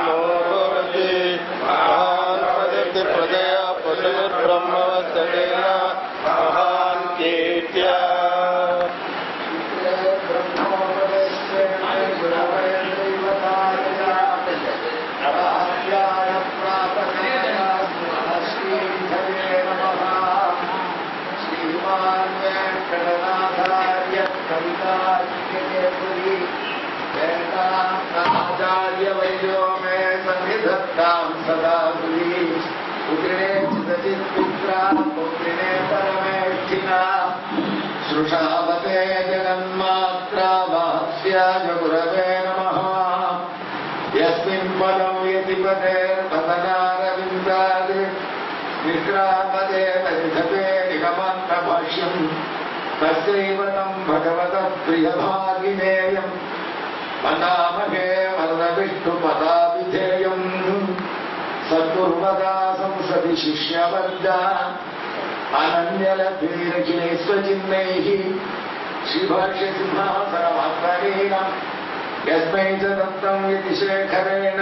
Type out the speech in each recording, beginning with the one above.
भवति महान् वदति प्रजया पशुर्ब्रह्मवत्सलेन महान् कीर्त्या आचार्य वैद्यो मे सन्निधत्तां सदा सुधी पुत्रिणे चिदचित्पुत्रा पुत्रिणे परमेष्ठिना सृषावते जगन्मात्रा महस्याय गुरवे नमः यस्मिन् पदं यतिपदे पदनारविन्दाद् विक्रामदे वरिधते निगमन्तभाष्यम् तस्यैव तं भगवतः प्रियभागिनेयम् वदामहे वरदविष्णुपदाभिधेयम् सद्गुरुपदा संसदि शिष्यवर्गा अनन्यलभीरचिनेष्वचिह्नैः श्रीभाष्यसिंहासनमात्मनीनम् यस्मै च दत्तं यतिशेखरेण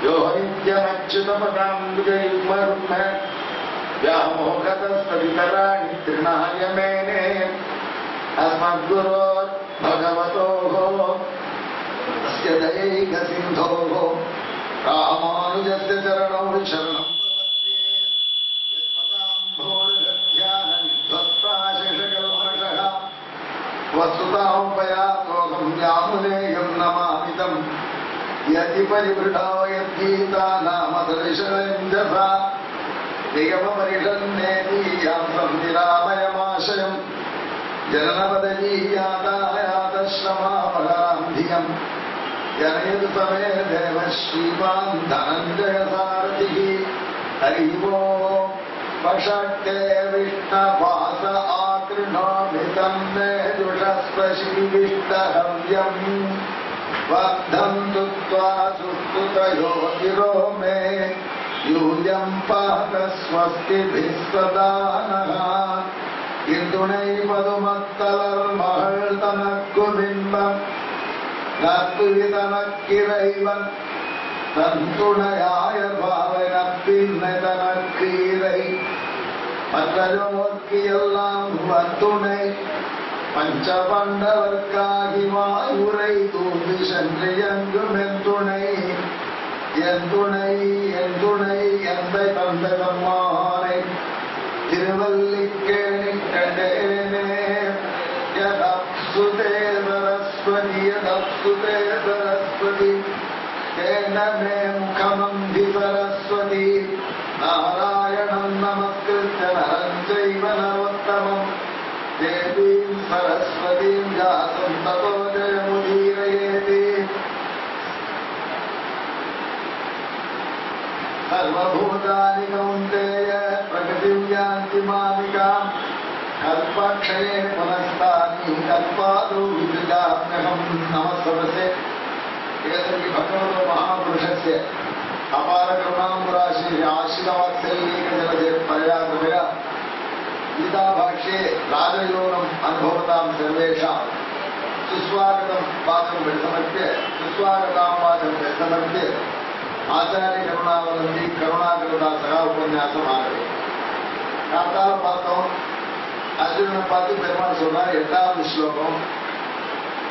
यो नित्यमच्युतपदाम्बुजयुग्मरुग्म व्यामोहतस्तवितराणि तृणाय मेने अस्मद्गुरोर्भगवतोः तस्य दयैकसिन्धोः रामानुजस्य चरणौ शरणं वस्तुतामुपयातोऽहं यामुनेयं नमामितं यदि परिवृढो यद्गीतानामदर्शनञ्जसा निगमपरिषन्नेतीयां सन्निरामयमाशयम् जननपदजीयातायातश्रमामगान्धियम् जनयतु समे देव श्रीमान् धनञ्जयसारथिः हरि ओम् वषट्के विष्णपास आकृणोमितं मे जुषस्वशीविष्टहव्यम् वर्धन्तु त्वा सुस्तुतयो गिरो मे यूयं पात स्वस्तिभिः सदा नः इन्दुणै पदुमत्तलर् महळ் तनक्कु बिम्बम् நத்துவிதனக்கிறைவன் தந்துணையாய பாவன பின்னை தனக்கீரை மற்றோர்க்கு எல்லாம் வந்துணை பஞ்ச பண்டவர்க்காகி வாயுரை தூவி சென்று எங்கும் எந்துணை எந்துணை எந்துணை எந்தை தந்தை தம்மானை திருவல்லிக்கேணி கண்டேனே यदप्सुते सरस्वती यदप्सुते सरस्वती तेन मे मुखमन्धि सरस्वती नारायणं नमस्कृत्य नरं चैव नरोत्तमं देवीं सरस्वतीं जातं ततो जयमुदीरयेति सर्वभूतानि कौन्तेय प्रकृतिं यान्ति मामिकाम् कल्पक्षये पुनस्तानि कल्पादौ विदृजाम्यहं नमस्तवसे एतर्हि भगवतो महापुरुषस्य अपार करुणाम्बुराशि आश्रितवात्सल्यैकजलधे पर्याक्रमेण गीताभाष्ये राजयोगम् अनुभवतां सर्वेषां सुस्वागतं पादं समर्प्य सुस्वागतां पादं समर्प्य आचार्य करुणावलम्बी करुणाकरदासः उपन्यासम् आरभे काताल பார்த்தோம் அர்ஜுனனை பார்த்து பெருமாள் சொன்னார் 8வது ஸ்லோகம்.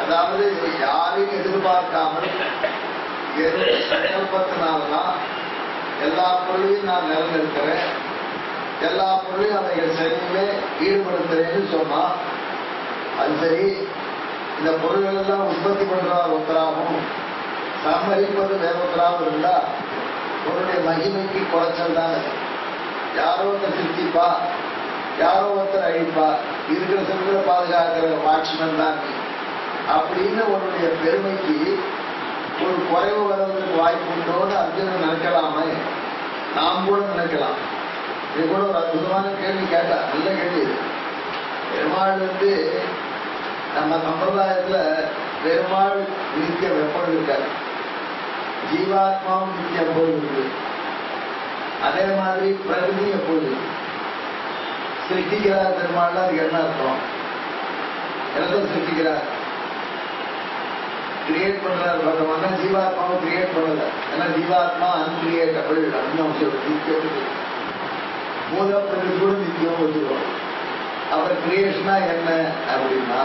அதாவது யாரையும் எதிர்பார்க்காமல் சங்கல்பத்தினால்தான் எல்லா பொருளையும் நான் நிலைநிறுத்துறேன், எல்லா பொருளையும் அவைகள் சரியிலே ஈடுபடுத்துறேன்னு சொன்னா அது சரி. இந்த பொருள்கள் எல்லாம் உற்பத்தி பண்றவர் ஒருத்தராகவும் சம்மரிப்பது வேற ஒருத்தராகவும் இருந்தா பொருளுடைய மகிமைக்கு குறைச்சல் தானே. யாரோ ஒருத்தர் சித்திப்பா, யாரோ ஒருத்தர் அழிப்பா, இருக்கிற செல்வ பாதுகாக்கிற வாட்ச்மேன் தான் அப்படின்னு உன்னுடைய பெருமைக்கு ஒரு குறைவு வருவதற்கு வாய்ப்பு உண்டோன்னு அர்ஜுனன் நினைக்கலாமே, நாம் கூட நினைக்கலாம். இது கூட ஒரு அற்புதமான கேள்வி கேட்டா, நல்ல கேள்வி. பெருமாள் நம்ம சம்பிரதாயத்துல பெருமாள் நித்தியம் எப்பொழுது இருக்காரு, ஜீவாத்மாவும் நித்தியம் எப்பொழுது இருக்கு, அதே மாதிரி பிரகிருதி எப்பொழுது சிருஷ்டிக்கிறார் பெருமாள். அதுக்கு என்ன அர்த்தம்? எல்லாத்தையும் சிருஷ்டிக்கிறார். கிரியேட் பண்றாரு பகவான், ஜீவாத்மாவை கிரியேட் பண்ணல. ஏன்னா ஜீவாத்மா அன்கிரியேட்டபிள் அப்படின்னு மூலப்பொருள் கூட நித்தியம் வச்சுக்கோம். அப்புறம் கிரியேஷனா என்ன அப்படின்னா,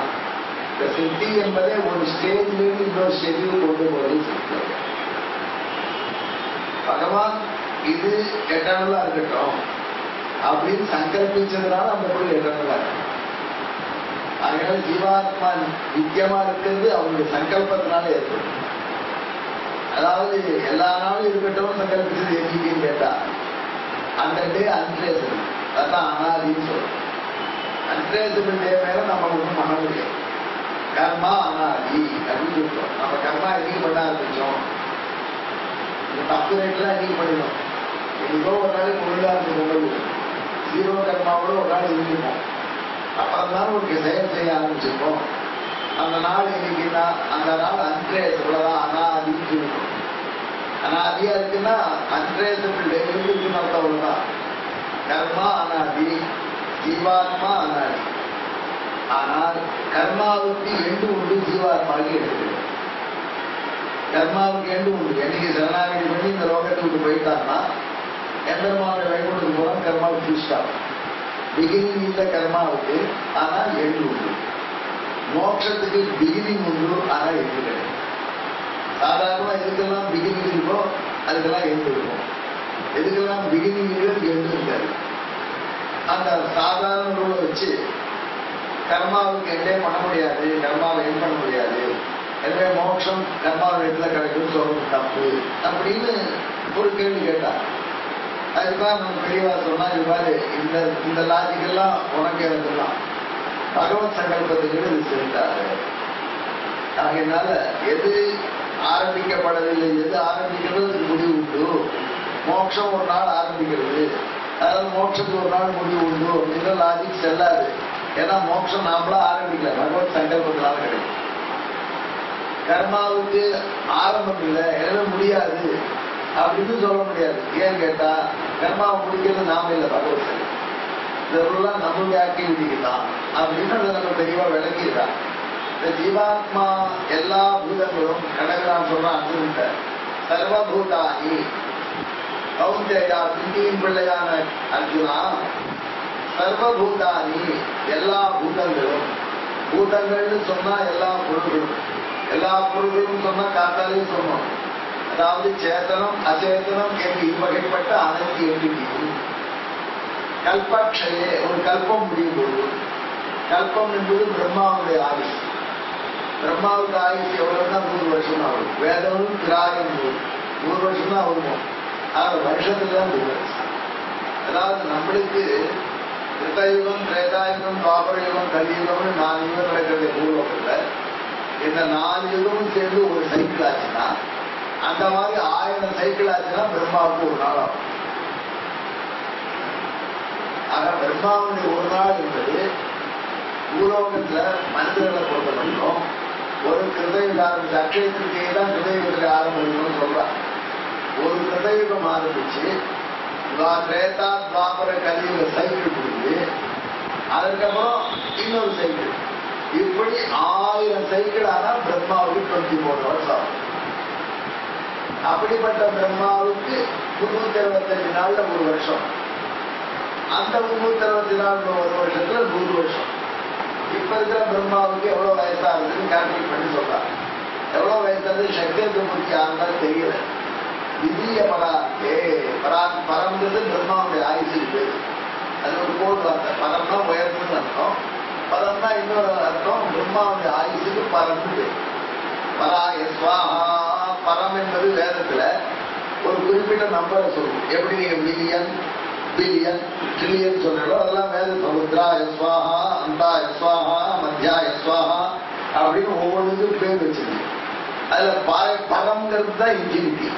இந்த சிருஷ்டி என்பதே ஒரு ஸ்டேஜ்ல இருந்து இன்னொரு ஸ்டேஜுக்கு கொண்டு போறது சிருஷ்டி. பகவான் இது எட்டர்னலா இருக்கட்டும் அப்படின்னு சங்கல்பிச்சதுனால அந்த பொருள் எட்டர்னலா இருக்கும். அதனால ஜீவாத்மா நித்தியமா இருக்கிறது அவங்களுடைய சங்கல்பத்தினால ஏற்படும். அதாவது எல்லா நாளும் இருக்கட்டும் சங்கல்பிச்சது என்னைக்குன்னு கேட்டா அந்த டே அன்ட்ரேசபிள், அதான் அனாதின்னு சொல்றோம். அன்ட்ரேசபிள் டே மேல நம்ம ஒன்றும் பண்ண முடியாது. கர்மா அனாதி அப்படின்னு சொல்றோம். நம்ம கர்மா என்னைக்கு பண்ண ஆரம்பிச்சோம், இந்த தப்பு ரேட்லாம் என்னைக்கு பண்ணிடும். என்னைக்கோ ஒரு நாளைக்கு முழுதா இருந்து ஜீரோ கர்மாவோட ஒரு நாள் இருந்துப்போம். அப்புறம் தான் ஒரு செயல் செய்ய ஆரம்பிச்சிருப்போம். அந்த நாள் இன்னைக்குன்னா அந்த நாள் அன்ட்ரேசபிள்தான் அனாதின்னு சொல்லிடும். அனாதியா இருக்குன்னா அன்ட்ரேசபிள் டே இருக்குன்னு அர்த்தம். அவ்வளவுதான். கர்மா அனாதி, ஜீவாத்மா அனாதி. ஆனால் கர்மாவுக்கு எண்டு உண்டு, ஜீவாத்மாவுக்கு எடுத்து. கர்மாவுக்கு எண்டு உண்டு. என்னைக்கு சரணாகதி பண்ணி இந்த லோகத்துக்கு போயிட்டான்னா எம்பெருமானுடைய வைகுண்டத்துக்கு போனா கர்மாவுக்கு புஷ்டாம். பிகினிங் இல்லை கர்மாவுக்கு, ஆனால் எண்டு உண்டு. மோட்சத்துக்கு பிகினிங் உண்டு, ஆனால் எண்டு கிடையாது. சாதாரணமா எதுக்கெல்லாம் பிகினிங் இருக்கோ அதுக்கெல்லாம் எண்டு இருக்கும். எதுக்கெல்லாம் பிகினிங் இருக்கு எண்டு இருக்காது. அந்த சாதாரண ரூலை வச்சு கர்மாவுக்கு எண்டே பண்ண முடியாது, கர்மாவை என் பண்ண முடியாது, எனவே மோட்சம் கர்மாவை எட்டுல கிடைக்கும் சொல்றது தப்பு அப்படின்னு ஒரு கேள்வி கேட்டார். அதுதான் நம்ம பெரியவா சொன்னா, இது மாதிரி இந்த லாஜிக்கெல்லாம் உனக்கு எனக்குலாம் பகவத் சங்கல்பத்துக்கு இது செலுத்தாரு. ஆகையினால எது ஆரம்பிக்கப்படவில்லை, எது ஆரம்பிக்கிறதுக்கு முடிவு உண்டு. மோட்சம் ஒரு நாள் ஆரம்பிக்கிறது, அதாவது மோட்சத்துக்கு ஒரு நாள் முடிவு உண்டு அப்படின்ற லாஜிக் செல்லாது. ஏன்னா மோட்சம் நாமளா ஆரம்பிக்கல, பகவத் சங்கல்பத்தினால கிடைக்கும். கர்மாவுக்கு ஆரம்பம் இல்லை, எனவே முடியாது அப்படின்னு சொல்ல முடியாது. ஏன்னு கேட்டா கர்மாவை முடிக்கிறது நாம இல்லை, பகவத் சங்கல்பம். இதெல்லாம் நம்மளுடைய ஆக்டிவிட்டிக்கு தான் அப்படின்னு அதை நம்ம தெளிவா விளக்கிடுறான். இந்த ஜீவாத்மா எல்லா பூதங்களும் கடகரான் சொல்றான் அர்ஜுன்கிட்ட, சர்வபூதானி கௌந்தேயா சிந்தியின் பிள்ளையான அர்ஜுனா, சர்வபூதானி எல்லா பூதங்களும். பூதங்கள்னு சொன்னா எல்லா பொருள்களும், எல்லா பொருள்களும் சொன்னா காத்தாலையும் சொன்னோம். அதாவது சேத்தனம் அச்சேதனம் என்று இவ்வகைப்பட்ட அனைத்து எண்ணிக்கையும் கல்பக்ஷயே ஒரு கல்பம் முடியும் போது, கல்பம் என்பது பிரம்மாவுடைய ஆயுஷ். பிரம்மாவுக்கு ஆயுஷ் எவ்வளவுன்னா 100 வருஷம் ஆகும். வேதமும் கிராயம் 100 வருஷம் தான் ஆகும். ஆனா வருஷத்துல தான் 100 வருஷம். அதாவது நம்மளுக்கு கிருத்தயுகம், திரேதாயுகம், துவாபர யுகம், கலியுகம்னு 4 யுகம் நடக்கிறது பூலோகத்துல. இந்த 4 யுகமும் சேர்ந்து ஒரு சைக்கிள் ஆச்சுன்னா, அந்த மாதிரி 1000 சைக்கிள் ஆச்சுன்னா பிரம்மாவுக்கு ஒரு நாள் ஆகும். ஆனா பிரம்மாவுடைய ஒரு நாள் என்பது பூலோகத்துல மனிதர்களை பொறுத்த மட்டும் ஒரு கிருதயுகம் ஆரம்பிச்சு, அக்ஷயத்திற்கே தான் கிருதயுகத்துக்கு ஆரம்பிக்கணும்னு சொல்றாங்க. ஒரு கிருதயுகம் ஆரம்பிச்சு திரேதா துவாபர கலியுக சைக்கிள் முடிஞ்சு அதுக்கப்புறம் இன்னொரு சைக்கிள், இப்படி 1000 சைக்கிள் ஆனா பிரம்மாவுக்கு 24 வருஷம் ஆகும். அப்படிப்பட்ட பிரம்மாவுக்கு 365 நாள்ல ஒரு வருஷம். அந்த 365 நாள் ஒரு வருஷத்துல 100 வருஷம். இப்ப இருக்கிற பிரம்மாவுக்கு எவ்வளவு வயசாகுதுன்னு கால்குலேட் பண்ணி சொல்றாங்க. எவ்வளவு வயசாகுது சக்தியத்தை பற்றி யாருந்தாலும் தெரியல. விதிய பராத்தே, பரம்ன்றது பிரம்மாவுடைய ஆயுசுக்கு பேரு. அது ஒரு கோடு வார்த்தை. பரம்னா உயர்வுன்னு அர்த்தம், பரம்னா இன்னொரு அர்த்தம். பிரம்மாவுடைய ஆயுசுக்கு பரம்னு பேரு. பராய ஸ்வாஹா. பரம் என்பது வேதத்துல ஒரு குறிப்பிட்ட நம்பரை சொல்லும். எப்படி நீங்க மில்லியன், பில்லியன், ட்ரில்லியன் சொல்றோம், அதெல்லாம் வேதம். ருத்ராய ஸ்வாஹா, அந்தாய ஸ்வாஹா, மத்தியாய ஸ்வாஹா அப்படின்னு ஒவ்வொன்றுக்கும் பேர் வச்சிருக்கு. அதுல பரம்ங்கிறது தான் இன்ஃபினிட்டி.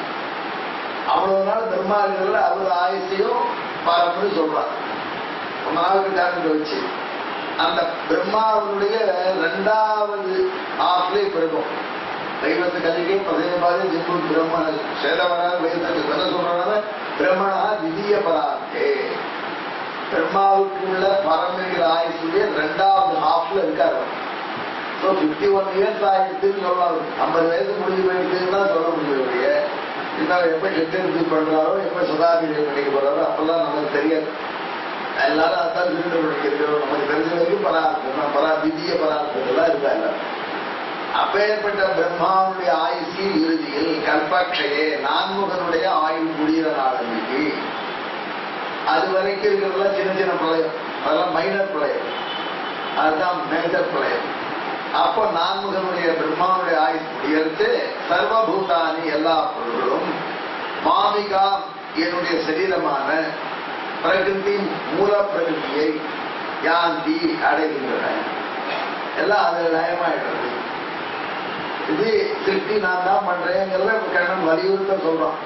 அவ்வளவு நாள் பிரம்மா இருக்கிறதுல அவர் ஆயுசையும் பரம்னு சொல்றாங்க. ரொம்ப நாளுக்கு காரணத்தை வச்சு அந்த பிரம்மாவுடைய 2வது ஆஃப்ல இப்ப இருக்கும். தெய்வத்து கலிகை பிரதேபாதி ஜிப்பு பிரம்ம சேதவனாக வைத்தது என்ன சொல்றாங்க, பிரம்மணா விதிய பராத்தே. பிரம்மாவுக்கு உள்ள பரம்பரைகிற ஆயுசுடைய 2வது ஹாஃப்ல இருக்காரு. ஸோ ஸோ 51 இயர்ஸ் ஆயிடுச்சுன்னு சொல்லலாம். 50 வயசு முடிஞ்சு போயிடுச்சுன்னு தான் சொல்ல முடியும். இன்னும் எப்ப டெஸ்ட் பண்றாரோ, எப்ப சதாபிஷேகம் பண்ணிக்க போறாரோ அப்பெல்லாம் நமக்கு தெரியாது. எல்லாரும் அதான் திருட்டு பண்ணிக்கிறோம். நமக்கு தெரிஞ்ச வரைக்கும் பரார்த்தம் விதிய பரார்த்தங்கள்லாம் இருக்காங்க. அப்பேற்பட்ட பிரம்மாவுடைய ஆயுசின் இறுதியில் கல்பாட்சையே நான்முகனுடைய ஆயுள் முடிகிற நாள் அன்னைக்கு அது வரைக்கும் இருக்கிறதெல்லாம் சின்ன சின்ன பிரளயம், அதெல்லாம் மைனர் பிரளயம், அதுதான் மேஜர் பிரளயம். அப்போ நான்முகனுடைய பிரம்மாவுடைய ஆயுள் முடிகிறது. சர்வபூதானி எல்லா பொருள்களும் மாமிகா என்னுடைய சரீரமான பிரகிருதி மூல பிரகிருதியை யாந்தி அடைகின்றன. எல்லாம் அது நயமாயிடுறது. இது திருப்தி நான் தான் பண்றேங்கிறத கண்ணன் வலியுறுத்த சொல்றான்.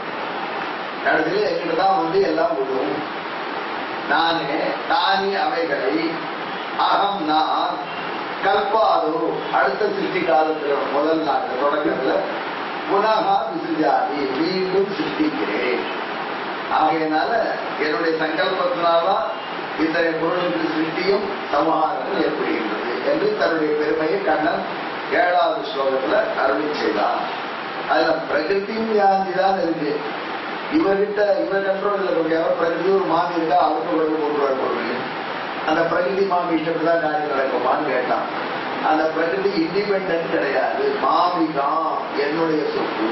கடைசியில் எங்கிட்ட தான் எல்லாம் விடும். நானே தானே அவைகளை அகம் நான் கல்பாதோ அடுத்த சிருஷ்டி காலத்துல முதல் நாட்டு தொடக்கத்துல புனகா விசுஜாதி மீண்டும் சிருஷ்டிக்கிறேன். ஆகையினால என்னுடைய சங்கல்பத்தினால்தான் இத்தகைய பொருளுக்கு சிருஷ்டியும் சமூகங்கள் ஏற்படுகின்றது என்று தன்னுடைய பெருமையை கண்ணன் 7வது ஸ்லோகத்துல அருளி செய்தான். அதுல பிரகிருதியும் யாந்தி தான் இருக்கு. இவர் கண்ட்ரோல் இல்லை. கொஞ்சம் பிரகிருதி ஒரு மாமி இருக்கா, அவருக்கு போட்டுருவாரு. அந்த பிரகிருதி மாமி இஷ்டப்பட்டுதான் காரியம் நடக்குமான்னு கேட்டான். அந்த பிரகிருதி இண்டிபெண்டன்ட் கிடையாது. மாமிதான் என்னுடைய சொத்து.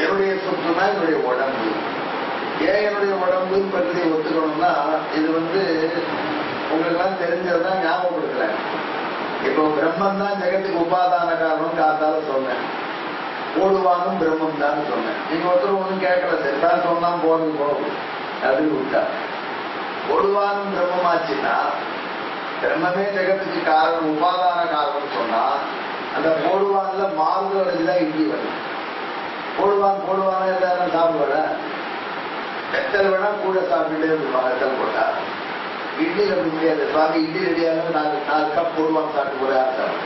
என்னுடைய சொத்துனா என்னுடைய உடம்பு. ஏன் என்னுடைய உடம்புன்னு பிரகிருதியை ஒத்துக்கணும்னா, இது உங்களுக்கு தெரிஞ்சதுதான் ஞாபகப்படுத்துறேன். இப்போ பிரம்மன் தான் ஜெகத்துக்கு உபாதான காரணம் காத்தால சொன்னேன். போடுவானும் பிரம்மம் தான் சொன்னேன். நீங்க ஒருத்தர் ஒன்றும் கேட்கல, செத்தான் சொன்னா போகும் அப்படின்னு விட்டா. போடுவானும் பிரம்மமாச்சுன்னா பிரம்மமே ஜெகத்துக்கு காரணம் உபாதான காரணம் சொன்னா அந்த போடுவான்ல மாறுதல் அடைஞ்சுதான் இட்லி வரும். போடுவான எல்லாரும் சாப்பிடுவட எத்தல் வேணா கூட சாப்பிட்டுட்டே இருப்பாங்க. எத்தல் போட்டா இட்லி அப்படி முடியாது. சுவாமி இட்லி ரெடியாக 4 கப் போடுவான் சாப்பிட்டு கூட ஆசாரம்.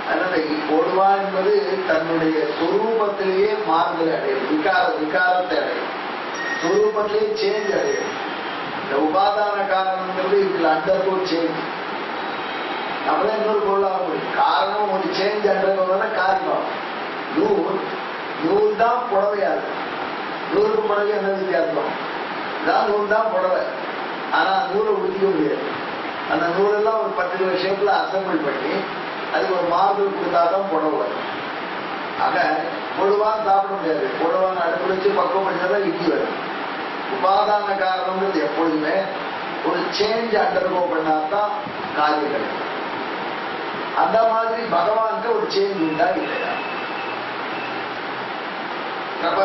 அதனால போடுவான் என்பது தன்னுடைய சொரூபத்திலேயே மாறுதலை அடையும். விகாரத்தை அடையும். சொரூபத்திலேயே சேஞ்ச் அடையும். இந்த உபாதான காரணம்ங்கிறது இதுல அண்டர்கோ சேஞ்ச். நம்மளே இன்னொரு பொருளாக முடியும். காரணம் ஒரு சேஞ்ச் அண்டர்கோனா காரணம். நூல் தான் புடவையாது. நூலுக்கு புடவை என்ன வித்தியாசம்? நூல் தான் புடவை. ஆனா நூலை உடுத்திக்க முடியாது. அந்த நூலெல்லாம் ஒரு பர்டிகுலர் ஷேப்ல அசம்பிள் பண்ணி அதுக்கு ஒரு மாறுதல் கொடுத்தாதான் புடவை. ஆக பொழுவான் சாப்பிட முடியாது. பொழுவான் அடுப்பு வச்சு பக்குவம் பண்ணிதான் இட்லி வரும். உபாதான காரணம்ன்றது எப்பொழுதுமே ஒரு சேஞ்ச் அண்டர்கோ பண்ணாதான் காரியம் கிடைக்கும். அந்த மாதிரி பகவான்கிட்ட ஒரு சேஞ்ச் உண்டா இல்லையா? நம்ம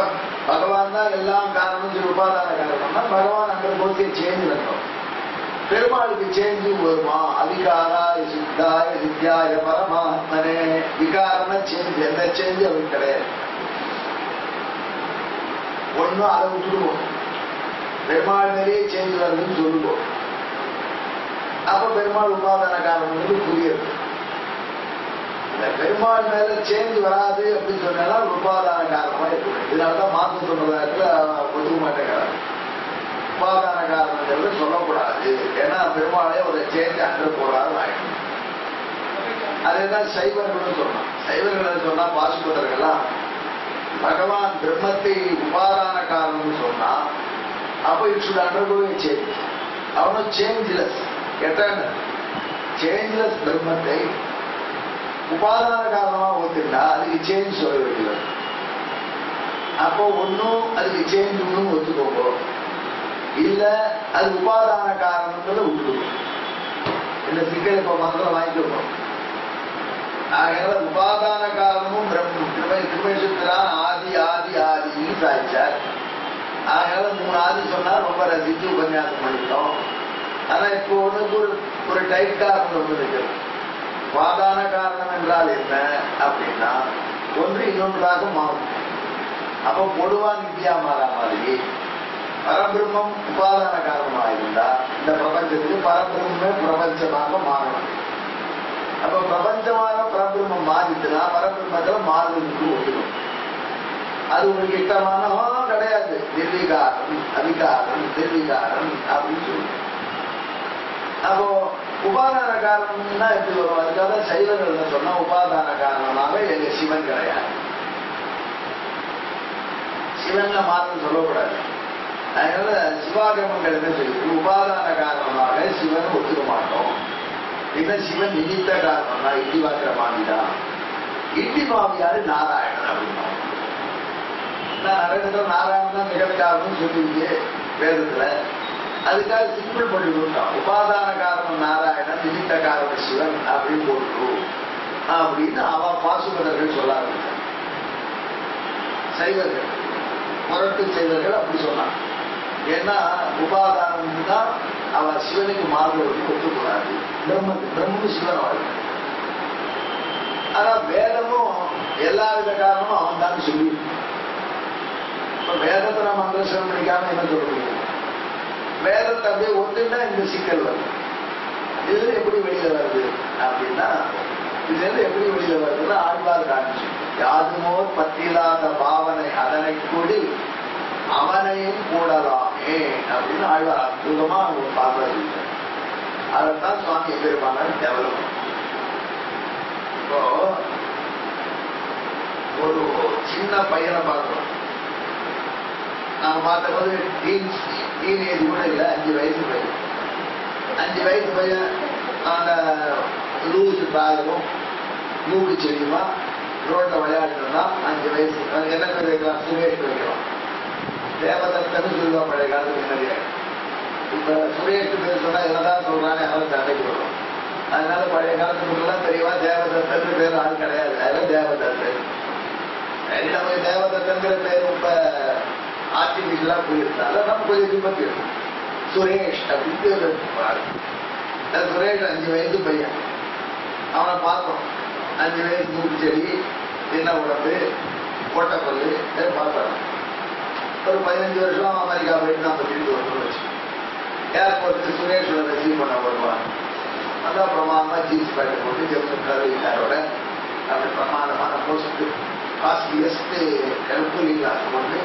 பகவான் தான் எல்லாம் காரணம் உபாதான காரணம்னா பகவான் அண்டர்கோக்கே சேஞ்ச் நடக்கும். பெருமாளுக்கு சேஞ்சு வருமா? அதிகாராய சித்தாய சித்தியாய பரமாத்மனே. விகாரம்னா சேஞ்ச். எந்த சேஞ்சு அவருக்கு கிடையாது. ஒன்னும் அதை விட்டுடுவோம். பெருமாள் மேலேயே சேஞ்ச் வருதுன்னு சொல்லுவோம். அப்ப பெருமாள் உபாதான காரணம் புரியுது. இந்த பெருமாள் மேல சேஞ்ச் வராது அப்படின்னு சொன்னா உபாதான காரணமா இருக்கு. இதனாலதான் மாற்று சம்பிரதாயத்துல ஒதுக்க மாட்டேங்கிறாங்க. உபாதான காரணங்கிறது சொல்லக்கூடாது. ஏன்னா பெருமாளே ஒரு சேஞ்ச் அன்று போறாரு ஆயிடும். அதேதான் சைவர்களும் சொன்னான். சைவர்கள் சொன்னா பாசுபதர்கள்லாம் பகவான் பிரம்மத்தை உபாதான காரணம்னு சொன்னா அப்ப it should undergo a change. அவனும் சேஞ்ச்லெஸ் எட்டர்னல் சேஞ்ச்லெஸ் பிரம்மத்தை உபாதான காரணமா ஒத்துட்டா அதுக்கு சேஞ்ச் சொல்ல வேண்டியது. அப்போ ஒன்னும் அதுக்கு சேஞ்ச் ஒன்னும் ஒத்துக்கோங்க, இல்ல அது உபாதான காரணத்துல விட்டுடும். இந்த சிக்கல் இப்ப மந்திரம் வாங்கிக்கணும். அதனால உபாதான காரணமும் பிரம்மேஸ்வரன் ஆதி ஆதி ஆதின்னு சாதிச்சார். அதனால 3 ஆதி சொன்னா ரொம்ப ரசிச்சு உபன்யாசம் பண்ணிட்டோம். ஆனா இப்போ ஒண்ணுக்கு ஒரு டைப் காரணம் இருக்கு. உபாதான காரணம் என்றால் என்ன அப்படின்னா ஒன்று இன்னொன்றாக மாறும். அப்போ பொதுவா நித்தியா மாறா மாதிரி பரபிரம்மம் உபாதான காரணமாக இருந்தா இந்த பிரபஞ்சத்துக்கு பரபிரம்மே பிரபஞ்சமாக மாறணும். அப்ப பிரபஞ்சமாக பரபிரம்மம் மாறிச்சுன்னா பரபிரம்மத்துல மாறுவதற்கு ஒத்துடும். அது உங்களுக்கு இஷ்டமான கிடையாது. நிர்வீகாரம் அதிகாரம் நிர்வீகாரம் அப்படின்னு சொல்லுவோம். அப்போ உபாதான காரணம்னா எப்படி வரும்? அதுக்காக சைவர்கள் சொன்னா உபாதான காரணமாக எங்க சிவன் கிடையாது, சிவன்ல மாற்றம் சொல்லக்கூடாது. அதனால சிவாகமங்கள் என்ன சொல்லிட்டு உபாதான காரணமாக சிவன் ஒத்துக்க மாட்டோம். இவன் சிவன் நிமித்த காரணம்னா இட்டி வாக்குற மாவிதான். இட்டி மாவியாரு நாராயணன் அப்படின்னா நிறைய நாராயணன் தான் நிகழ்காரணம் சொல்லிருக்கு வேதத்துல. அதுக்காக சிம்பிள் பண்ணி கொடுத்தான். உபாதான காரணம் நாராயணன், நிமித்த காரணம் சிவன் அப்படின்னு போட்டு அப்படின்னு அவன் பாசுபதர்கள் சொல்ல ஆரம்பிச்சான். சைவர்கள் முரட்டு செய்வர்கள் அப்படி சொன்னான். ஏன்னா உபாதானம் தான் அவன் சிவனுக்கு மாறுவதற்கு ஒத்துக்கூடாது. பிரம்மனும் சிவன் வாழ்க்கை. ஆனா வேதமும் எல்லா வித காரணமும் அவன் தான் சொல்லி. இப்ப வேதத்தை நம்ம அந்தரம் பண்ணிக்காம என்ன சொல்ல முடியும்? வேதத்தை அப்படியே ஒத்துன்னா இந்த சிக்கல் வருது. இதுல எப்படி வெளியில வருது அப்படின்னா, இதுல இருந்து எப்படி வெளியில வருதுன்னா ஆழ்வார் காட்சி யாதுமோ பத்தியில்லாத பாவனை அதனை கூடி அவனையும் கூடலாமே அப்படின்னு ஆழ்வார் அற்புதமா அவங்க பார்க்கறது. அதைத்தான் சுவாமி எதிர்ப்பாங்க டெவலப். இப்போ ஒரு சின்ன பையனை பார்க்கிறோம். நாங்க பார்த்தபோது டீனேஜ் கூட இல்லை, 5 வயசு பையன். 5 வயசு பையன் அந்த லூசு தாயமும் மூக்கு செடியுமா ரோட்ல விளையாடுனா 5 வயசு. என்ன பேர் வைக்கலாம்? சுரேஷ் வைக்கலாம். தேவதத்தன்னு சொல்லுவா பழைய காலத்துக்கு முன்னாடியே. இப்ப சுரேஷ் பேர் சொன்னா என்னதான் சொல்றானே அவன் சண்டைக்கு வரும். அதனால பழைய காலத்துக்குலாம் தெரியவா தேவதத்தன் பேர் ஆள் கிடையாது. அதெல்லாம் தேவதத்தன். நமக்கு தேவதத்தன்கிற பேர் இப்ப ஆர்டிபிஷியலா போயிருந்தால நம்ம கொஞ்சம் விபத்து சுரேஷ் அப்படின்னு சுரேஷ் 5 வயசு பையன். அவனை பார்த்தோம். 5 வயசு மூக்கு செடி, சின்ன உடம்பு, கோட்டைப்பல்லு பார்த்தாங்க. ஒரு 15 வருஷம் அமெரிக்கா போயிட்டு நம்ம திரும்பி வரணும்னு வச்சு ஏர்போர்ட்டுக்கு சுரேஷோட ரிசீவ் பண்ண வருவாங்க. அதான் பிரமாதமா ஜீன்ஸ் பேண்ட் போட்டு ஜெம்முக்காரோட அப்படி பிரமாதமான போஸ்ட் காஸ்ட்லியஸ்ட் கூலிங் கிளாஸ் போட்டு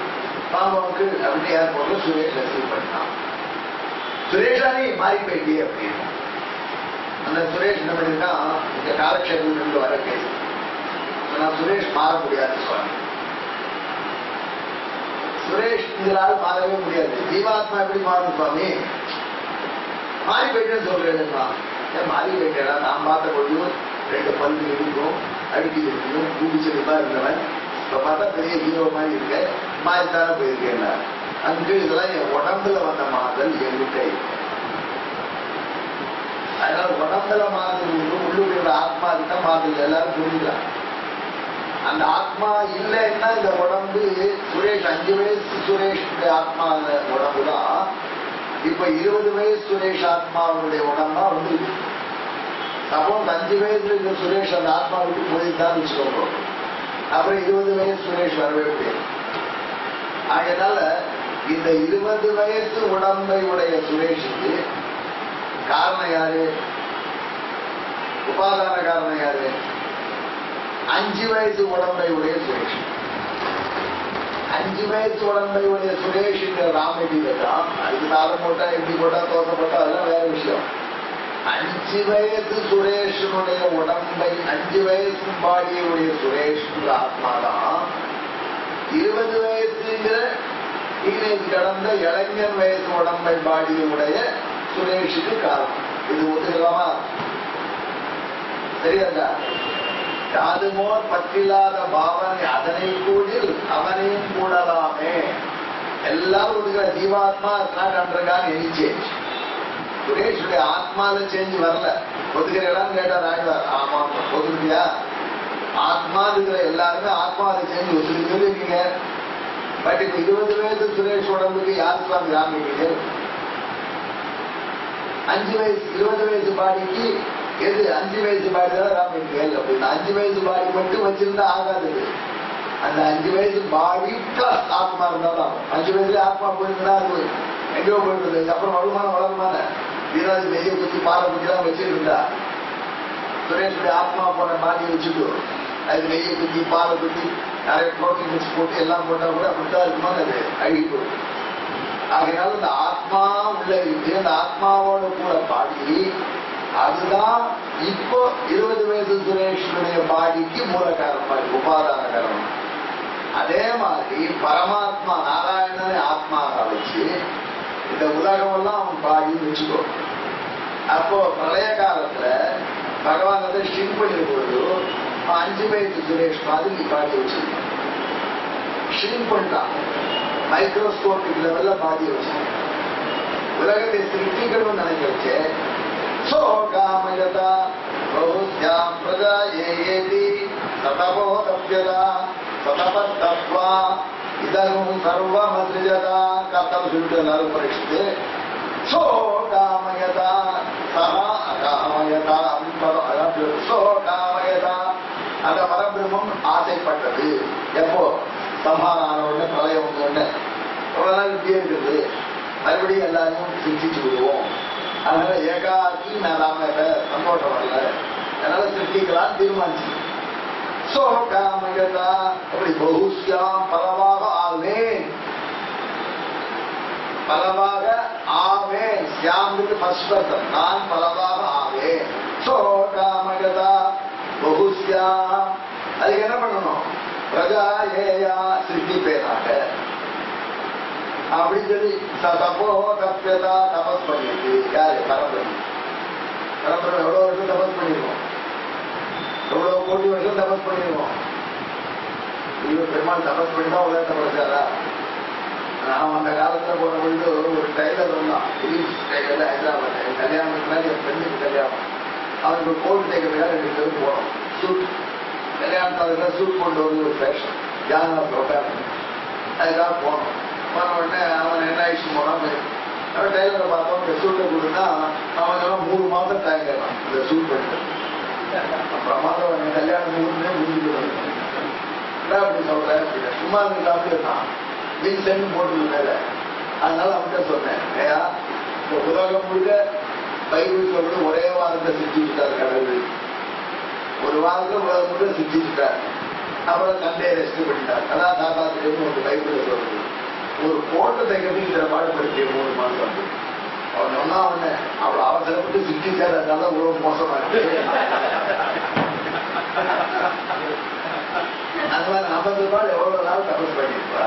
பாபாவுக்கு அப்படி ஏர்போர்ட்ல சுரேஷ் ரிசீவ் பண்ணிட்டான். சுரேஷானே மாறி போயிட்டே அப்படின்னு அந்த சுரேஷ் என்ன பண்ணிருக்கான், இந்த காலக்ஷேபம் வர கேள்வி நான் சுரேஷ் மாற முடியாது சுவாமி. சுரேஷ் இதனால் மாறவே முடியாது. ஜீவாத்மா எப்படி மாறும் சுவாமி? மாறி போயிட்டேன்னு சொல்றேன்னா மாறி போயிட்டா நான் பார்த்த பொழுது 2 பல்லு இருக்கும், அடிக்கி இருக்கணும், பூபிச்செடிப்பா இருந்தவன். இப்ப பார்த்தா பெரிய ஹீரோ மாதிரி இருக்க மாறித்தானே போயிருக்கேன். அங்கு இதெல்லாம் என் உடம்புல வந்த மாதல் எண்ணிக்கை. அதனால உடம்புல மாதல் உள்ளுடைய ஆத்மா தான் மாதல் எல்லாரும் புரிஞ்சுக்கலாம். அந்த ஆத்மா இல்லைன்னா இந்த உடம்பு சுரேஷ் 5 வயசு சுரேஷ் ஆத்மா உடம்புதான் இப்ப 20 வயசு சுரேஷ் ஆத்மாவுடைய உடம்பா வந்து. சப்போஸ் 5 வயசுல இந்த சுரேஷ் அந்த ஆத்மா விட்டு போயிருந்தான்னு வச்சுக்கோங்க, அப்புறம் 20 வயசு சுரேஷ் வரவே முடியாது. அதனால இந்த 20 வயசு உடம்பை உடைய சுரேஷுக்கு காரணம் யாரு? உபாதான காரணம் யாரு? 5 வயசு உடம்பை உடைய சுரேஷ். 5 வயசு உடம்பை உடைய சுரேஷ் ராமகிரி தான். அதுக்கு தாரம் போட்டா எப்படி போட்டா தோசை போட்டா அதெல்லாம் வேற விஷயம். 5 வயசு சுரேஷனுடைய உடம்பை 5 வயசு பாடியுடைய சுரேஷ் ஆத்மாதான் 20 வயசுங்கிற டீனேஜ் கடந்த இளைஞர் வயசு உடம்பை பாடியுடைய சுரேஷுக்கு காரணம். இது ஒத்துக்கலாமா? தெரியாதா? யாதுமோ பற்றில்லாத பாவனை அதனை கூடில் அவனையும் கூடலாமே. எல்லாரும் ஒதுக்கிற ஜீவாத்மா அண்டர்கான் எனி சேஞ்ச். சுரேஷுடைய ஆத்மால சேஞ்ச் வரல. ஒதுக்கிறேன் கேட்டா ராய்வார். ஆமா ஒதுக்கியா? ஆத்மா இருக்கிற எல்லாருமே ஆத்மாவில சேஞ்ச் ஒதுக்கிறீங்க. பட் இப்ப 20 வயசு சுரேஷ் உடம்புக்கு யார் சுவாமி ராமிக்கு? 5 வயசு 20 வயசு பாடிக்கு எது 5 வயசு பாடி தான் ராமிக்கு அப்படின்னா 5 வயசு பாடி மட்டும் வச்சிருந்தா ஆகாது. அந்த 5 வயசு பாடி பிளஸ் ஆத்மா இருந்தாலும் 5 வயசுல ஆத்மா போயிருந்தா அது எங்கேயோ போயிட்டு அப்புறம் வருமானம் வளருமான வீராஜ் நெய்ய குத்தி பாலை குத்தி தான் வச்சுட்டு இருந்தா சுரேஷுடைய ஆத்மா போன பாடி வச்சுட்டு அதுக்கு நெய்ய குத்தி பாலை குத்தி நிறைய புரோட்டீன் மிக்ஸ் போட்டு எல்லாம் போட்டா கூட அப்படித்தான் இருக்குமா அது அழுகி போயிடும். ஆகையினால இந்த ஆத்மா உள்ள இருக்கு. அந்த ஆத்மாவோட கூட பாடி அதுதான் இப்போ 20 வயசு சுரேஷனுடைய பாடிக்கு மூல காரணம், உபாதான காரணம். அதே மாதிரி பரமாத்மா நாராயணனை ஆத்மாவை வச்சு இந்த உலகம் எல்லாம் அவன் பாடின்னு வச்சுக்கோ. அப்போ பிரளய காலத்துல பகவான் அதை ஷிங்க் பண்ணிருப்பது 5 வயசு சுரேஷ் மாதிரி பாடி வச்சிருக்கான். ஷிங்க் பண்ணிட்டான், மைக்ரோஸ்கோபிக் லெவல்ல பாடி வச்சிருக்கான். உலகத்தை சிருஷ்டிக்கணும்னு நினைக்க வச்சு சோகாமயதா பௌத்யாம் பிரஜா ஏதி ததபோதப்யதா ததபத்தத்வா இதரும் சர்வமத்ரிஜதா கத்தம் சொல்லிட்டு எல்லாரும் பரிசுத்து சோகாமயதா சஹா அகாமயதா சோகாமயதா அந்த பரபிரம்மம் ஆசைப்பட்டது. எப்போ சமாதான உடனே பிரளயம் உடனே ரொம்ப நாள் இப்படியே இருக்குது, மறுபடியும் எல்லாரும் சிருஷ்டிச்சு விடுவோம். அதனால ஏகாக்கி நாம சந்தோஷம் வரல, அதனால சிருஷ்டிக்கலாம் தீர்மானிச்சு சோகாமயதா அப்படி பகுஷ்யாம் பலவாக ஆவேன், பலவாக ஆவேன். சியாமுக்கு ஃபர்ஸ்ட் பர்சன், நான் பலவாக ஆவேன். சோகாமயதா பகுஷ்யாம், அதுக்கு என்ன பண்ணணும்? பிரஜா ஏயா சிருஷ்டிப்பேனாக அப்படின்னு சொல்லி தப்போ தப்பியதா தபஸ் பண்ணிருக்கு. யாரு? பரம்பரம். பரம்பரம் எவ்வளவு வருஷம் தபஸ் பண்ணிருக்கோம், எவ்வளவு கோடி வருஷம் தபஸ் பண்ணிருக்கோம். இவர் பெருமாள் தபஸ் பண்ணி தான் உலகத்தை படைச்சாரா? நான் அந்த காலத்துல போன பொழுது ஒரு டைலர் வந்தான், டைலர் ஹைதராபாத். என் கல்யாணத்துக்கு மேலே என் ஃப்ரெண்டுக்கு கல்யாணம், அவனுக்கு கோட் தைக்கிறதுக்காக 2 பேரும் போனோம். சூட் கல்யாணத்தாளர்கள் சூட் கொண்டு வந்து ஒரு ஃபேஷன் ஜானா ப்ரோக்ராம், அதுக்காக போனோம். போன உடனே அவன் என்ன ஆயிடுச்சு போனான், அவன் டைலரை பார்த்தோம். இந்த சூட்டை கொடுத்தா அவன் 3 மாதம் டைம் கேட்பான் இந்த சூட் பண்ணிட்டு. பிரமாதம், அவன் கல்யாணம் முடிஞ்சுட்டு அப்படி சொல்றேன் அப்படின்னு சும்மா இருக்காம இருக்கான். வின்சென்ட் போட்டு மேல. அதனால அவன்கிட்ட சொன்னேன், ஏயா இந்த உலகம் முழுக்க பைபிள் சொல்றது ஒரே வாரத்தை சிரிச்சுட்டாரு கடவுள். ஒரு வாரத்துல உலகம் முழுக்க சிரிச்சுட்டார். அப்புறம் சண்டே ரெஸ்ட் பண்ணிட்டார். அதான் தாத்தாத்திலேருந்து ஒரு பைபிள் சொல்றது. ஒரு கோட்டை தைக்கிறதுக்கு இத்தனை பாடுபடுத்திய 3 மாதம் வந்து அவன் சொன்னா அவனை அவ்வளவு அவசரப்பட்டு சிரிச்சாரு. அதனால உலகம் மோசமா இருக்கு. அந்த மாதிரி 50 நாள் எவ்வளவு நாள் தபஸ் பண்ணிருப்பா?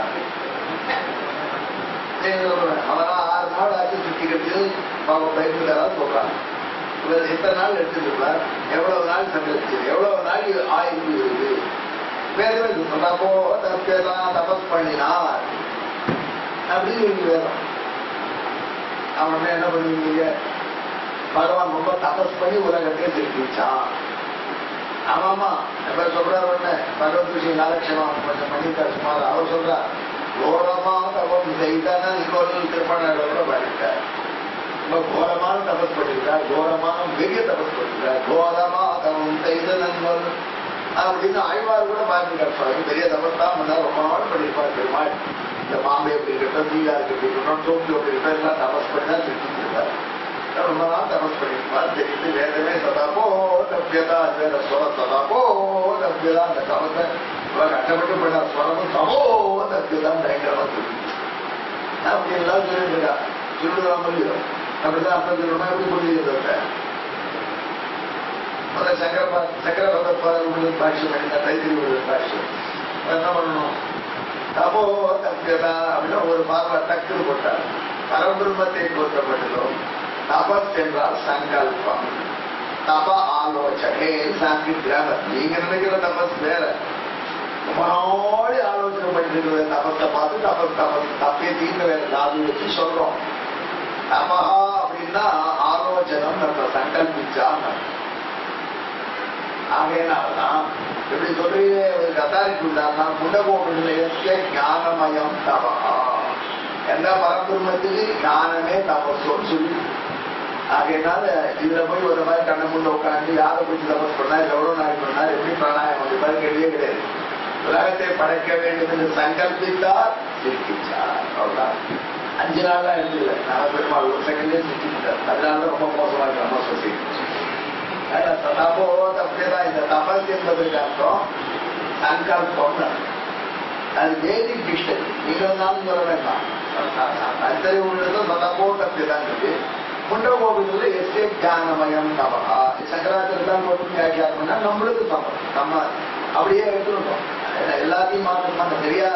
அவனா 6 நாள் ஆச்சு சுத்திக்கிறது. அவங்க பைபிள் ஏதாவது சொல்றாங்க, எத்தனை நாள் எடுத்துருப்பார், எவ்வளவு நாள் சமைச்சு, எவ்வளவு நாள் ஆயுள் இருக்கு. வேறு சொன்னப்போ தப்பெல்லாம் தபஸ் பண்ணினார் அப்படின்னு நீங்க வேணும். அவன் என்ன பண்ணுவீங்க? பகவான் ரொம்ப தபஸ் பண்ணி உலகத்தையே திருப்பிச்சான். ஆமாமா இப்ப சொல்றாரு உடனே பகவத் விஷயம் நாலட்சணம் கொஞ்சம் பண்ணிட்டார் சுமார். அவர் சொல்றார் கோரமா தபம் செய்தானே இன்னொரு திருப்பணம் கூட பண்ணிட்டார். ரொம்ப கோரமான தபஸ் பண்ணிருக்கார், கோரமான பெரிய தபஸ் பண்ணிருக்கார். கோரமா தபம் செய்த நண்பர் அப்படின்னு ஆய்வார் கூட பார்த்துருக்காரு. பெரிய தபஸ் தான் பண்ணார், ரொம்ப நாள் பண்ணிருப்பார் பெருமாள். இந்த பாம்பே எப்படி இருக்கட்டும், தீயாருக்கு எப்படி இருக்கட்டும், டோக்கியோ எப்படி இருக்கட்டும், எல்லாம் தபஸ் பண்ணி தான் திருப்பிருப்பார். ரொம்ப நாள் தபஸ் பண்ணிருப்பார். தெரியுது வேதமே சதாபோ தப்பியதா வேத ஸ்வரம் சதாபோ தப்பியதா. அந்த தபத்தை கஷ்டப்பட்டு பண்ண ஸ்வரமும் தபோ தப்பியதான் பயங்கரமா சொல்லி அப்படி எல்லாம் சொல்லிட்டு இருக்கா. சொல்லுதான் முடியும் அப்படிதான் அப்ப சொல்லணுமா? எப்படி புரிஞ்சுக்கிறத சக்கரபதப்பாளர்களுடைய பாஷ்யம் என்ன தைத்திரியுடைய பாஷ்யம் என்ன பண்ணணும்? தபோ தப்பியதா அப்படின்னா ஒரு பார்வை டக்குன்னு போட்டார். பரபிரம்மத்தை பொறுத்தப்பட்டதும் தபஸ் என்றால் சங்கல்பம், தப ஆலோசனை சாங்கி கிராமர். நீங்க நினைக்கிற தபஸ் வேற, நாளை ஆலோசனை பண்ணிட்டு தபத்தை பார்த்து தபஸ் தபஸ் தப்பே தீர்ந்து வேற நாலு வச்சு சொல்றோம். தபஹா அப்படின்னா ஆலோசனம் நம்ம சங்கல்பிச்சா. ஆகையினால்தான் எப்படி சொல்றீங்க, கத்தாரிக்கு உண்டானா குண்டகோப நிலையத்திலே ஞானமயம் தபஹா. எந்த பரபிரம்மத்துக்கு ஞானமே தபஸோன்னு சொல்லி. ஆகையினால இதுல போய் ஒரு மாதிரி கண்ண முள்ள உட்காந்து யாரை போய் தபஸ் பண்ணார், எவ்வளவு நாள் பண்ணார், எப்படி பிராணாயம் அது மாதிரி கேள்வியே கிடையாது. உலகத்தை படைக்க வேண்டும் என்று சங்கல்பித்தார், சிரிச்சார். அவ்வளவுதான். 5 நாள்லாம் இருந்தது. நான் பெருமாள் ஒரு செகண்ட்லேயே சிரிச்சுட்டார். அதனால ரொம்ப மோசமா இருக்கு நம்ம சொசைட்டி. தபோ தப்பேதான். இந்த தபஸ் என்பதற்கு அர்த்தம் சங்கல்பம். அது வேதிக் டிக்ஷனரி. நீங்க நாளும் சொல்ல வேண்டாம். அத்தனை உள்ளதும் தபோ தப்பேதான் இருக்கு. முண்டகோபில எஸ்ஏ ஞானமயம் தவா சங்கராச்சாரிய தான் போட்டு வியாக்கியானம் பண்ணா நம்மளுக்கு சமம். நம்ம அப்படியே எடுத்துருக்கோம். எல்லாத்தையும் மாற்ற சரியா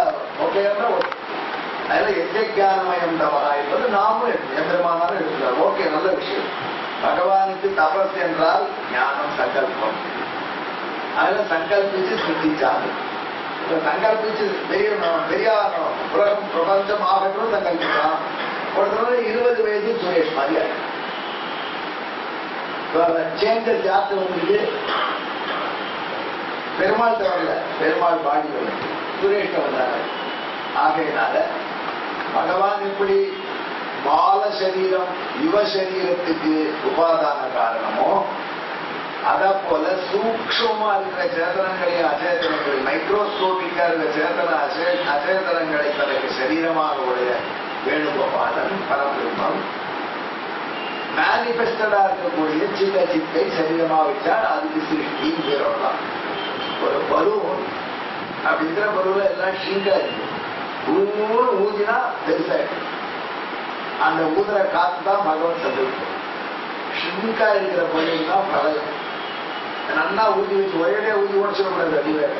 ஓகே. அதுல எஸ்ஏ ஞானமயம் தவா என்பது நாமும் எந்திரமானாலும் எடுத்துக்கிறோம். ஓகே, நல்ல விஷயம். பகவானுக்கு தபஸ் என்றால் ஞானம் சங்கல்பம். அதுல சங்கல்பிச்சு சிருஷ்டிச்சாங்க. சங்கல்பிச்சு பெரிய உலகம் பிரபஞ்சம் ஆகட்டும் சங்கல்பிச்சான். ஒருத்தர் 20 வயசு சுரேஷ் மாதிரியா சேஞ்சர் ஜாத்து வந்து பெருமாள் தவறல, பெருமாள் பாடி வந்து சுரேஷ் வந்தாங்க. ஆகையினால பகவான் எப்படி பால சரீரம் யுவ சரீரத்துக்கு உபாதான காரணமோ அத போல சூக்ஷமா இருக்கிற சேதனங்களையும் அச்சேதனங்களை மைக்ரோஸ்கோபிக்கா இருக்கிற சேதன அச்சேதனங்களை தனக்கு சரீரமாக உடைய வேணுகோபாலன் பரபிரம்மம் மேனிபெஸ்டடா இருக்கக்கூடிய சின்ன சித்தை சரீரமா வச்சால் அதுக்கு சிருஷ்டி பேரலாம். ஒரு பருவம் அப்படிங்கிற பருவம் எல்லாம் ஷீங்கா இருக்கு. ஊதினா பெருசாயிடும். அந்த ஊதுற காத்து தான் பகவன் சந்தோஷம். ஷிங்கா இருக்கிற பருவம் தான் பிரளயம். நல்லா ஊதி வச்சு ஒரே ஊதி உடச்சிடக்கூடாது. அது வேற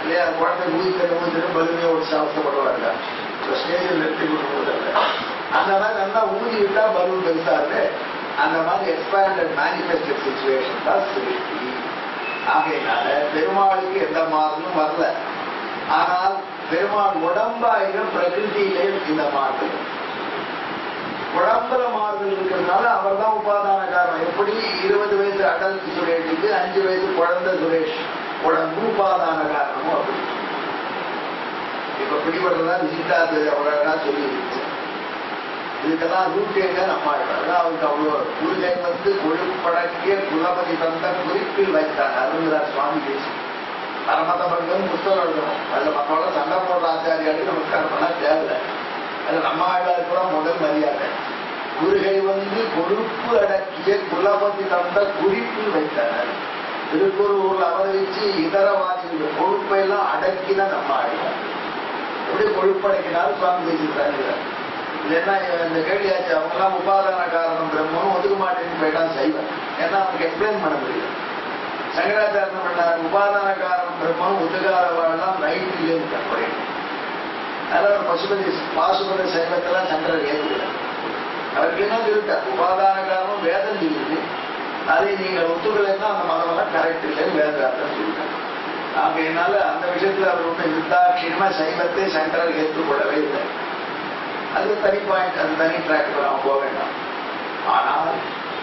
இல்லையா? குழந்தை ஊதிக்கிற பலுமையை உடச்சு அவசரப்படுவாங்க. ஸ்டேஜில் நிறுத்தி கொடுக்குறது அந்த மாதிரி நல்லா ஊதி விட்டா பலூன் பெருசாரு. அந்த மாதிரி எக்ஸ்பேண்டட் மேனிஃபெஸ்டட் சிச்சுவேஷன் தான் சிருஷ்டி. ஆகையினால பெருமாளுக்கு எந்த மாறுதலும் வரல. ஆனால் பெருமாள் உடம்பாயிரம் பிரகிருதியிலே இந்த மாறுதல் உடம்புல மாறுதல் இருக்கிறதுனால அவர் தான் உபாதான காரணம். எப்படி 20 வயசு அடல்ட் சுரேஷுக்கு 5 வயசு குழந்தை சுரேஷ் உடம்பு உபாதான காரணமும் அப்படி. இப்ப பிடிபடுறதா விசிட்டாது அவ்வளோ சொல்லி இருந்துச்சு. இதுக்கெல்லாம் ரூட் எங்க நம்ம அவருக்கு அவ்வளோ பூஜை வந்து கொழுப்படக்கிய குலபதி தந்த குறிப்பில் வைத்தாங்க. அருந்தராஜ் சுவாமி பேசி பரமத பண்றது புத்தகம் எழுதணும். அதுல மக்களோட சண்டை போடுற ஆச்சாரியாருக்கு நமஸ்காரம் பண்ணா தேவை. அது நம்ம ஆழ்வாரு கூட முதல் மரியாதை. குருகை வந்து கொழுப்பு அடக்கிய குலபதி தந்த குறிப்பில் வைத்தார். திருக்குறூர்ல அவதரிச்சு இதரவாதிகள் கொழுப்பெல்லாம் அடக்கினா நம்ம ஆழ்வார். எப்படி கொழுப்படைக்கினாலும் சுவாமி பேசிட்டாங்க. இல்லைன்னா இந்த கேள்வியாச்சு அவங்கெல்லாம் உபாதான காரணம் பிரம்மனும் ஒதுக்க மாட்டேன்னு போயிட்டான் சைவன். ஏன்னா அவனுக்கு எக்ஸ்பிளைன் பண்ண முடியும். சங்கராச்சாரம் பண்ணார் உபாதான காரணம் பிரம்மனும் ஒதுக்காதவாழ்லாம் ரைட்டிலே இருக்காங்க. அதனால பாசுபத சைவத்தெல்லாம் சங்கரர் ஏற்றுக்கிறார். அவருக்கு என்ன சொல்லிட்டார்? உபாதான காரணம் வேதம் சொல்லுது. அதை நீங்கள் ஒத்துக்கலைன்னா அந்த மதமெல்லாம் கரெக்ட் இல்லைன்னு வேதார்த்தம் சொல்லிட்டார். ஆகையினால அந்த விஷயத்துல அவர் ஒன்றும் நிர்தாட்சியமா சைவத்தை சங்கரர் ஏற்றுக்கொள்ளவே இல்லை. அது தனி பாயிண்ட், அது தனி ட்ராக் அவன் போக வேண்டாம். ஆனால்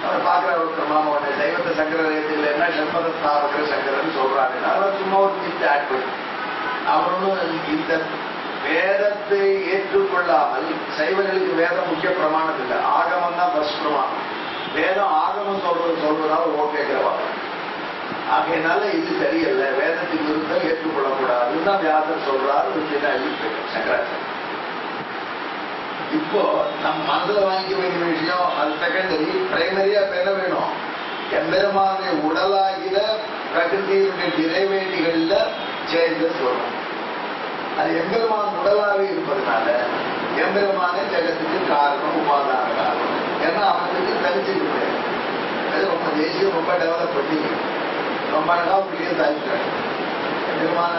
அவர் பார்க்கிற ஒருத்தர் மாமா உடனே சைவத்தை சங்கரர் ஏற்றுக்கலைன்னா சண்பத ஸ்தாபக்கிற சங்கரன்னு சொல்றாங்க. அவர் சும்மா ஒரு நிச்சயம் ஆட் பண்ணி அவரும் இந்த வேதத்தை ஏற்றுக்கொள்ளாமல் சைவர்களுக்கு வேதம் முக்கிய பிரமாணம் இல்லை. ஆகமம் தான் ஃபர்ஸ்ட் பிரமாணம். வேதம் ஆகமம் சொல்றதால ஓகேங்கிறவாங்க. ஆகையினால இது சரியல்ல, வேதத்துக்கு விருத்தம் ஏற்றுக்கொள்ளக்கூடாதுன்னு தான் வியாசர் சொல்றாரு. ஒரு சின்ன அழிப்பு சங்கராச்சாரம். இப்போ நம்ம மனசுல வாங்கிக்க வேண்டிய விஷயம் அது செகண்டரி. பிரைமரியா பெற வேணும். எம்பெருமானை உடலாகிற பிரகிருதியினுடைய நிறைவேட்டிகள்ல சேர்ந்து சொல்லணும். அது எம்பெருமான் உடலாக இருப்பதனால எம்பெருமானே ஜெகத்துக்கு காரணம், உபாதான காரணம். ஏன்னா அவனுக்கு தனிச்சுக்க முடியாது. அது ரொம்ப தேசியம் ரொம்ப டெவலப் பண்ணி ரொம்ப அழகா புரிய சாதிக்கிறாங்க. எம்பெருமான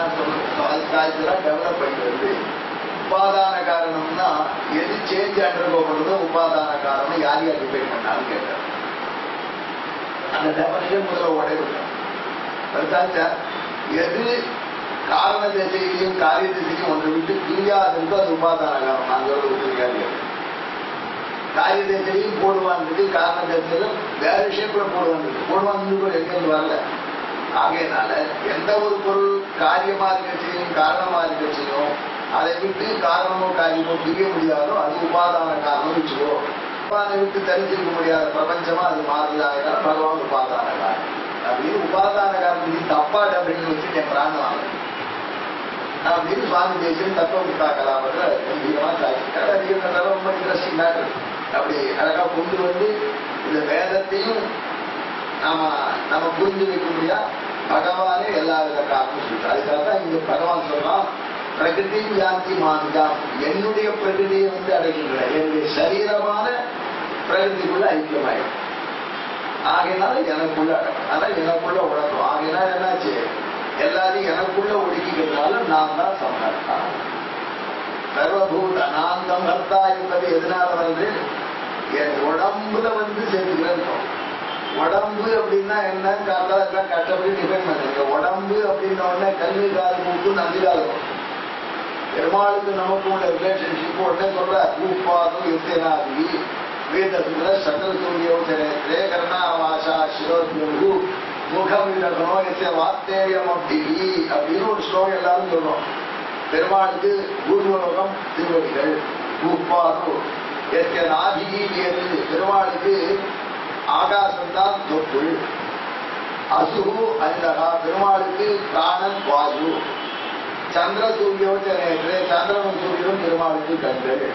சாதிச்செல்லாம் டெவலப் பண்ணி வந்து உபாதான காரணம்னா எது சேஞ்ச் அண்டர்கோ பண்றதோ உபாதான காரணம் யார் யார் டிபெண்ட் பண்ணாலும் கேட்டார். அந்த டெவலப்ஷன் முதல்ல உடைவிட்டார். எது காரண திசையிலையும் காரிய திசையும் ஒன்று விட்டு பிரியாதது அது உபாதான காரணம். நாங்கள் ஒரு காரிய திசையிலையும் போடுவான்றது, காரண திசையிலும் வேற விஷயத்துல போடுவான்னு கூட எங்கேருந்து வரல. ஆகையினால எந்த ஒரு பொருள் காரியமா இருக்கச்சையும் காரணமா இருக்கச்சையும் அதை விட்டு காரணமோ காரியமோ பிரிய முடியாதோ அது உபாதான காரணம் வச்சுக்கோ. உபாதான விட்டு தெரிஞ்சிருக்க முடியாத பிரபஞ்சமா அது மாறுதாங்க. பகவான் உபாதான காரணம் அப்படின்னு உபாதான காரணத்துக்கு தப்பா அப்படின்னு வச்சு என் பிராணம் அப்படின்னு சுவாமி தேசியம் தத்துவ புத்தாக்கலாம கம்பீரமா சாதிச்சிருக்காரு. அது ரொம்ப இன்ட்ரெஸ்டிங் மேட்டர். அப்படி அழகா கொண்டு வந்து இந்த வேதத்தையும் நம்ம புரிஞ்சு வைக்க முடியா பகவானே எல்லா வித காரணம் சொல்லிட்டு. அதுக்காக தான் இங்க பகவான் சொல்றான் பிரகிருதி யாந்தி மாநிலம். என்னுடைய பிரகிருதியை வந்து அடைகின்றன. என்னுடைய சரீரமான பிரகதிக்குள்ள ஐக்கியமாயிடும். ஆகையினால எனக்குள்ள அதான் எனக்குள்ள உடம்பு. ஆகையினால என்னாச்சு, எல்லாரையும் எனக்குள்ள ஒடுக்கிக்கிறதுனால நான் தான் சமர்த்தா. சர்வபூத அனாந்தம் கர்த்தா என்பது எதனால வருது, என் உடம்புல சேர்த்துக்கிறேன். உடம்பு அப்படின்னா என்ன, காலெல்லாம் கஷ்டப்பட்டு டிஃபைன் பண்ணுங்க. உடம்பு அப்படின்ன உடனே கல்வி காலம் மூக்கு நந்தி காலம். பெருமாளுக்கு நமக்கு உள்ள ரிலேஷன்ஷிப் உடனே சொல்ற பூப்பாதும் யுத்தேனாதி வேதத்துல சகல சூரியோசனே கர்ணாவாசா சிரோத்மு முகம் விலகணும் எத்தனை வாத்தேயம் அப்படின்னு ஒரு ஸ்லோகம் எல்லாரும் சொல்றோம். பெருமாளுக்கு பூர்வலோகம் திருவடிகள், பூப்பாது எத்தனை நாதிகி வேறு. பெருமாளுக்கு ஆகாசம் தான் தொப்பு, அசுகு அந்தகா. பெருமாளுக்கு பிராணன் வாயு. சந்திர சூரியோச்சனே சந்திரனும் சூரியனும் பெருமாளுக்கு கண்கள்.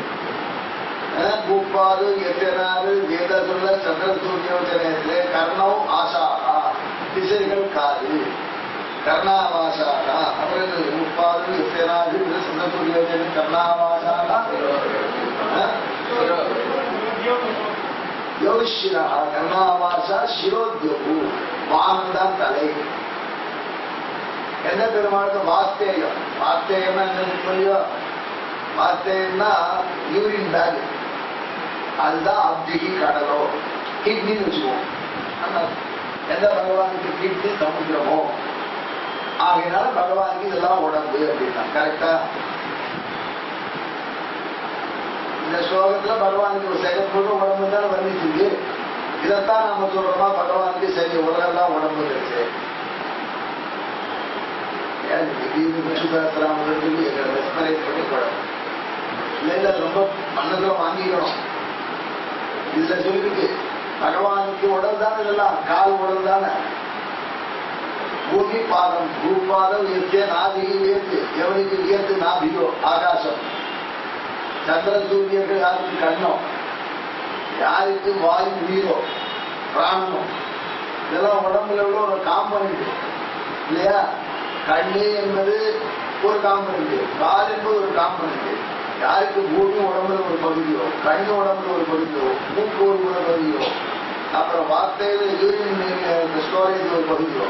பூப்பாது எத்தனாறு வேத சொல்ல சந்திர சூரியோச்சனே கர்ணம் ஆசாகா திசைகள் காது கர்ணாவாசாகா. அப்புறம் பூப்பாது எத்தனாறு சந்திர சூரியோச்சனை கர்ணாவாசாகா யோகிஷிரா கர்ணாவாசா சிரோத்யோகு. வானம் தான் தலை. என்ன பெருமாளுக்கு வாஸ்தேயம். வாஸ்தேயம்னா என்ன சொல்லியோ, வாஸ்தேயம்னா யூரின் பேக். அதுதான் அப்திகி கடலோ கிட்னின்னு வச்சுக்குவோம். எந்த பகவானுக்கு கிட்னி சமுத்திரமோ, ஆகையினால பகவானுக்கு இதெல்லாம் உடம்பு அப்படின்னா கரெக்டா. இந்த ஸ்லோகத்துல பகவானுக்கு ஒரு சிகப்பு உடம்பு தான் வர்ணிச்சுது. இதைத்தான் நாம சொல்றோமா, பகவானுக்கு சரி உலகெல்லாம் உடம்பு இருக்கு. திடீர்னு விஷ்ணுசாஸ்திராமன் சொல்லி எங்களை ரெஸ்பரேட் பண்ணி படம் இல்ல ரொம்ப மனதுல வாங்கிக்கணும். இதுல சொல்லிருக்கு பகவானுக்கு உடல் தானே, இதெல்லாம் கால் உடல் தானே. பூமி பாதம், பூபாதம் இயற்கை நாதிகி இயற்கை. எவனுக்கு இயற்கை நாபியோ ஆகாசம். சந்திர சூரியர்கள் யாருக்கு கண்ணோ, யாருக்கு வாயு உயிரோ பிராணமோ. இதெல்லாம் உடம்புல உள்ள ஒரு காம்பனண்ட் இல்லையா. கண்ணு என்பது ஒரு காம்பனண்ட், கால் என்பது ஒரு காம்பனண்ட். யாருக்கு பூமி உடம்புல ஒரு பகுதியோ, கண்ணு உடம்புல ஒரு பகுதியோ, மூக்கு ஒரு பகுதியோ, அப்புறம் வார்த்தையில யூரின் ஸ்டோரேஜ் ஒரு பகுதியோ.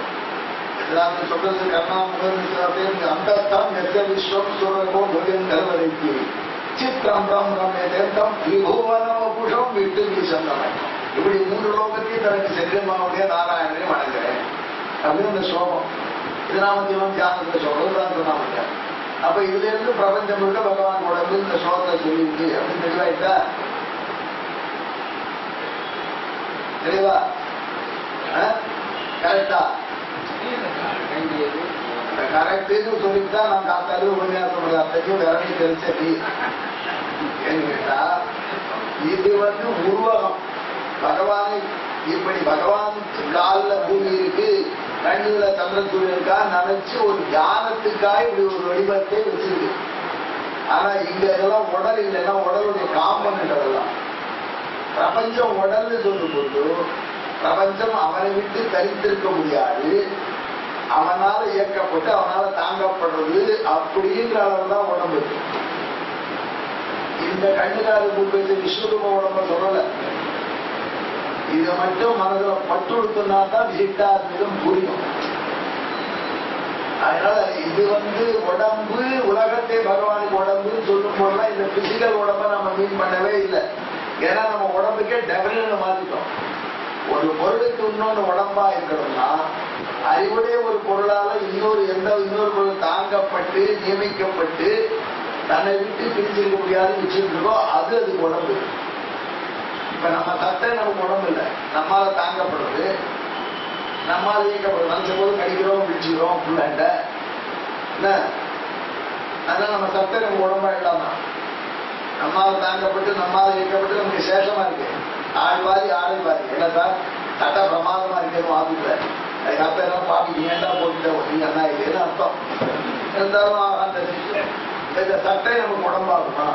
எல்லாமே சொல்றது கர்ணாமுகம் அந்தஸ்தான் நெத்த விஸ்வம் சூரகோ முருகன் கருவறைக்கு சித்திரம் ரம்யம் விபுவனோபுஷம் விட்டு வீசம். இப்படி 3 லோகத்தையும் தனக்கு செல்வமாவுடைய நாராயணனை வணங்குறேன் அப்படின்னு இந்த ஸ்லோகம். இது நாமத்தியம் தியானத்தை சொல்றதுதான் சொன்னாங்க. அப்ப இதுல இருந்து பிரபஞ்சம் முழுக்க பகவான் உடம்பு இந்த ஸ்லோகத்தை சொல்லிருக்கு அப்படின்னு தெளிவாயிட்டா. தெளிவா கரெக்டா கரெக்டுன்னு சொல்லிட்டுதான் நான் காத்தாலும் உபன்யாசம் அத்தைக்கும் விரட்டி தெரிஞ்சு. ஏன்னு கேட்டா இது உருவகம். பகவானை இப்படி பகவான் காலில் பூமி இருக்கு, கண்ணுல சந்திரசூரியன் இருக்கா நினைச்சு ஒரு தியானத்துக்காக இப்படி ஒரு வடிவத்தை வச்சிருக்கு. ஆனா இங்க இதெல்லாம் உடல் இல்லைன்னா உடலுடைய காம்பனண்ட். அதெல்லாம் பிரபஞ்சம் உடல்னு சொல்லும் போது பிரபஞ்சம் அவனை விட்டு தரித்திருக்க முடியாது. அவனால இயக்கப்பட்டு அவனால தாங்கப்படுறது அப்படிங்கிற அளவு தான் உடம்பு. இந்த கண்ணுக்கால மூக்கு விஸ்வரூப உடம்ப சொல்லல. இதை மட்டும் மனதுல பட்டுடுத்துனா தான் விசிட்டாத்மிகம் புரியும். அதனால இது உடம்பு உலகத்தை பகவானுக்கு உடம்புன்னு சொல்லும் போதுதான் இந்த பிசிக்கல் உடம்ப நம்ம மீன் பண்ணவே இல்லை. ஏன்னா நம்ம உடம்புக்கே டெவலப்னு மாத்திட்டோம். ஒரு பொருளுக்கு இன்னொன்று உடம்பா இருக்கணும்னா அறிவுடைய ஒரு பொருளால இன்னொரு பொருள் தாங்கப்பட்டு நியமிக்கப்பட்டு தன்னை விட்டு பிரிச்சிருக்க முடியாது வச்சிருக்கோ அது உடம்பு. இப்ப நம்ம சட்டை நமக்கு உடம்பு இல்லை, நம்மால தாங்கப்படுறது, நம்மால இயக்கப்படுறது. நினைச்ச போது கடிக்கிறோம் பிடிச்சிக்கிறோம் புள்ளாண்ட. அதனால நம்ம சட்டை நமக்கு உடம்பா இல்லாம நம்மால தாங்கப்பட்டு நம்மால இயக்கப்பட்டு நமக்கு சேஷமா இருக்கு. ஆழ்வாரி ஆடை பாரி என்ன சார் சட்டை பிரமாதமா இருக்கணும் ஆபத்துல சட்டை எல்லாம் பாப்பி ஏண்டா போட்டுட்டோம் நீங்க என்ன இல்லைன்னு அர்த்தம். இருந்தாலும் அந்த சட்டை நமக்கு உடம்பாகுமா?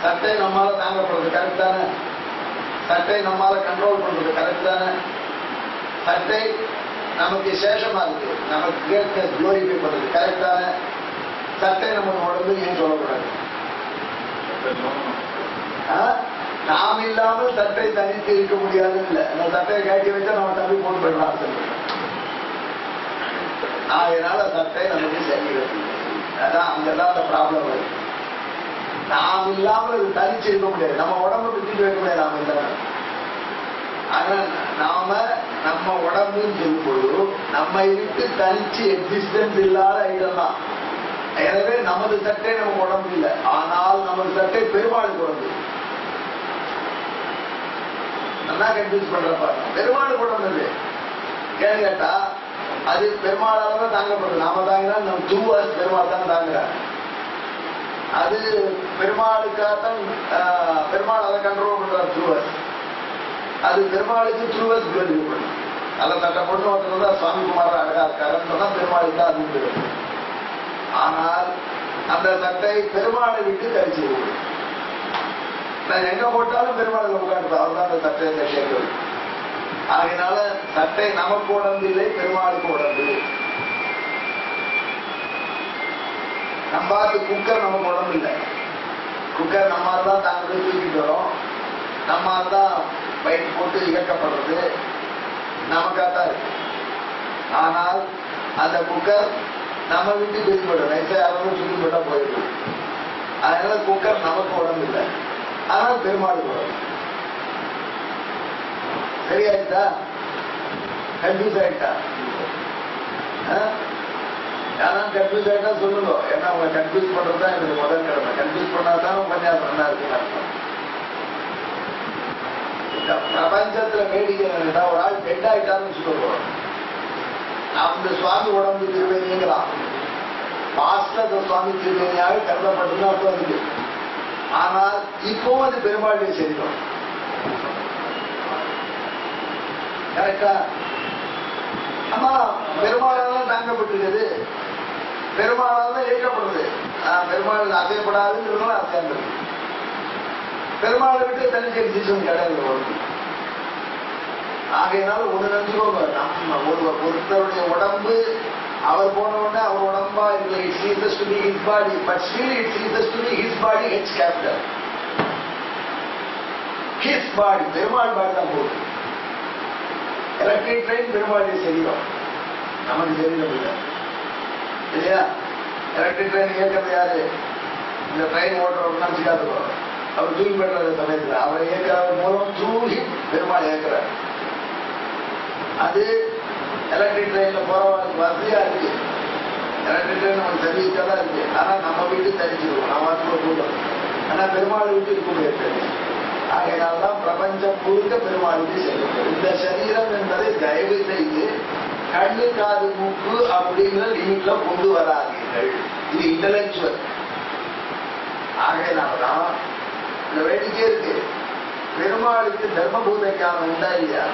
சட்டை நம்மால தாங்கப்படுறது கரெக்ட் தானே? சட்டை நம்மால கண்ட்ரோல் பண்றது கரெக்ட் தானே? சட்டை நமக்கு சேஷமா இருக்கு, நமக்கு கிரேட்னஸ் குளோரிஃபை பண்றது கரெக்ட் தானே? சட்டை நமக்கு உடம்பு ஏன் சொல்லக்கூடாது? நாம் இல்லாமல் சட்டை தனித்து இருக்க முடியாது இல்லை. அந்த சட்டையை கட்டி வச்சா நம்ம தம்பி போன் பண்ணலாம். அதனால சட்டை நமக்கு சரீரம். அதான் அங்கெல்லாம் அந்த ப்ராப்ளம் வருது. நாம் இல்லாமல் அது தனிச்சு இருக்க முடியாது. நம்ம உடம்பு விட்டுட்டு வைக்க முடியாது நாம இல்லை. ஆனா நாம நம்ம உடம்புன்னு சொல்லும் பொழுது நம்ம இருக்கு தனிச்சு எக்ஸிஸ்டன்ஸ் இல்லாத ஐட்டம் தான். எனவே நமது சட்டை நம்ம உடம்பு இல்லை. ஆனால் நமது சட்டை பெருமாளுக்கு உடம்பு. நல்லா கன்ஃபியூஸ் பண்றப்ப பெருமாளுக்கு உடம்பு ஏன்னு கேட்டா அது பெருமாளால தான் தாங்கப்படுது. நாம தாங்கினா நம்ம 2 hours பெருமாள் தான் தாங்குறாரு. அது பெருமாளுக்காகத்தான் பெருமாள் அதை கண்ட்ரோல் பண்றாரு 2 hours. அது பெருமாளுக்கு 2 hours கேள்விப்படும். அதை தட்டை பொண்ணு ஒருத்தர் தான் சுவாமி குமார் அழகா இருக்காருன்னு தான் பெருமாளுக்கு தான் அது. ஆனால் அந்த சட்டை பெருமாளை விட்டு கழிச்சு நான் எங்க போட்டாலும் பெருமாளுக்கு உட்காந்து அவர் தான் அந்த சட்டையை கேட்கறது. அதனால சட்டை நமக்கு உடம்பு இல்லை, பெருமாளுக்கு உடம்பு. நம்ம குக்கர் நமக்கு உடம்பு இல்லை. குக்கர் நம்ம தான் தாங்க தூக்கிட்டு வரோம். நம்ம தான் பைக் போட்டு இயக்கப்படுறது நமக்காத்தான் இருக்கு. ஆனால் அந்த குக்கர் நம்ம விட்டு பிரிப்படும். நைசா யாரும் சுற்றி போட்டா போயிருக்கு. அதனால குக்கர் நமக்கு உடம்பு இல்லை, ஆனால் பெருமாளுக்கு உடம்பு. சரியாயிட்டா? கன்ஃபியூஸ் ஆயிட்டா? யாரும் கன்ஃபியூஸ் ஆயிட்டா சொல்லுங்க. ஏன்னா அவங்க கன்ஃபியூஸ் பண்றதுதான் எனக்கு முதல் கடமை. கன்ஃபியூஸ் பண்ணாதான் உபன்யாசம் நல்லா இருக்குன்னு அர்த்தம். இந்த பிரபஞ்சத்துல வேடிக்கை என்னன்னா ஒரு ஆள் டெட் ஆயிட்டான்னு சொல்லுவோம். அந்த சுவாமி உடம்பு திருவேணிங்கிறான். பாஸ்டர் சுவாமி திருவேணியாக கருதப்பட்டதுன்னு அர்த்தம் இருக்கு. ஆனால் இப்பவும் அது பெருமாளுடைய சரீரம். கரெக்டா? ஆமா, பெருமாளால் தாங்கப்பட்டிருக்குது, பெருமாளால் இயக்கப்படுது. பெருமாள் அசையப்படாதுங்கிறதுனால அசையாண்டது. பெருமாளை விட்டு தனிச்சு எக்ஸிஸ்டன்ஸ் கிடையாது. ஆகையினால ஒண்ணு நினைச்சுக்கோங்க, நம்ம ஒருத்தருடைய உடம்பு அவர் போன உடனே அவர் உடம்பா இல்லை. It's ceases to be his body, but still it's ceases to be his body H capital. His body Perumal body தான் போகுது. எலக்ட்ரிக் ட்ரெயின் பெருமாளுடைய சரீரம், நமக்கு சரீரம் இல்லை இல்லையா? எலக்ட்ரிக் ட்ரெயின் இயக்கிறது யாரு? இந்த ட்ரெயின் ஓட்டுறவர் நினைச்சுக்காதுக்கோ. அவர் தூக்கி பெற்ற சமயத்தில் அவரை இயக்கிறது மூலம் தூக்கி பெருமாள் இயக்கிறார். அது எலக்ட்ரிக் ட்ரெயின்ல போறவங்களுக்கு வசதியா இருக்கு. எலக்ட்ரிக் ட்ரெயின் நம்ம சர்வீஸா தான் இருக்கு. ஆனா நம்ம வீட்டு தரிச்சிருக்கோம், நம்ம வாசல கூட்டம். ஆனா பெருமாள் வீட்டு இருக்க முடியாது. ஆகையினால்தான் பிரபஞ்சம் முழுக்க பெருமாளுக்கு செல்லும். இந்த சரீரம் என்பதை தயவு செய்து கண்ணு காது மூக்கு அப்படிங்கிற லிமிட்ல கொண்டு வராதீர்கள். இது இன்டலெக்சுவல். ஆகையினால்தான் இந்த வேடிக்கை இருக்கு. பெருமாளுக்கு தர்மபூத ஞானம் உண்டா இல்லையா?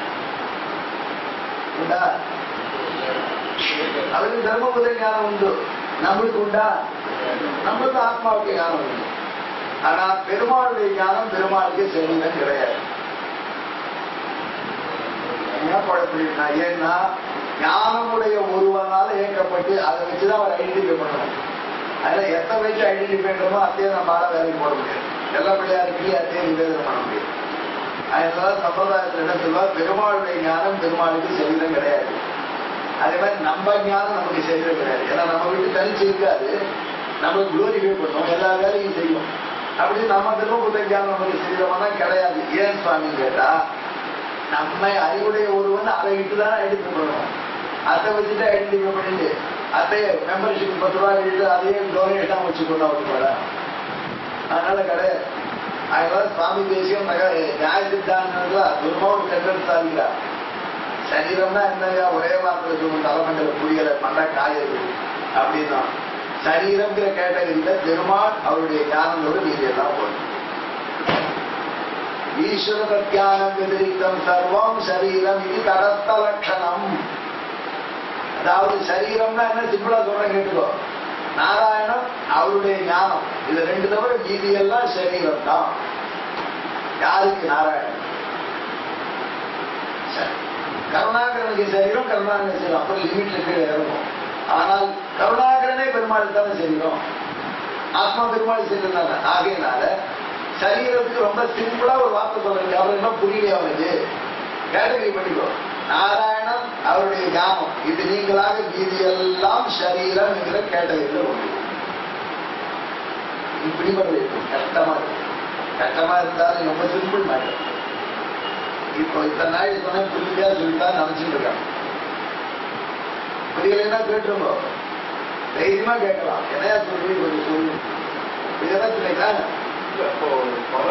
உண்டா? அவருக்கு தர்மபூத ஞானம் உண்டு. நம்மளுக்கு உண்டா? நம்மளுக்கு ஆத்மாவுக்கு ஞானம் உண்டு. ஆனா பெருமாளுடைய ஞானம் பெருமாளுக்கு சரீரம் கிடையாது. ஏன்னா ஞானமுடைய ஒருவனால இயக்கப்பட்டு அதை வச்சுதான் அவர் ஐடென்டிஃபை பண்ணணும். அதுல எத்தை வச்சு ஐடென்டிஃபை பண்றோமோ அத்தையே நம்மளால வேலைக்கு போட முடியாது. நல்லபடியா இருக்கு அத்தையே நிவேதனம் பண்ண முடியாது. அதனால சம்பிரதாயத்தில் என்ன சொல்லுவார்? பெருமாளுடைய ஞானம் பெருமாளுக்கு சரீரம் கிடையாது. அதே மாதிரி நம்ம ஞானம் நமக்கு சரீரம் கிடையாது. ஏன்னா நம்ம வீட்டு தனிச்சு இருக்காது. நம்ம குளோரிஃபை பண்ணோம், எல்லா வேலையும் செய்யும். அப்படி நம்ம திரும்ப ஞானம் நமக்கு சரீரமானா கிடையாது. ஏன் சுவாமி கேட்டா, நம்மை அறிவுடைய ஒருவன் அதை விட்டுதான் ஐடென்டிஃபை பண்ணுவோம். அதை வச்சுட்டு ஐடென்டிஃபை பண்ணிட்டு அதையே மெம்பர்ஷிப் 10 ரூபாய் எடுத்து அதையே டொனேஷனா வச்சுக்கொண்டா வச்சுக்கோட. அதனால கிடையாது. அதனால சுவாமி தேசியம் நியாய சித்தாந்தா துர்மா ஒரு சென்டென்ஸ் ஆகிறார். சரீரம்னா என்னங்க ஒரே வார்த்தை சொல்லணும், தலைமண்டல புரியல, மண்டை காயது அப்படின்னா. சரீரம்ங்கிற கேட்டகரியில பெருமாள் அவருடைய ஞானங்களோடு நீங்க எல்லாம் போகணும். ஈஸ்வர பிரத்யானம் வெதிரிக்தம் சர்வம் சரீரம் இது தடத்த லட்சணம். அதாவது சரீரம்னா என்ன சிம்பிளா சொல்றேன் கேட்டுக்கோ. நாராயணம் அவருடைய ஞானம், இது 2 தவிர மீதி எல்லாம் சரீரம் தான். யாருக்கு? நாராயணன். கருணாகரனுக்கு சரீரம், கருணாகரன் சரீரம் அப்புறம் லிமிட்ல கீழே இருக்கும். ஆனால் கருணாகரனே பெருமாள் தானே சரீரம், ஆத்மா பெருமாள் சரீரம் தானே. ஆகையினால சரீரத்துக்கு ரொம்ப சிம்பிளா ஒரு வார்த்தை சொல்றீங்க, அவர் என்ன புரியலையா அவனுக்கு? கேட்டகரி பண்ணிக்கோ. நாராயணன் அவருடைய ஞானம், இது நீங்களாக மீதி எல்லாம் சரீரம் என்கிற கேட்டகரியில் ஒன்று. இப்படி பண்ண கஷ்டமா இருக்கு. கஷ்டமா இருந்தாலும் ரொம்ப சிம்பிள் மேட்டர். இப்போ இத்தனை நாள் சொன்ன புரியா சொல்லிட்டா நினைச்சுட்டு இருக்காங்க. புரியலைன்னா கேட்டுருந்தோம், தைரியமா கேட்கலாம். என்னையா சொல்லி கொஞ்சம் சொல்லு. இதெல்லாம் இல்லைங்களா? இப்போ பல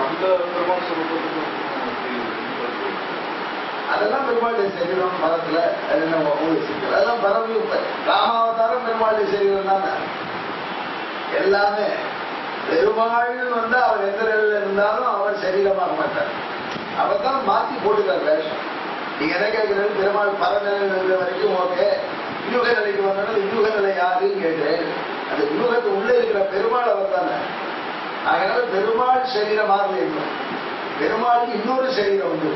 அந்த பெருமாள் சொல்றதுக்கு அதெல்லாம் பெருமாளுடைய சரீரம் மரத்துல அதெல்லாம் பரவி ராமாவதாரம் பெருமாளுடைய சரீரம் தானே. எல்லாமே பெருமாள் வந்து அவர் எந்த நிலையில இருந்தாலும் அவர் சரீரமாக மாட்டார். அவர் தான் மாத்தி போட்டுக்கார் வேஷம். நீங்க என்ன கேட்கிறது? பெருமாள் பரநிலையில் இருக்கிற வரைக்கும் ஓகே, வியூக நிலைக்கு வந்தாலும் வியூக நிலை யாருன்னு கேட்கிறேன். அந்த வியூகத்து உள்ள இருக்கிற பெருமாள் அவர் தானே. அதனால பெருமாள் சரீரமாக இருக்கும். பெருமாளுக்கு இன்னொரு சரீரம் வந்து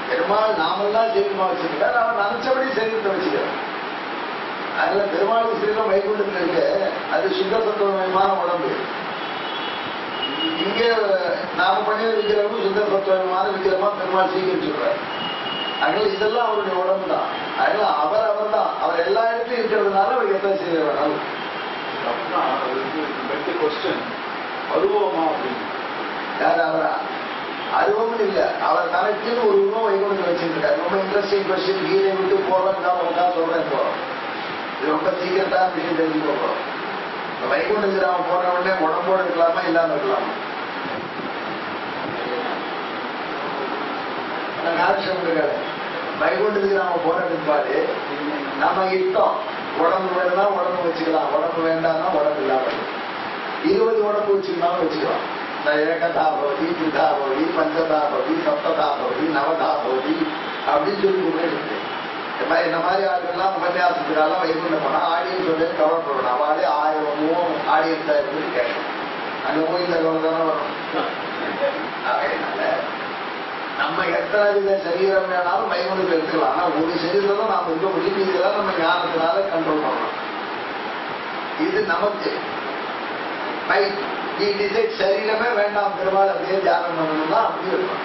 பெருமாள் நாமெல்லாம் சரீரமா வச்சிருக்கார், அவர் நினைச்சபடி சரீரத்தை வச்சுக்கிறார். அதனால பெருமாளுக்கு சரீரம் வைகுண்டத்தில் இருக்கு, அது சுத்த சத்துவமயமான உடம்பு. இங்கே நாம பண்ணிய விக்கிரமும் சுத்த சத்துவமயமான விக்கிரமா பெருமாள் சீக்கிரிச்சுடுறார். அதனால இதெல்லாம் அவருடைய உடம்பு தான். அதனால அவர் தான். அவர் எல்லா இடத்துலையும் இருக்கிறதுனால அவருக்கு எத்தனை சரீரம் வேணாலும். அருவமா அப்படின்னு யார் அவரா? அருவம் இல்ல, அவர் தனக்குன்னு ஒரு உருவம் வைகுண்டத்தில் வச்சிருக்காரு. ரொம்ப இன்ட்ரெஸ்டிங் கொஸ்டின். கீதை விட்டு போறேன் சொல்றேன். இப்போ இது ரொம்ப சீக்கிரட்டான விஷயம் தெரிஞ்சு போறோம். வைகுண்ட கிராமம் போன உடனே உடம்போடு இருக்கலாமா இல்லாம இருக்கலாமா? நாட்சம் இருக்காரு. வைகுண்டத்துக்கு நாம போறதுக்கு பாரு நம்ம இஷ்டம். உடம்பு வேணும்னா உடம்பு வச்சுக்கலாம், உடம்பு வேண்டாம்னா உடம்பு இல்லாம 20 உடம்பு வச்சுக்கலாம்னு வச்சுக்கலாம். ஏகதா பவதி, துதா பவதி, பஞ்சதா பவதி, சப்ததா பவதி, நவதா பவதி அப்படின்னு சொல்லி கொடுத்துருக்கு. இந்த மாதிரி ஆளுக்கெல்லாம் உபன்யாசத்துக்காலாம் வைகுண்ட போனா ஆடியன்ஸ் வந்து கவர் பண்ணணும். அவளே 1000 ஆடியன்ஸா இருந்து கேட்கணும். அங்க போய் இந்த கவர் தானே வரும். அதனால நம்ம எத்தனை வித சரீரம் வேணாலும் வைகுண்டத்தில் இருக்கலாம். ஆனா ஒரு சரீரம் தான் நாம இருக்க முடியும். இதெல்லாம் நம்ம ஞானத்தினால கண்ட்ரோல் பண்ணலாம். இது நமக்கு சரீரமே வேண்டாம், பெருமாள் அப்படியே தியானம் பண்ணணும்னா அப்படி இருக்கும்.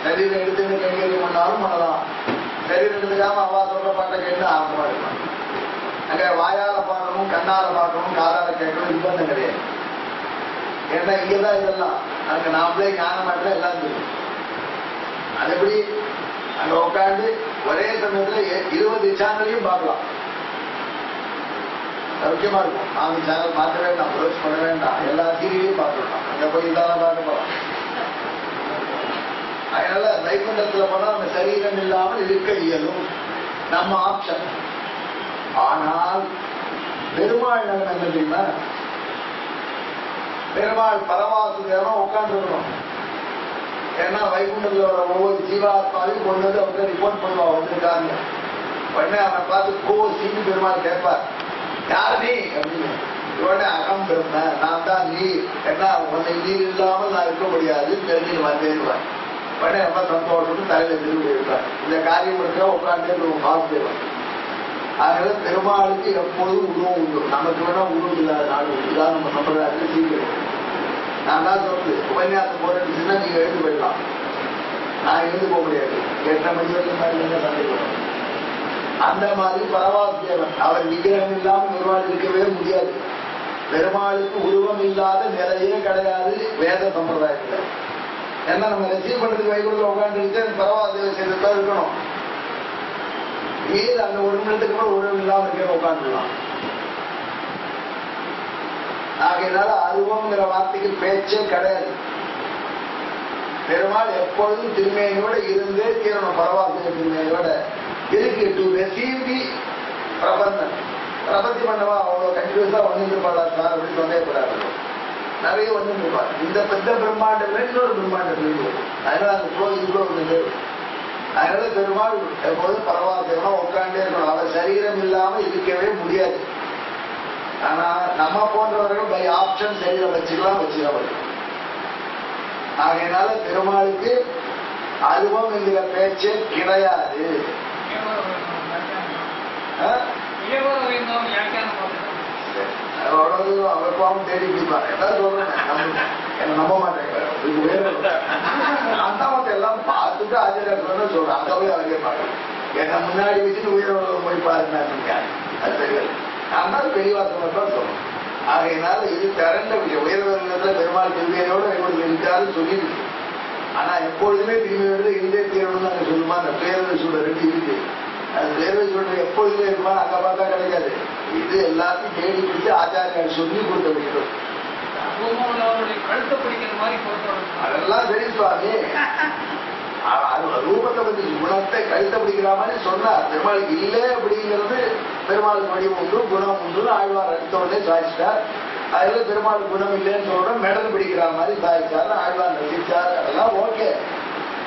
சரீரம் எடுத்துன்னு கைகறி பண்ணாலும் பண்ணலாம். சரீரம் எடுத்துக்காம அவா சொல்ற பாட்டை கேட்டு ஆரம்பமா இருக்கலாம். அங்க வாயால பார்க்கணும், கண்ணால பார்க்கணும், காதால கேட்கணும் நிர்பந்தம் கிடையாது. ஏன்னா இங்கதான் இதெல்லாம் அங்க நாமளே ஞான மாற்றம் எல்லாம் தெரியும். அது எப்படி அங்க உட்காந்து ஒரே சமயத்துல 20 சேனலையும் பார்க்கலாம். சௌக்கியமா இருக்கும். நாம சேனல் பார்க்க வேண்டாம், ப்ரௌஸ் பண்ண வேண்டாம், எல்லா டிவியும் பார்க்கலாம். அங்க போய் இதெல்லாம் பார்க்க போறோம். அதனால வைகுண்டத்துல போனா நம்ம சரீரம் இல்லாமல் இருக்க இயலும், நம்ம ஆப்ஷன். ஆனால் பெருமாள் நிலைமை என்ன தெரியுமா? பெருமாள் பரமாசுதேவன் உட்காந்துருக்கணும். ஏன்னா வைகுண்டத்துல வர ஒவ்வொரு ஜீவாத்மாவையும் கொண்டு வந்து அவங்க ரிப்போர்ட் பண்ணுவாங்க வந்திருக்காங்க. உடனே அவனை பார்த்து கோசின்னு பெருமாள் கேட்பார், யார் நீ அப்படின்னு. உடனே அகம் பிரம்ம, நான் தான் நீ. ஏன்னா உன்னை நீர் இல்லாமல் நான் இருக்க முடியாது, தெரிஞ்சு வந்தேன்னுவான். உடனே ரொம்ப சந்தோஷம் தலையில திரும்பி இருப்பார். இந்த காரியம் இருக்க உட்காந்து வாசுதேவன். அதனால பெருமாளுக்கு எப்பொழுதும் உருவம் உண்டு. நமக்கு வேணா உருவம் இல்லாத நாள் உண்டுதான். நம்ம சம்பிரதாயத்துல சீக்கிரம் நான் தான் சொல்றது, உபன்யாசம் போறதுன்னா நீங்க எழுந்து போயிடலாம். நான் எழுந்து போக முடியாது. 8 மணி வரைக்கும் சந்தேகம். அந்த மாதிரி பரவாசுதேவன் அவர் விக்கிரகம் இல்லாமல் பெருமாள் இருக்கவே முடியாது. பெருமாளுக்கு உருவம் இல்லாத நிலையே கிடையாது வேத சம்பிரதாயத்துல. ஏன்னா நம்ம ரிசீவ் பண்றதுக்கு வைகுண்டத்துல உட்காந்துருச்சு பரவாசுதேவ சேர்த்துதான் இருக்கணும். ஏது அந்த 1 நிமிடத்துக்கு கூட உருவம் இல்லாம இருக்க உட்காந்துடலாம். ஆகையினால அருவம்ங்கிற வார்த்தைக்கு பேச்சே கிடையாது. பெருமாள் எப்பொழுதும் திருமேனியோட இருந்தே தீரணும். பரவாசுதேவ திருமேனியோட இருக்கு. டு ரெசீவ் தி பிரபந்தம். பிரபத்தி பண்ணவா அவ்வளவு கண்டினியூஸா வந்துருப்பாளா சார் அப்படின்னு சொல்லக்கூடாது. நிறைய வந்துருப்பார். இந்த பெத்த பிரம்மாண்டத்துல இன்னொரு பிரம்மாண்டத்துல. அதனால அந்த ஃப்ளோ இவ்வளோ இருந்தது. அதனால பெருமாள் எப்போதும் பரவாயில்ல உட்காண்டே இருக்கணும். அவர் சரீரம் இல்லாம இருக்கவே முடியாது. ஆனா நம்ம போன்றவர்கள் பை ஆப்ஷன் சரீரம் வச்சுக்கலாம். ஆகையினால பெருமாளுக்கு அருவம் என்கிற பேச்சே கிடையாது. அவ்வளவு அவர் பாவம் தேடி பிடிப்பாங்க. எல்லாம் சொல்றேன், என்ன நம்ப மாட்டேங்க. இதுக்கு வேறு அந்தாமத்தை எல்லாம் பார்த்துட்டு ஆச்சரியம் சொன்ன சொல்றேன். அங்கவே அவரே பார்க்கணும். என்ன முன்னாடி வச்சுட்டு உயிரோடு போய் பாருங்க. அது தெரியாது. நான் தான் பெரியவாசம் தான் சொல்றேன். ஆகையினால இது திறந்த விஷயம். உயர்வர்கள் பெருமாள் திருமையோட இவங்களுக்கு இருக்காருன்னு சொல்லிட்டு, ஆனா எப்பொழுதுமே திரும்பி வருது இருந்தே தீரணும்னு நாங்க சொல்லுமா? அந்த பேரவை சூழல் ரெண்டு இருக்கு. அது பேரவை சூழல் எப்பொழுதுமே இருக்குமா? அங்க பார்த்தா கிடைக்காது. இது எல்லாத்தையும் தேடி பிடிச்சு ஆச்சாரியார் சொல்லி கொடுத்த விஷயம். அதெல்லாம் சரி சுவாமி, ரூபத்தை பத்தி குணத்தை கழுத்தை பிடிக்கிற மாதிரி சொன்னார். பெருமாளுக்கு இல்லை அப்படிங்கிறது பெருமாளுக்கு வடிவம் உண்டு, குணம் உண்டு. ஆழ்வார் அடுத்த உடனே சாதிச்சிட்டார். அதுல பெருமாளுக்கு குணம் இல்லைன்னு சொல்ற மெடல் பிடிக்கிற மாதிரி சாதிச்சார். ஆழ்வார் ரசிச்சார். அதெல்லாம் ஓகே.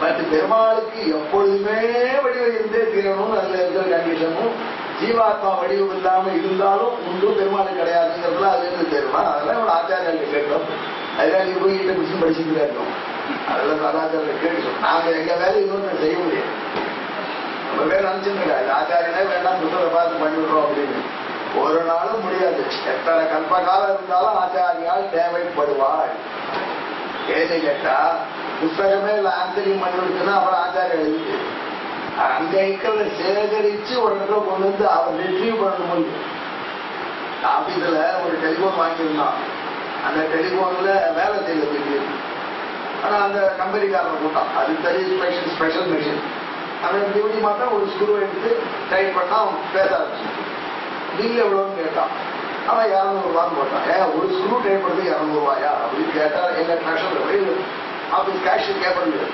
பட் பெருமாளுக்கு எப்பொழுதுமே வடிவம் இருந்தே தீரணும்னு அதுல இருக்கிற கண்டிஷனும், ஜீவாத்மா வடிவம் இல்லாம இருந்தாலும் உண்டு, பெருமாளுக்கு கிடையாதுங்கிறதுலாம் அதுல இருந்து தெரியுமா? அதெல்லாம் ஒரு ஆச்சாரியால் கேட்டோம். அதெல்லாம் நீ போய் கிட்ட மிஷின் படிச்சுட்டு இருக்கோம். அதெல்லாம் சதாச்சாரத்தை கேட்டு சொன்னோம். நாங்க எங்க வேலை இன்னொன்று செய்ய முடியாது. நம்ம வேலை நினைச்சுருக்கா இது ஆச்சாரியனே வேண்டாம் புத்தகத்தை பார்த்து பண்ணிவிடுறோம் அப்படின்னு. ஒரு நாளும் முடியாது. எத்தனை கல்ப காலம் இருந்தாலும் ஆச்சாரியால் தேவைப்படுவாள். ஏன்னு கேட்டா புத்தகமே இல்லை ஆன்சரிங் பண்ணிவிடுச்சுன்னா அப்புறம் ஆச்சாரியம் எழுதி அங்க இருக்கிறத சேகரிச்சு ஒரு இடத்துல கொண்டு வந்து அவர் ரிட்ரீவ் பண்ணணும். ஆபீஸ்ல ஒரு டெலிபோன் வாங்கியிருந்தான். அந்த டெலிபோன்ல வேலை செய்யறதுக்கு ஆனா அந்த கம்பெனிக்காரனை கூட்டான். அது தனி ஸ்பெஷல் மிஷின். அவன் டியூட்டி மாத்திரம் ஒரு ஸ்க்ரூ எடுத்து டைட் பண்ணா அவன் பேச ஆரம்பிச்சு. பில் எவ்வளவுன்னு கேட்டான். அவன் 200 ரூபான்னு போட்டான். ஒரு ஸ்க்ரூ டைட் பண்ணி 200 ரூபாயா அப்படின்னு கேட்டா எங்க ட்ரெஷர் ஆபீஸ் கேஷியர் கேட்பது.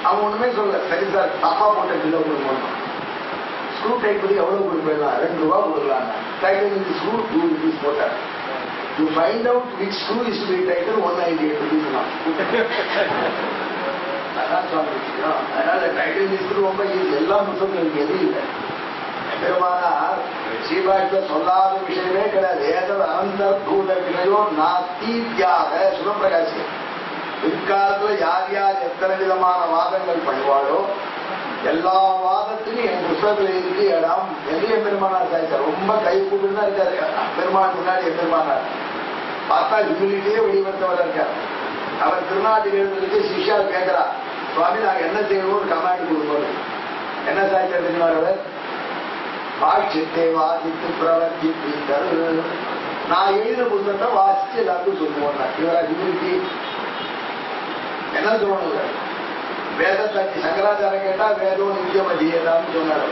அவன் ஒண்ணுமே சொல்ல. சரி சார், தப்பா போட்ட பில்ல கொடுக்கணும். ஸ்க்ரூ டைட் பண்ணி எவ்வளவு கொடுக்கலாம்? 2 ரூபா கொடுக்கலாம். டைட் ஸ்க்ரூ 2 rupees போட்டார். To find out which screw is to be tightened, 198 rupees. அதான் சொல்லிக்கிறோம். அதனால டைட்டில் ஸ்க்ரூ ரொம்ப ஈஸி. எல்லா புத்தகங்களுக்கு எது இல்லை. பெருமானார் ஸ்ரீபாஷ்ல சொல்லாத விஷயமே கிடையாது. ஏதோ அனந்த தூத விஷயோ நாஸ்தியாக சுகப்பிரகாசி. பிற்காலத்துல யார் யார் எத்தனை விதமான வாதங்கள் பண்ணுவாளோ எல்லா வாதத்துக்கும் என் புத்தகத்துல இருக்கு இடம் என்று என் பெருமானார் சாய்ச்சார். ரொம்ப கை கூப்பிட்டு தான் இருக்காரு பெருமாள் முன்னாடி. என் பெருமானார் பார்த்தா ஹியூமிலிட்டியே வெளிவந்தவர் இருக்கார். அவர் திருநாட்டுக்கு எழுதுறதுக்கு சிஷ்யால் கேட்கிறார், சுவாமி நாங்க என்ன செய்யணும்னு கமாண்ட் கொடுப்போம். என்ன சாய்ச்சார் தெரியுமார் அவர்? பாஷ்யத்தை வாசித்து பிரவர்த்திப்பீர்கள். நான் எழுதின புத்தகத்தை வாசிச்சு எல்லாருக்கும் சொல்லுவோம். இவரா ஹியூமிலிட்டி என்ன சொல்லணும்? வேதத்தை சங்கராச்சாரம் கேட்டா வேதம் நித்தியம் அதிகதான்னு சொன்னார்.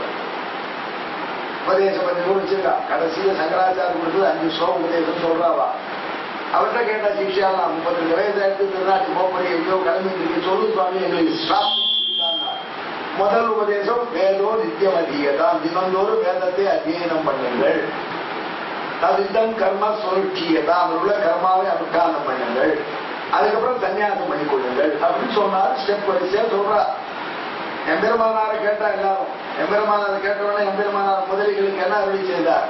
உபதேசம் பண்ணி வச்சிருக்கா. கடைசியில சங்கராச்சாரம் கொடுத்து 5 ஸ்லோகம் உபதேசம் சொல்றாவா. அவர்கிட்ட கேட்டா சிக்ஷா நான் 32 வயசு எடுத்து திருநாட்டு போப்படி எங்கேயோ கிளம்பி சொல்லு சுவாமி எங்களுக்கு. முதல் உபதேசம் வேதோ நித்தியம் அதிகதான். தினந்தோறும் வேதத்தை அத்தியனம் பண்ணுங்கள். தவிதம் கர்ம சுரட்சியதான். அவருள்ள கர்மாவை அனுஷ்டானம் பண்ணுங்கள். அதுக்கப்புறம் சன்னியாசம் பண்ணி கொள்ளுங்கள் அப்படின்னு சொன்னார். ஸ்டெப் வரிசையா சொல்றார். எம்பெருமானாரை கேட்டா எல்லாரும் எம்பெருமானாரை கேட்டவுடனே எம்பெருமானார் முதலிகளுக்கு என்ன அருளி செய்தார்?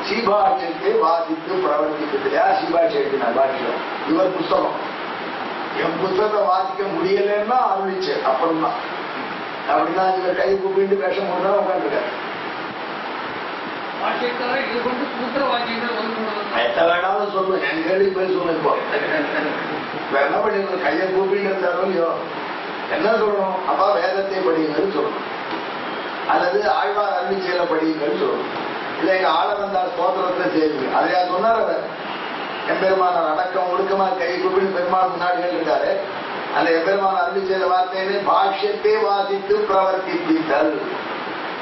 சீபாட்சியத்தை வாசித்து பிரவர்த்திக்கிறதுலையா சீபாட்சி எழுதினார் பாஷ்யம். இவர் புஸ்தகம். என் புத்தகத்தை வாசிக்க முடியலன்னா அருளிச்சு அப்புறம் தான். அப்படின்னா இவர் கை கூப்பிட்டு வேஷம் போட்டு உட்காந்துருக்காரு. எத்த வேணாலும் சொல்லுவேன். என் கேள்வி போய் சொல்லுங்க. என்ன பண்ணிருக்க? கையை கூப்பிட்டு இருந்தாலும் இல்லையோ என்ன சொல்லணும்? அப்பா வேதத்தை படியுங்கன்னு சொல்லணும். அல்லது ஆழ்வார் அருளி செயல படியுங்கன்னு சொல்லணும். இல்ல எங்க ஆள வந்தார் ஸ்தோத்திரத்தை செய்யுங்க. அதையா சொன்னார் அவர். எம்பெருமானார் அடக்கம் ஒடுக்கமா கை கூப்பிட்டு பெருமாள் முன்னாடி இருக்காரு. அந்த எம்பெருமானார் அருளி செயல வார்த்தையிலே பாஷ்யத்தை வாசித்து பிரவர்த்திப்பீர்கள்.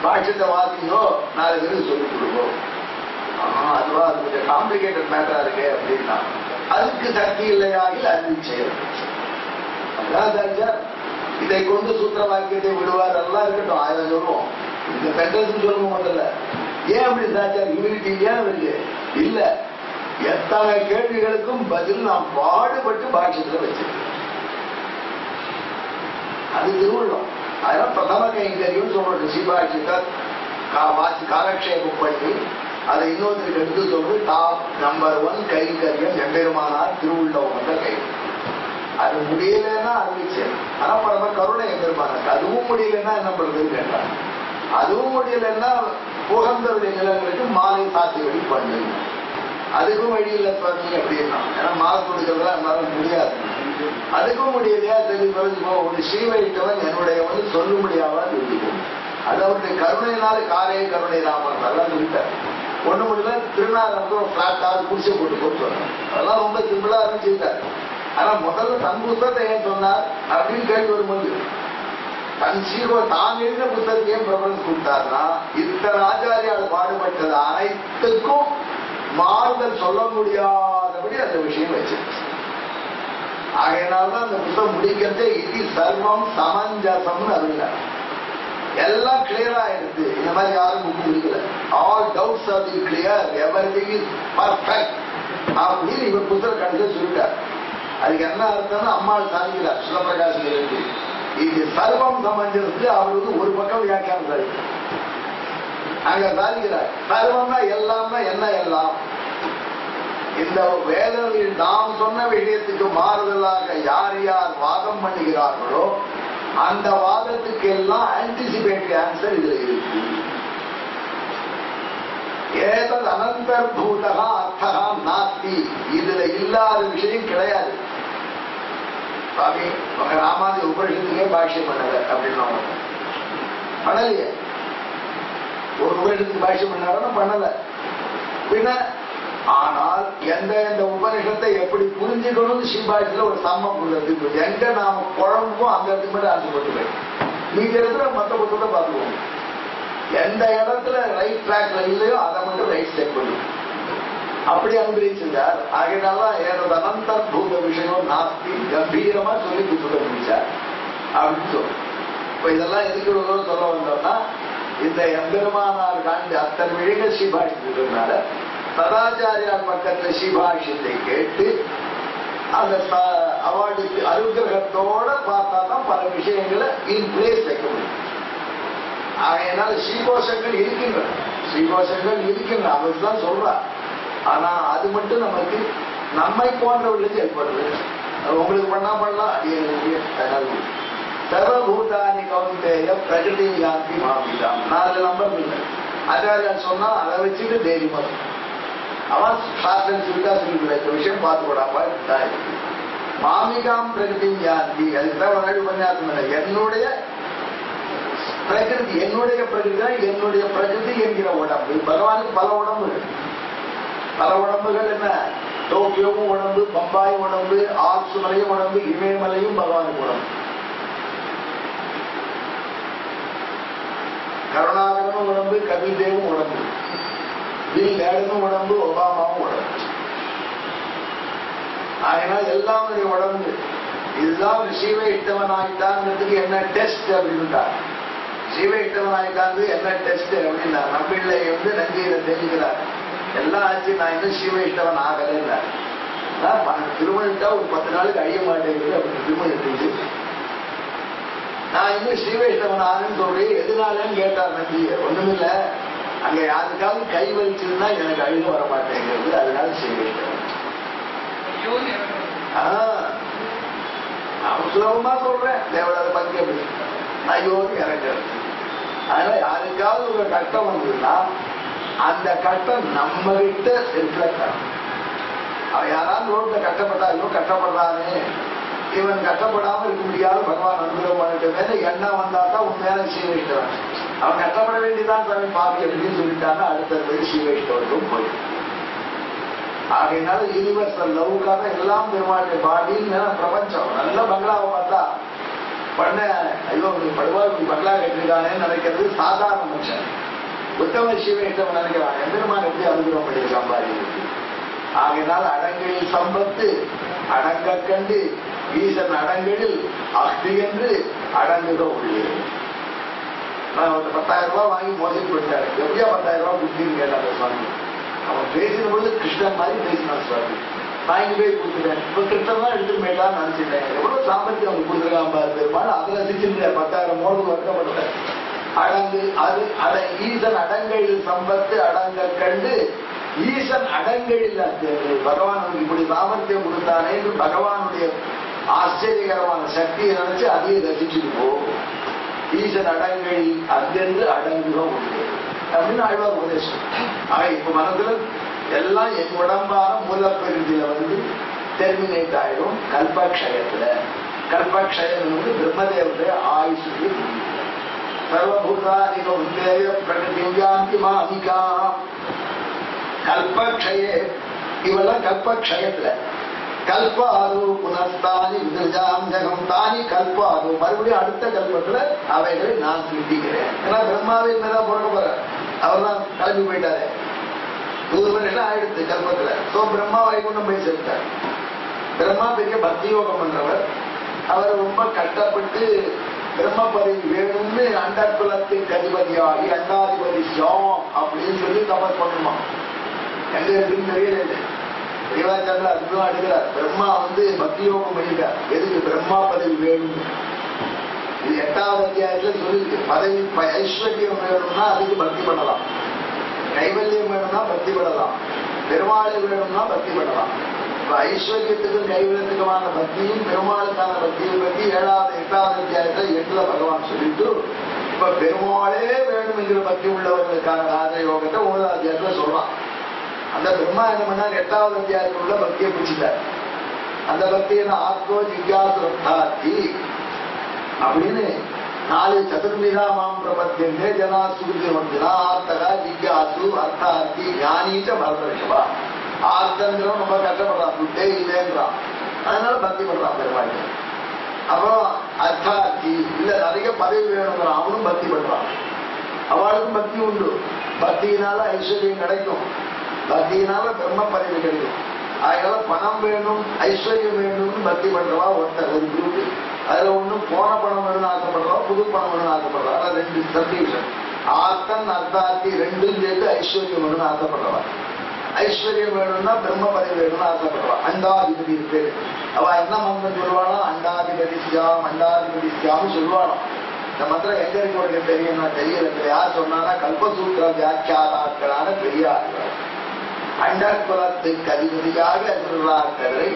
பாஷ்யத்தை வாசிங்கோ 4 பேருக்கு சொல்லிக் கொடுப்போம். அதுவா அது கொஞ்சம் காம்ப்ளிகேட்டட் மேட்டரா இருக்கு அப்படின்னா அதுக்கு சக்தி இல்லையாகி அருள் செய்யறது. இதை கொண்டு சூத்திர வாக்கியத்தை விடுவார் எல்லாம் இருக்கட்டும். 1000 சொல்லுவோம். இந்த சென்டென்ஸ் சொல்லுவோம் முதல்ல. ஏன் அப்படி சாச்சார்? ஹியூமிலிட்டி ஏன் இருக்கு? இல்ல, எத்தனை கேள்விகளுக்கும் பதில் நாம் பாடுபட்டு பாஷ்யத்துல வச்சிருக்கோம். அது திருவுள்ளம். அதெல்லாம் பிரதம கைங்கரியம் சொல்றது. சீபாட்சியத்தை காலக்ஷேபம் பண்ணி அதை இன்னொருத்தருக்கு எடுத்து சொல்றது டாப் நம்பர் 1 கைங்கரியம் எம்பெருமானார் திருவுள்ளம் வந்த கைங்கரியம். அது முடியலன்னா அறிவிச்சு. ஆனா பரம கருணை எம்பெருமானார். அதுவும் முடியலன்னா என்ன பண்றதுன்னு கேட்டாங்க. அதுவும் முடியலன்னா புகந்தருடைய நிலங்களுக்கு மாலை சாத்தி வழி பண்ணுங்க. அதுக்கும் வழி இல்லை சுவாமி அப்படின்னா, ஏன்னா மாலை கொடுக்கறதா இருந்தாலும் முடியாது. அதுக்கும் முடியலையா, சரி குறைஞ்சு போ, ஒரு ஸ்ரீவைட்டவன் என்னுடைய வந்து சொல்ல முடியாமல் இருக்கும். அது அவருடைய கருணையினால காரைய கருணை ராமன் நல்லா சொல்லிட்டார். ஒண்ணு முடியல திருநாள் பிளாட்டாவது குடிசை போட்டு போட்டு சொன்னார். அதெல்லாம் ரொம்ப சிம்பிளா ஆரம்பிச்சிருக்காரு. ஆனா முதல்ல தன் புத்தகத்தை ஏன் சொன்னார் அப்படின்னு கேள்வி வரும்போது, தன் தான் எழுதின புத்தகத்தை ஏன் பிரபலம் கொடுத்தாருன்னா, இத்தனை ஆச்சாரியால் பாடுபட்டது அனைத்துக்கும் மாறுதல் சொல்ல முடியாதபடி அந்த விஷயம் வச்சிருச்சு. ஆகையினால்தான் அந்த புத்தகம் முடிக்கிறதே இது சர்வம் சமஞ்சசம்னு அதுல எல்லாம் கிளியரா இருக்கு. இந்த மாதிரி யாரும் புக் முடிக்கல. All doubts or been clear, everything is perfect அப்படின்னு இவர் புத்தகம் கடைசியில் சொல்லிட்டார். அதுக்கு என்ன அர்த்தம்னா அம்மாள் சாதிக்கிறார் சிவபிரகாசம் இருக்கு. இது சர்வம் சமஞ்சசத்து அவருக்கு ஒரு பக்கம் வியாக்கியானம் சாதிக்கிறார். அங்க சாதிக்கிறார் சர்வம்னா எல்லாம்னா என்ன எல்லாம். இந்த வேதங்களில் நாம் சொன்ன விஷயத்துக்கு மாறுதலாக யார் யார் வாதம் பண்ணுகிறார்களோ அந்த வாதத்துக்கு எல்லாம் ஆன்டிசிபேட்டரி ஆன்சர் இதுல இருக்கு. ஏதது அனந்தர்பூதகா அர்த்தகா நாஸ்தி, இதுல இல்லாத விஷயம் கிடையாது. சுவாமி ராமாதி உபனிஷத்துக்கே பாஷ்யம் பண்ணல அப்படின்னு பண்ணலையே. ஒரு உபனிஷத்துக்கு பாஷ்யம் பண்ணாருன்னா பண்ணல. பின்ன ஆனால் எந்த எந்த உபனிஷத்தை எப்படி புரிஞ்சுக்கணும்னு சிம்பாட்சியில ஒரு சம்மம் உள்ளது. எங்க நாம குழம்பும் அந்த இடத்துக்கு மட்டும் ஆசைப்பட்டு போயிடும். நீங்க இடத்துல மற்ற புத்தகத்தை பார்த்துக்கோங்க. எந்த இடத்துல ரைட் ட்ராக்ல இல்லையோ அதை மட்டும் ரைட் ஸ்டெப் பண்ணும். அப்படி அனுபவிச்சிருந்தார். ஆகையினால ஏதாவது அனந்தர் பூத விஷயம் நாஸ்தி கம்பீரமா சொல்லி புத்தகம் முடிச்சார் அப்படின்னு சொல்லும். இப்ப இதெல்லாம் எதுக்கு சொல்ல வந்தோம்னா, இந்த எம்பெருமானார் காண்டி அத்தனை விழிகள் ஸ்ரீபாஷினால சதாச்சாரியார் பக்கத்துல ஸ்ரீபாஷ்யத்தை கேட்டு அந்த அவார்டுக்கு அனுகிரகத்தோட பார்த்தா தான் பல விஷயங்களை இன் பிளேஸ் வைக்க முடியும். ஆகையினால ஸ்ரீகோஷங்கள் இருக்கின்றன, ஸ்ரீகோஷங்கள் இருக்கின்றன, அவர்தான் சொல்றார். ஆனா அது மட்டும் நமக்கு நம்மை போன்றவர்களுக்கு ஏற்படுது. உங்களுக்கு பண்ணா பண்ணலாம். அது சர்வபூதானி கௌந்தேய பிரகிருதி யாந்தி மாபிதாம். நான் அதுல நம்பர் இல்லை. ஆச்சாரியா சொன்னா அதை வச்சுட்டு தைரியமா அவன் சாஸ்திரம் சொல்லிட்டா சொல்லிவிட இந்த விஷயம் பார்த்து கூடாப்பா இருக்கு. மாமிகாம் பிரகிருதி யாந்தி, அதுக்குதான் ஒரு நாள் உபன்யாசம் இல்லை. என்னுடைய பிரகிருதி, என்னுடைய பிரகிருதி தான் என்னுடைய பிரகிருதி என்கிற உடம்பு. பகவானுக்கு பல உடம்பு, பல உடம்புகள். என்ன டோக்கியோவும் உடம்பு, பம்பாய் உடம்பு, ஆல்சு மலையும் உடம்பு, இமயமலையும் பகவானுக்கு உடம்பு. கருணாகரனும் உடம்பு, கபில் தேவும் உடம்பு, பில் கேடனும் உடம்பு, ஒபாமாவும் உடம்பு. அதனால் எல்லாருடைய உடம்பு. இதுதான் சீவை இட்டவனாயிட்டாங்கிறதுக்கு என்ன டெஸ்ட் அப்படின்னுட்டார். சீவை இட்டவனாயிட்டாங்க என்ன டெஸ்ட் அப்படின்னா, நம்மளை வந்து நஞ்சியில தெரிஞ்சுக்கிறார். எல்லாம் ஆச்சு, நான் இன்னும் சீவை இட்டவன் ஆகலைன்னார். திருமணிட்டா ஒரு 10 நாளுக்கு அழிய மாட்டேங்குது அப்படின்னு திருமணி. நான் இன்னும் ஸ்ரீவைஷ்ணவன் ஆகுன்னு சொல்றேன், எதுனாலன்னு கேட்டார் நம்பி. ஒண்ணுமில்ல, அங்க யாருக்காவது கை வலிச்சிருந்தா எனக்கு அழுக வர மாட்டேங்கிறது, அதனால ஸ்ரீவைஷ்ணவன். நான் சுலபமா சொல்றேன், தேவடாத பங்கு அப்படி ஐயோன்னு இறங்குறது. அதனால யாருக்காவது ஒரு கட்டம் வந்ததுன்னா அந்த கட்டம் நம்ம கிட்ட ரிஃப்ளெக்ட் ஆகும். அவன் யாராவது ரோட்ல கஷ்டப்பட்டா இன்னும் கஷ்டப்படுறானே, இவன் கஷ்டப்படாம இருக்க முடியாது, பகவான் அனுகிரகம் பண்ணிட்டு எண்ணம் வந்தா தான் உண்மையான ஸ்ரீவைஷ்ணவன். அவன் கஷ்டப்பட வேண்டியதான் சாமி பாப்பி அப்படின்னு சொல்லிட்டாங்க. அடுத்த போய் ஸ்ரீவைஷ்ணவருக்கும் போயிடும். ஆகையினால யூனிவர்சல் லவ்வுக்காக எல்லாம் பெருமாளுடைய பாடின்னு பிரபஞ்சம். நல்ல பங்களாவை பார்த்தா பண்ண ஐயோ படுவா பங்களா கட்டிருக்கானேன்னு நினைக்கிறது சாதாரண மனுஷன். உத்தம ஸ்ரீவைஷ்ணவன் நினைக்கிறான் எம்பெருமான் எப்படி அனுகிரகம் பண்ணியிருக்கான் பாரு. ஆகையினால் அடங்களில் சம்பத்து அடங்க கண்டு ஈசன் அடங்களில் அக்தி என்று அடங்குக உள்ளே. 10,000 ரூபாய் வாங்கி மோசடி பண்ணிட்டாரு. எப்படியா 10,000 ரூபாய் புத்தின்னு கேட்டாங்க சுவாமி. அவன் பேசின பொழுது கிருஷ்ணன் மாதிரி பேசினான் சுவாமி. வாங்கி போய் கொடுத்துட்டேன். இப்ப கிருஷ்ணன் தான் எடுத்துட்டு போயிட்டான்னு நினைச்சிட்டேன். எவ்வளவு சாமர்த்தியம் அவங்க கொடுத்துருக்கான் பாரு பெருமாள். அதுல ரசிச்சுட்டேன். 10,000 மோடுக்கு வருத்தப்பட்டேன். அடங்கு அது ஈசன் அடங்களில் சம்பத்து அடங்க கண்டு ஈசன் அடங்களில் பகவான் இப்படி சாமர்த்தியம் கொடுத்தானே என்று பகவானுடைய ஆச்சரியகரமான சக்தியை நினைச்சு அதையே ரசிச்சுட்டு போ. ஈசன் அடங்களில் அங்கென்று அடங்குக உண்டு. அப்படின்னு ஆழ்வார் உபதேசம். ஆக இப்ப மனதுல எல்லாம் என் உடம்பான மூலப்பெருந்தில டெர்மினேட் ஆயிடும் கல்பக்ஷயத்துல. கல்பக்ஷயம் பிரம்மதேவருடைய ஆயுஷுக்கு சர்வபூதாதிக உத்தேய பிரகதிவ்யாந்தி மாமிகா. கல்பக்ஷயே இவெல்லாம் கல்பக்ஷயத்துல. கல்பாது புனஸ்தானி விதிருஜாம் ஜகம் தானி கல்பாது மறுபடியும் அடுத்த கல்பத்துல அவைகளை நான் சிந்திக்கிறேன். ஏன்னா பிரம்மாவை மேல பிறக்க போற அவர் தான் கிளம்பி போயிட்டாரு. 100 வருஷம் ஆயிடுச்சு கல்பத்துல. சோ பிரம்மா வைகுண்டம் போய் சேர்த்தார். பிரம்மா பெரிய பக்தி யோகம் பண்றவர். அவர் ரொம்ப கஷ்டப்பட்டு பிரம்ம பதவி வேணும்னு அண்டக்குலத்தின் அதிபதியாகி அண்டாதிபதி சிவம் அப்படின்னு சொல்லி தபஸ் பண்ணுமா. எங்க இருக்குன்னு தெரியல. தேவாச்சாரில் அதுவும் அடுக்கிறார். பிரம்மா பக்தி யோகம் பண்ணிட்டார். எதுக்கு பிரம்மா பதவி வேணும்? இது 8வது அத்தியாயத்துல சொல்லிருக்கு. பதவி ஐஸ்வர்யம் வேணும்னா அதுக்கு பக்தி பண்ணலாம். கைவல்யம் வேணும்னா பக்தி பண்ணலாம். பெருமாளை வேணும்னா பக்தி பண்ணலாம். இப்ப ஐஸ்வர்யத்துக்கும் கைவல்யத்துக்குமான பக்தியும் பெருமாளுக்கான பக்தியும் பத்தி 7வது 8வது அத்தியாயத்துல 8ல பகவான் சொல்லிட்டு இப்ப பெருமாளே வேணும் என்கிற பக்தி உள்ளவர்களுக்கான ராஜயோகத்தை 9வது அத்தியாயத்துல சொல்றான். அந்த பிரம்மா என்ன பண்ணா 8வது அத்தியாயத்தில் உள்ள பக்தியை பிடிச்சிட்டார். அந்த பக்தி என்ன ஆத்மோ ஜிக்யாசு ரத்தார்த்தி அப்படின்னு 4 சதுர்விதாமாம் பிரபத்தியந்தே ஜனா சுருதி வந்தினா ஆர்த்தகா ஜிக்யாசு அர்த்தார்த்தி ஞானீச்ச பரதரிஷபா. ஆர்த்தங்கிறவன் ரொம்ப கஷ்டப்படுறான், துட்டே இல்லைன்றான். அதனால பக்தி பண்றான் பெருமாள். அப்புறம் அர்த்தார்த்தி இல்ல நிறைய பதவி வேணுங்கிறான், அவனும் பக்தி பண்றான். அவளுக்கும் பக்தி உண்டு. பக்தியினால ஐஸ்வர்யம் கிடைக்கும். பக்தியினால பிரம்ம பதவி கிடைக்கும். அதனால பணம் வேணும் ஐஸ்வர்யம் வேணும்னு பக்தி பண்றவா ஒருத்தர் ஒரு குரூப். அதுல ஒண்ணும் போன பணம் வேணும்னு ஆசைப்படுறவா, புது பணம் வேணும்னு ஆசைப்படுறா. அதான் 2 சப்டிவிஷன். ஆர்த்தன் அர்த்தார்த்தி 2ம் சேர்த்து ஐஸ்வர்யம் வேணும்னு ஆசைப்படுறவா. ஐஸ்வர்யம் வேணும்னா பிரம்ம பதவி வேணும்னு ஆசைப்படுறவா. அண்டாதிபதி இருக்கு. அவ என்ன மந்திரம் சொல்லுவானா? அண்டாதிபதி சியாம் அண்டாதிபதி சியாம் சொல்லுவானா. இந்த மந்திரம் எங்க இருக்கு உனக்கு தெரியும்? தெரியல. யார் சொன்னா? கல்பசூத்திர வியாக்கியாதாக்களான பெரியார். அண்டக்குலத்துக்கு அதிபதியாக திருவிழாக்களை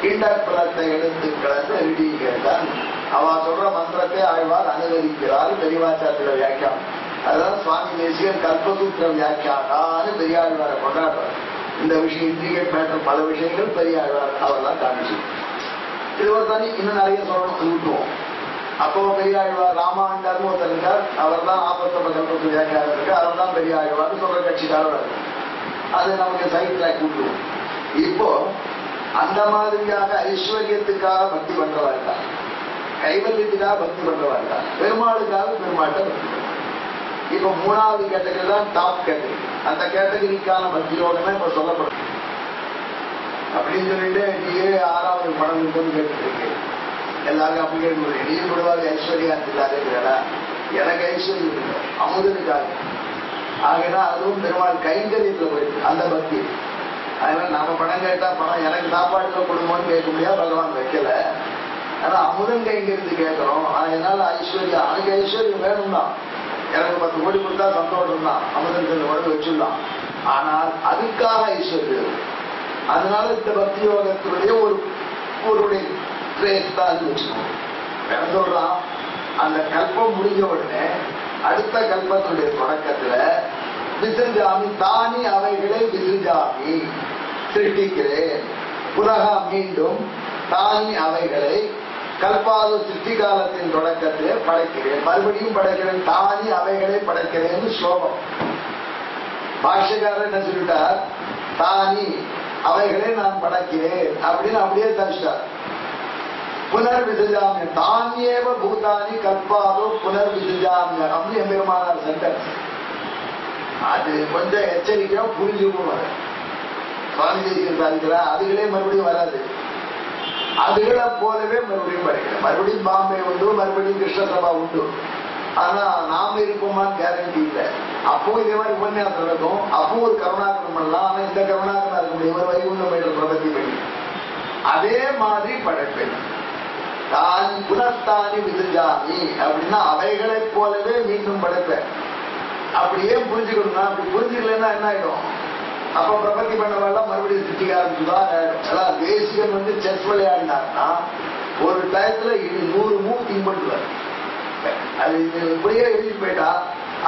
கிண்டக்குலத்தை எடுத்து கிடந்து எழுதியிருக்கிறார். அவ சொல்ற மந்திரத்தை ஆழ்வார் அனுமதிக்கிறார். பெரியவாச்சாரிய வியாக்கியானம். அதுதான் சுவாமி தேசிகன் கல்பசூத்திர வியாக்கியாதான்னு பெரியாழ்வாரை கொண்டாடுறார். இந்த விஷயம் இன்ட்ரிகேட் மேட்டர் பல விஷயங்கள் பெரியாழ்வார் அவர் தான் காமிச்சு. இது ஒரு தனி இன்னும் நிறைய சொல்லணும் விட்டுவோம். அப்போ பெரியாழ்வார் ராமாண்டார்னு ஒருத்தர் இருக்கார். அவர் தான் ஆபத்தப்ப கல்பசூத்திர வியாக்கியானம் இருக்கு. அவர் தான் பெரியாழ்வார்னு சொல்ற கட்சிக்காரர். அது நமக்கு சைட் ட்ராக் கூட்டுவோம். இப்போ அந்த மாதிரியாக ஐஸ்வர்யத்துக்காக பக்தி பண்றவா இருக்கா, கைவல்யத்துக்காக பக்தி பண்றவா இருக்கா, பெருமாளுக்காக பெருமாட்டை பக்தி பண்றா. இப்ப 3வது கேட்டகரி தான் டாப் கேட்டகரி. அந்த கேட்டகரிக்கான பக்தி யோகமே இப்ப சொல்லப்படும். அப்படின்னு சொல்லிட்டு நீயே 6வது படம் இருக்குன்னு கேட்டுருக்கு. எல்லாருக்கும் அப்படி கேட்க நீ விடுவாங்க ஐஸ்வர்யாத்துக்காக. எனக்கு ஐஸ்வர்யம் இல்லை, அமுதனுக்காக. ஆகினா அதுவும் பெருமாள் கைங்கரியத்துல போயிருக்கு அந்த பக்தி. அதனால நாம பணம் கேட்டா பணம் எனக்கு சாப்பாடுல கொடுங்கன்னு கேட்க முடியாது, பகவான் வைக்கல. ஆனா அமுதன் கைங்கரித்து கேட்கிறோம். அதனால ஐஸ்வர்யா எனக்கு ஐஸ்வர்யம் வேணும் தான். எனக்கு 10 கோடி கொடுத்தா சந்தோஷம் தான், அமுதன் உடம்பு வச்சுடலாம். ஆனால் அதுக்காக ஐஸ்வர்யம். அதனால இந்த பக்தி யோகத்தினுடைய ஒரு ட்ரேஸ் தான் அது வச்சுக்கணும். என்ன சொல்றான்? அந்த கல்பம் முடிஞ்ச உடனே அடுத்த கல்பத்தினுடைய தொடக்கத்துல விசிருஜாமி தானி அவைகளை விசிருஜாமி சிருஷ்டிக்கிறேன். புனக மீண்டும் தானி அவைகளை கல்பாது சிருஷ்டி காலத்தின் தொடக்கத்திலே படைக்கிறேன். மறுபடியும் படைக்கிறேன். தானி அவைகளை படைக்கிறேன்னு ஸ்லோகம். பாஷ்யக்காரர் என்ன சொல்லிட்டார்? தானி அவைகளை நான் படைக்கிறேன் அப்படின்னு அப்படியே தரிச்சிட்டார். புனர் விசிஜாமிய தானியேவ பூதானி கல்பாதோ புனர் விசிஜாமிய அப்படின்னு எம்பெருமானார் சென்டென்ஸ். அது கொஞ்சம் எச்சரிக்கையா புரிஞ்சுக்கணும். சுவாமி தேசிகன் சாதிக்கிறார் அதுகளே மறுபடியும் வராது. அதுகளை போலவே மறுபடியும் படைக்கிறேன். மறுபடியும் பாம்பே உண்டு, மறுபடியும் கிருஷ்ணசபா உண்டு. ஆனா நாம இருப்போமான்னு கேரண்டி இல்லை. அப்போ இதே மாதிரி உபன்யாசம் நடக்கும். அப்போ ஒரு கருணாகரம் பண்ணலாம். ஆனா இந்த கருணாகரம் இருக்க முடியும். ஒரு வைகுண்டம் என்ற பிரபத்தி பண்ணி அதே மாதிரி படைப்பேன். தான் புனஸ்தானி விசிஜாமி அப்படின்னா அவைகளை போலவே மீண்டும் படைப்பேன். அப்படியே புரிஞ்சுக்கணும்னா, அப்படி புரிஞ்சுக்கலன்னா என்ன ஆயிடும்? அப்ப பிரபத்தி பண்ணவெல்லாம் மறுபடியும் சிட்டிக்க ஆரம்பிச்சுதான் ஆயிடும். அதான் தேசிகன் செஸ் விளையாடினார்னா ஒரு டயத்துல 100 மூவ் திங்க் பண்ணுவார். அது இப்படியே எழுதி போயிட்டா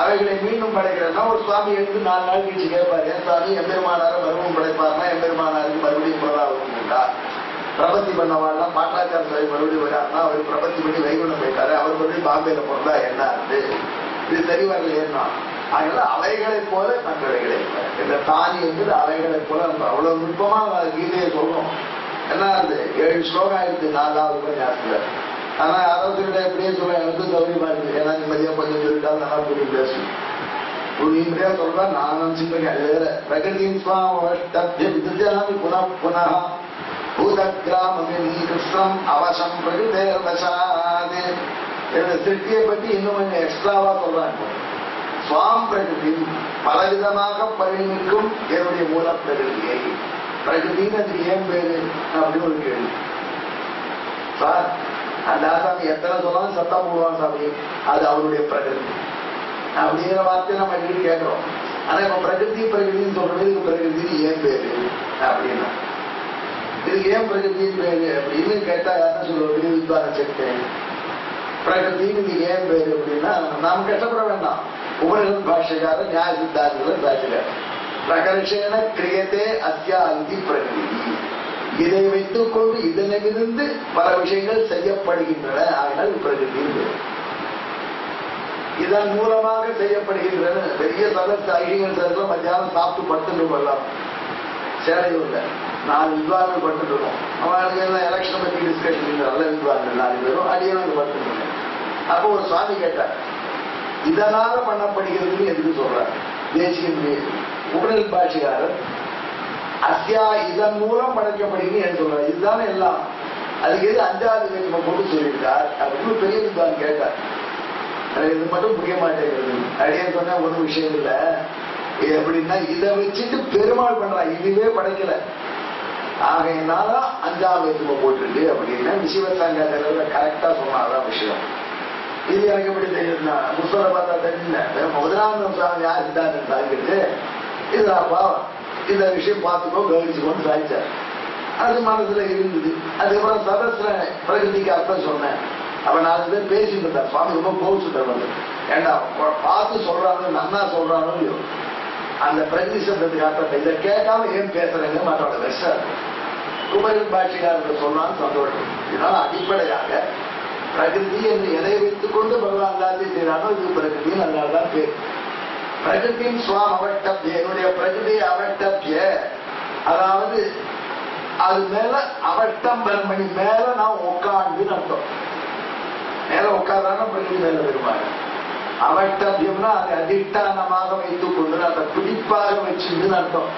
அவைகளை மீண்டும் படைக்கிறேன்னா ஒரு சுவாமி எழுந்து 4 நாள் கழிச்சு கேட்பாரு, ஏன் சுவாமி எம்பெருமானார மறுபடியும் படைப்பாருன்னா எம்பெருமானாருக்கு மறுபடியும் புனராவதுண்டா? பிரபத்தி பண்ணவாள்லாம் பாட்டாச்சார சுவாமி மறுபடியும் வராருன்னா அவர் பிரபத்தி பண்ணி வைகுண்டம் போயிட்டாரு, அவர் மறுபடியும் பாம்பேல பிறந்தா என்ன ஆகுது? இது சரி வரல. ஏன்னா அதனால அவைகளைப் போல தங்களைகளை இந்த தானி என்பது அவைகளைப் போல அவ்வளவு நுட்பமா கீதையை சொல்றோம். என்ன ஆகுது? 7 ஸ்லோகம் ஆயிடுச்சு 4வது ஞாபகத்துல. ஆனா அரசுகிட்ட எப்படியே சொல்ல எனக்கு சௌரியமா இருக்கு. ஏன்னா நிம்மதியா கொஞ்சம் சொல்லிட்டா நல்லா புரியும் பேசணும். புரியும்படியா சொல்றா நான் நினைச்சுருக்கேன். அது வேற பிரகதியின் சுவாமி புனः பூதகிராமம் கிருஷ்ணம் அவசம் பிரகிருதேர்வசாது. சிருஷ்டியை பத்தி இன்னும் கொஞ்சம் எக்ஸ்ட்ராவா சொல்றாங்க. சுவாம் பிரகிருதி பலவிதமாக பரிணிக்கும் என்னுடைய மூல பிரகிருதியை. பிரகிருதின்னு அதுக்கு ஏன் பேரு அப்படின்னு ஒரு கேள்வி. சார் அந்த சாமி எத்தனை சொன்னாலும் சத்தம் போடுவான் சாமி, அது அவருடைய பிரகிருதி அப்படிங்கிற வார்த்தையை நம்ம அடிக்கடி கேட்கிறோம். ஆனா இப்ப பிரகிருதி பிரகிருதின்னு சொல்றது இதுக்கு பிரகிருதின்னு ஏன் பேரு அப்படின்னா, இதுக்கு ஏன் பிரகிருதின்னு பேரு அப்படின்னு கேட்டா என்ன சொல்றது? வித்வான சக்தி பிரகிருதின்னு இதுக்கு ஏன் பேரு அப்படின்னா நாம் கஷ்டப்பட வேண்டாம். உபனிஷத் பாஷ்யக்காரர் நியாய சித்தாந்தத்தில் பேசுகிறார். பிரகர்ஷேன கிரியத்தே அத்யா இதி பிரகிருதி. இதை வைத்துக் கொண்டு இதனிலிருந்து பல விஷயங்கள் செய்யப்படுகின்றன. அதனால் பிரகிருதி இதன் மூலமாக செய்யப்படுகின்றன. பெரிய ஐயங்கள் சதத்துல மத்தியானம் சாப்பிட்டு படுத்துட்டு கொள்ளலாம். சேலையூர்ல 4 வித்வான்கள் படுத்துட்டு இருக்கோம். அவங்களுக்கு எல்லாம் எலெக்ஷன் பத்தி டிஸ்கஷன் நல்ல வித்வான்கள் 4 பேரும் அடியவங்க படுத்துட்டு இருக்கோம். அப்போ ஒரு சுவாமி கேட்டார், இதனால பண்ணப்படுகிறது எதுக்கு சொல்றாரு? தேசிய உடல் பாஷிகாரர் அஸ்யா இதன் மூலம் படைக்கப்படுகிறது சொல்றாரு. இதுதானே எல்லாம். அதுக்கு எது 5வது நம்ம போட்டு சொல்லியிருக்கார் அப்படின்னு பெரிய வித்வான் கேட்டார். இது மட்டும் புரிய மாட்டேங்கிறது. அப்படியே சொன்ன ஒரு விஷயம் இல்ல. இது எப்படின்னா இதை வச்சுட்டு பெருமாள் பண்றா, இதுவே படைக்கல. ஆகையினால 5வது போட்டுருக்கு அப்படின்னா சிவசங்க கரெக்டா சொன்னாதான் விஷயம். இது எனக்கு எப்படி தெரியுதுன்னா புத்தரை பார்த்தா தெரியல. முதலாவது சாமி யார் சித்தாந்தம் சாய்க்கிறது இதுதாப்பா, இந்த விஷயம் பார்த்துக்கோ கவனிச்சுக்கோன்னு சாய்ச்சார். அது மனசுல இருந்தது. அதுக்கப்புறம் சதஸ்ல பிரகிருதிக்கு அர்த்தம் சொன்னேன். அப்ப 4 பேர் பேசிட்டு இருந்தார். சுவாமி ரொம்ப கோவிச்சுட்டு ஏண்டா பார்த்து சொல்றானோ நன்னா சொல்றானோ இல்லையோ அந்த பிரகிருதி சப்தத்துக்கு அர்த்தத்தை இதை கேட்காம ஏன் பேசுறேங்க மற்றோட வெஸ்டர் உபரில் பாட்சிகாரர்கள் சொன்னான்னு சந்தோஷம். இதனால அடிப்படையாக பிரகிருதி என்று எதை வைத்துக் கொண்டு பகவான் எல்லாத்தையும் செய்யறானோ இது பிரகிருதி. அதனால்தான் பேர் பிரகிருதியின் சுவாம் அவட்டப்ய. என்னுடைய பிரகிருதி அவட்டப்ய, அதாவது அது மேல அவட்டம் பன்மணி மேல நான் உட்காந்துன்னு அர்த்தம். மேல உட்கார்றான பிரகிருதி மேல வருவாங்க. அவட்டப்யம்னா அதை அதிஷ்டானமாக வைத்துக் கொண்டு அதை பிடிப்பாக வச்சுன்னு அர்த்தம்.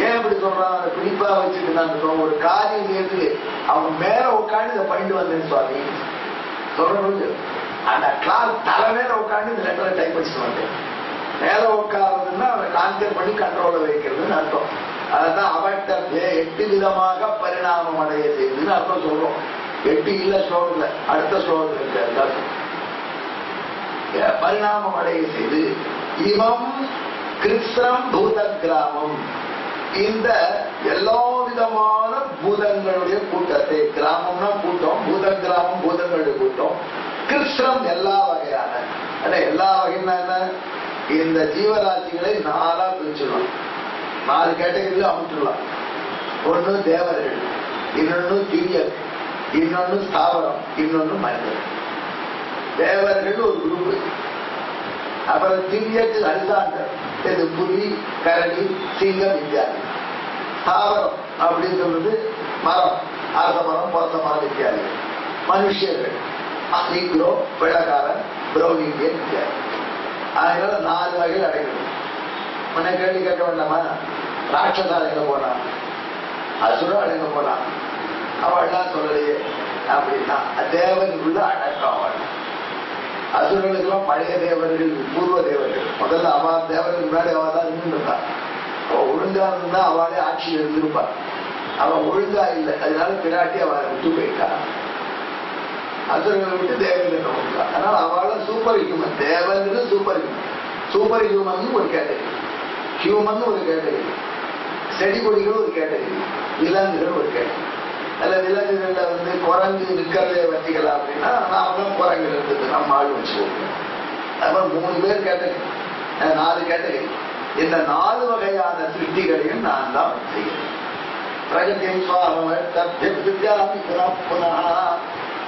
ஏன் இப்படி சொல்றான்? அதை பிடிப்பா வச்சுட்டு அர்த்தம். ஒரு காரியம் நேற்று அவன் மேல உட்காந்து இதை பண்ணிட்டு வந்தேன் சுவாமி சொல்றது. அந்த கிளாஸ் தலை மேல உட்காந்து இந்த லெட்டரை டைப் வச்சுட்டு வந்தேன். மேல உட்காருதுன்னா அவனை கான்சென்ட் பண்ணி கண்ட்ரோல வைக்கிறதுன்னு அர்த்தம். அதான் அவட்டப்ய 8 விதமாக பரிணாமம் அடைய செய்யுதுன்னு அர்த்தம் சொல்றோம். 8 இல்ல ஸ்லோகத்துல, அடுத்த ஸ்லோகத்துல இருக்கு. பரிணாமம் அடைய செய்து இவம் கிருஷ்ணம் பூத கிராமம், இந்த எல்லா விதமான பூதங்களுடைய கூட்டத்தை, கிராமம்னா கூட்டம், பூத கிராமம் பூதங்களுடைய கூட்டம், கிருஷ்ணம் எல்லா வகையான. எல்லா வகைன்னா என்ன? இந்த ஜீவராசிகளை 4ஆ பிரிச்சுடலாம். 4 கேட்டகரியில அமைச்சிடலாம். ஒண்ணு தேவர்கள், இன்னொன்னு திரியர், இன்னொன்னு ஸ்தாவரம், இன்னொன்னு மனிதர். தேவர்கள் ஒரு குரூப். அப்புறம் திரியக்கு அரிசாண்டர், இது புலி, கரடி, சிங்கம் இத்தியாதி. ஸ்தாவரம் அப்படின்னு சொல்றது மரம், அரச மரம், பொருத்த மரம் இத்தியாதி. மனுஷர்கள் நீக்ரோ, வெள்ளக்காரன், பிரௌனிங்கியன் இத்தியாதி. அதனால 4 வகையில் அடைக்கணும். உன்னை கேள்வி கேட்க வேண்டாமா? ராட்சசால் எங்க போனா, அசுரால் எங்க போனா, அவள்லாம் சொல்லலையே அப்படின்னா தேவனுக்குள்ள அடக்கம். அவள் அசுரர்களுக்கெல்லாம் பழைய தேவர்கள், பூர்வ தேவர்கள். முதல்ல அவ தேவருக்கு முன்னாடி அவள் தான் இருந்துருந்தா. அவ ஒழுங்கா இருந்தா அவளே ஆட்சியில் இருந்திருப்பா. அவன் ஒழுங்கா இல்லை, அதனால பிராட்டி அவளை விட்டு போயிட்டா. அசுரர்களை விட்டு தேவர்கள் கொடுத்தா. அதனால அவளை சூப்பர் ஹியூமன். தேவர்கள் சூப்பர் ஹியூமன். சூப்பர் ஹியூமன் ஒரு கேட்டகரி, ஹியூமன் ஒரு கேட்டகரி, செடி கொடிகள் ஒரு கேட்டகரி, விலங்குகள் ஒரு கேட்டகரி. அல்ல விலங்குகள்ல குரங்கு இருக்கிறதே வச்சிக்கலாம் அப்படின்னா நாம தான் குரங்கு இருந்தது நம்ம ஆள் வச்சுக்கோங்க. அப்புறம் 3 பேர் கேட்டகரி, 4 கேட்டகரி. இந்த 4 வகையான சிருஷ்டிகளையும் நான் தான் செய்கிறேன். பிரகதிம்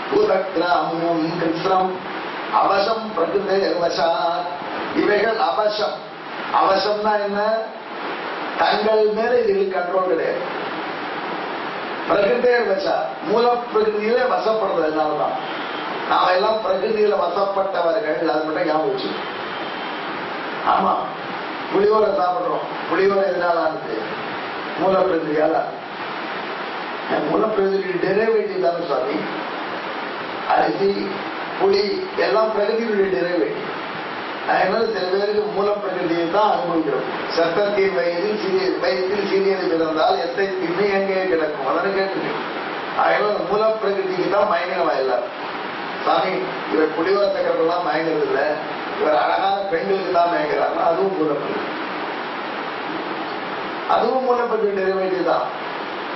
பூதகிராமம் கிருஷ்ணம் அவசம் பிரகிருதே வசாத். இவைகள் அவசம். அவசம்னா என்ன? தங்கள் மேல இதுக்கு கண்ட்ரோல் கிடையாது. பிரகிருதே வசா, மூல பிரகிருதியில வசப்படுறதுனாலதான். நாம எல்லாம் பிரகிருதியில வசப்பட்டவர்கள். அது மட்டும் ஞாபகம் வச்சு. ஆமா, புளியோரை சாப்பிடுறோம். புளியோரை எதனால ஆனது? மூல பிரகிருதியால. மூல பிரகிருதி டெரிவேட்டிவ் தானே சுவாமி. அரிசி, புளி எல்லாம் பிரகிருதியுடைய டெரிவேட்டிவ். அதனால சில பேருக்கு மூல பிரகிருதியை தான் அனுபவிக்கிறோம். சத்தத்தின் வயிற்றில் சீனியர் பிறந்தால் எத்தை திண்ணி எங்கே கிடக்கும் அதனை கேட்டுருக்கு. அதனால மூல பிரகிருதிக்கு தான் மயங்கரமா எல்லாரும். சாமி இவர் புலிவர சக்கரத்தெல்லாம் மயங்கிறது இல்லை, இவர் அழகான பெண்களுக்கு தான் மயங்கிறாங்க. அதுவும் மூல பிரகிருதி. அதுவும் மூல பிரகிருதி டெரிவேட்டிவ் தான்.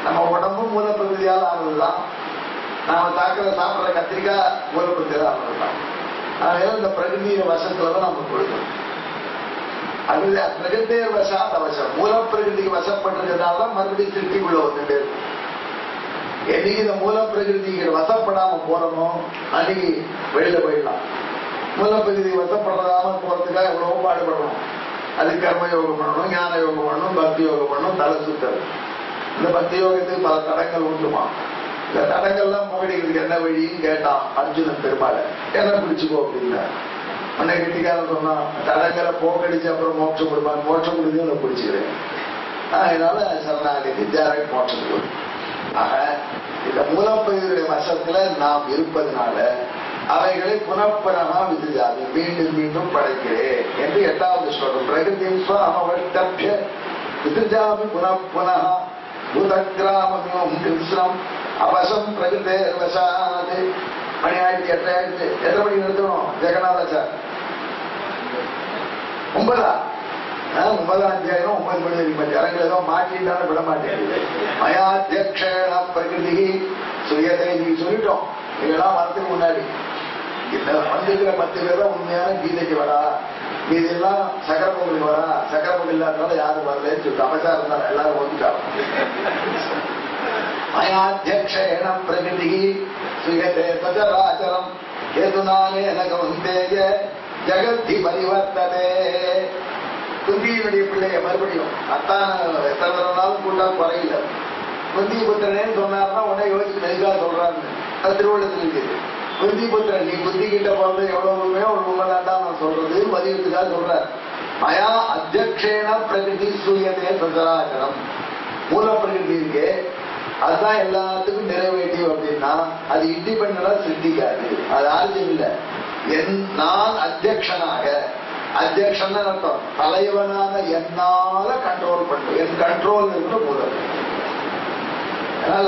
நம்ம உடம்பும் மூல பிரகிருதியால் ஆனதுதான். நாம சாப்பிடுற கத்திரிக்காய் மூல பிரகிருதியால் ஆனதுதான். அதனால இந்த பிரகிருதியில வசத்துலதான் நம்ம கொடுக்கணும். அது பிரகிருதே வசாத் அவசம். மூல பிரகிருதிக்கு வசப்பட்டிருக்கிறதால மறுபடியும் திருப்திக்குள்ள வந்துட்டு இருக்கும். என்னைக்கு இந்த மூல பிரகிருதிக்கு வசப்படாம போறோமோ அன்னைக்கு வெளியில போயிடலாம். மூல பிரகிருதி வசப்படுறதாம போறதுக்காக எவ்வளவோ பாடுபடணும். அது கர்ம யோகம் பண்ணணும், ஞான யோகம் பண்ணணும், பக்தி யோகம் பண்ணணும், தலை சுத்தல். இந்த பக்தி யோகத்துக்கு பல தடங்கள் உண்டுமா. இந்த தடங்கள்லாம் போகடிக்கிறதுக்கு என்ன வழின்னு கேட்டான் அர்ஜுனன் பெருமாள். என்ன பிடிச்சுக்கோ அப்படின்னா அன்னை கட்டிக்காரன் சொன்னான், தடங்களை போக்கடிச்சு அப்புறம் மோட்சம் கொடுப்பான். மோட்சம் கொடுத்து நான் பிடிச்சுக்கிறேன். அதனால சரணாகதி டேரக்ட் மோட்சம் கொடு. ஆக இந்த மூலப்பயிர்களுடைய வசத்துல நாம் இருப்பதனால அவைகளை புனப்புனமா விதிஜாமி, மீண்டும் மீண்டும் படைக்கிறேன் என்று 8வது ஸ்லோகம். பிரகிருதிம் ஸ்வமவஷ்டப்ய விதிஜாமி புனப்புனः பூதகிராமம் கிருஷ்ணம் அவசம் பிரகிருதே வசாத். மணி 8 எத்தனை மணிக்கு நிறுத்தணும்? ஜெகநாத சார் 9ஆம் அத்தியாயம் 9 மணி வரைக்கும். ஜனங்கள் ஏதோ மாட்டிட்டாலும் விட மாட்டேங்குது. மயாத்தியக்ஷேண பிரகிருதி சுயதை நீ சொல்லிட்டோம். இதெல்லாம் வரத்துக்கு முன்னாடி இந்த வந்துக்கிற 10 பேர் தான் உண்மையான கீதைக்கு வரா. இதெல்லாம் சக்கர பொங்கலுக்கு வரா. சக்கர பொங்கல் இல்லாதனால யாரும் வரலன்னு சொல்லிட்டு அமைச்சா இருந்தாலும் எல்லாரும் வந்துட்டாங்க. மயாத்தியக்ஷேண பிரகிருதி சுயதே சராச்சரம் கேதுனாலே நகவந்தேய ஜகத்தி பரிவர்த்ததே. குந்தியினுடைய பிள்ளைய மறுபடியும் அத்தான எத்தனை நாளும் கூட்டா குறையில குந்தி புத்திரனேன்னு சொன்னார்னா உடனே யோசிச்சு நெருங்கா சொல்றாங்க. அது திருவள்ளத்தில் இருக்குது. குந்தி புத்திரன் நீ குந்தி கிட்ட பிறந்த எவ்வளவு உண்மையோ அவ்வளவு உண்மைதான்டா நான் சொல்றது பதிவுக்காக சொல்றார். மயா அத்தியக்ஷேன பிரகிருதி சூரியதே சராச்சரம். மூல பிரகிருதி இருக்கு, அதுதான் எல்லாத்துக்கும் நிறைவேட்டிவ் அப்படின்னா அது இண்டிபெண்டா சித்திக்காது. அது ஆர்ஜம் இல்லை. நான் அத்தியக்ஷனாக, அத்தியக்ஷன் அர்த்தம் தலைவனான என்னால கண்ட்ரோல் பண்ணு, என் கண்ட்ரோல் இருக்கிற மூலம். அதனால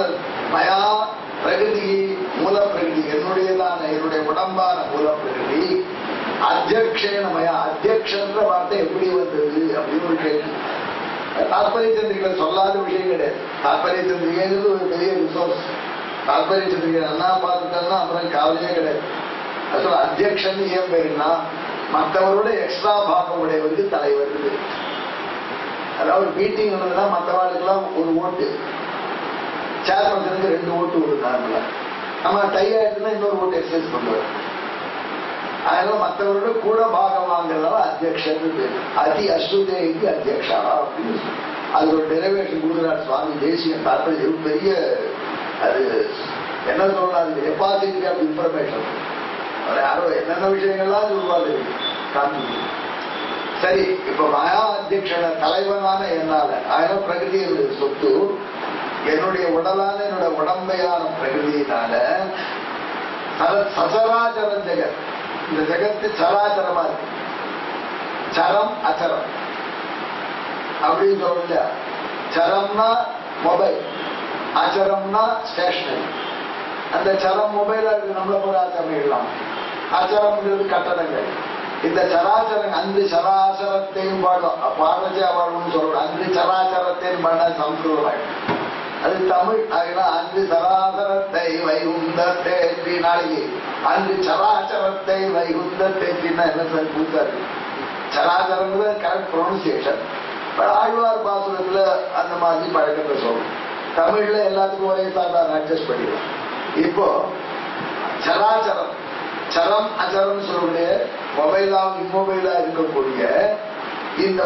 மயா பிரகிருதி மூல பிரகிருதி என்னுடையதான என்னுடைய உடம்பான மூல பிரகிருதி அத்தியக்ஷேன மயா. அத்தியக்ஷன்ற வார்த்தை எப்படி வந்தது அப்படின்னு ஒரு கேள்வி. தாற்பரிய சந்திரிகளை சொல்லாத விஷயம் கிடையாது. தாற்பரிய சந்திரிகைங்கிறது ஒரு பெரிய ரிசோர்ஸ். தாற்பரிய சந்திரிகை நல்லா பார்த்துட்டோம்னா அப்புறம் கவலையே கிடையாது. அசல் அத்தியக்ஷன் ஏன் பேருன்னா மற்றவரோட எக்ஸ்ட்ரா பாகம் உடையவருக்கு தலைவர். அதாவது மீட்டிங் வந்ததுன்னா மற்றவாளுக்கெல்லாம் ஒரு ஓட்டு, சேர்மனுக்கு 2 ஓட்டு விடுறாங்க. நம்ம டை ஆயிடுச்சுன்னா இன்னொரு ஓட்டு எக்ஸசைஸ் பண்ணுவார். அதனால மற்றவரோட கூட பாகம் வாங்குறதால அத்தியக்ஷன் பேரு. அதி அஸ்ருதேக்கு அத்தியக்ஷா அப்படின்னு அது ஒரு டெரிவேஷன் கொடுக்குறார் சுவாமி தேசியம். தாற்பயம் பெரிய அது என்ன சொல்லலாம், அது டெபாசிட் ஆஃப் இன்ஃபர்மேஷன். யாரோ என்னென்ன விஷயங்கள்லாம் சொல்வாரு காந்தி. சரி, இப்ப மயா அத்தியக்ஷன தலைவனான என்னால அதனால பிரகிருதியுடைய சொத்து என்னுடைய உடலான என்னுடைய உடம்பையான பிரகிருதியினால சசராச்சரம் ஜெகத். இந்த ஜெகத்து சராச்சரமா இருக்கு. சரம் அச்சரம் அப்படின்னு சொல்ல. சரம்னா மொபைல், அச்சரம்னா ஸ்டேஷனரி. அந்த சரம் மொபைலா இருக்கு, நம்மள போல ஆச்சரம் இடலாம். ஆச்சாரம்ங்கிறது கட்டடங்கள். இந்த சராச்சரம் அன்று சராச்சரத்தையும் பாடச்சே பாடணும்னு சொல்றோம். அன்று சராச்சரத்தையும் பாட சம்ஸ்கிருதம். அது தமிழ். அதனால அன்று சராசரத்தை வைகுந்தத்தேற்றி நாளைக்கு அங்கு சராச்சரத்தை வைகுந்தத்தேற்றினா என்ன சார் கூத்தாரு சராச்சரங்கிற கரெக்ட் ப்ரொனன்சியேஷன். ஆழ்வார் பாசுரத்துல அந்த மாதிரி பழக்கத்தை சொல்லும். தமிழ்ல எல்லாத்துக்கும் ஒரே சாதாரண அட்ஜஸ்ட் பண்ணிடும். இப்போ சராச்சரம் சரம் அச்சரம் சொல்லக்கூடிய மொபைலா இம்மொபைலா இருக்கக்கூடிய இந்த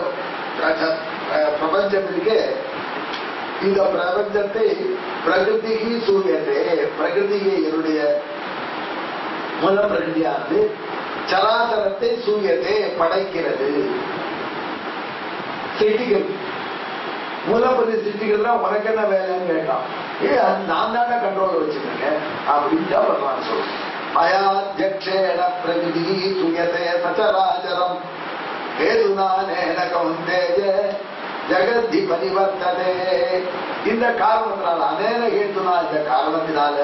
பிரபஞ்சம் இருக்கு. இந்த பிரபஞ்சத்தை பிரகிருதிக்கு சூரியத்தை பிரகிருதிக்கு என்னுடைய மூல பிரகிருதியானது சராச்சரத்தை சூரியத்தை படைக்கிறது. சிட்டிகள் மூலப்பதி சிட்டிகள் தான் உனக்கு என்ன வேலைன்னு கேட்டான். நான் தானே கண்ட்ரோல் வச்சிருக்கேன் அப்படின்னு தான் பகவான் சொல்றேன். மயாத்யக்ஷேண பிரகிருதி சூயதே சச்சராச்சரம் ஹேதுனானேன கௌந்தேய ஜகத்தி பரிவர்த்ததே. இந்த காரணத்தினால அநேக ஹேதுனா இந்த காரணத்தினால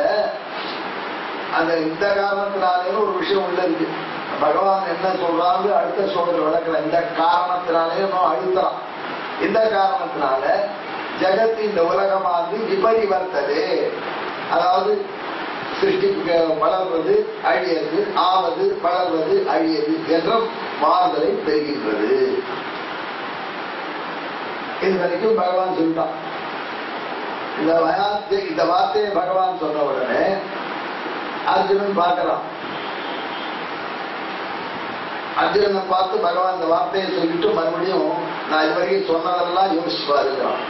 இந்த காரணத்தினாலே ஒரு விஷயம் உள்ளது. பகவான் என்ன சொல்றாங்க அடுத்த சொல்றது விளக்கல. இந்த காரணத்தினாலே அழுத்தலாம். இந்த காரணத்தினால ஜகத் இந்த உலகமானது விபரிவர்த்ததே, அதாவது சிருஷ்டி வளர்வது அழியது, ஆவது வளர்வது அழியது என்ற மாறுதலை பெறுகின்றது. இது வரைக்கும் பகவான் சொல்லிட்டான். இந்த வார்த்தையை பகவான் சொன்ன உடனே அர்ஜுனன் பார்க்கிறான். அர்ஜுனனை பார்த்து பகவான் இந்த வார்த்தையை சொல்லிட்டு மறுபடியும் நான் இதுவரைக்கும் சொன்னதெல்லாம் யோசிச்சு பாருங்கிறான்.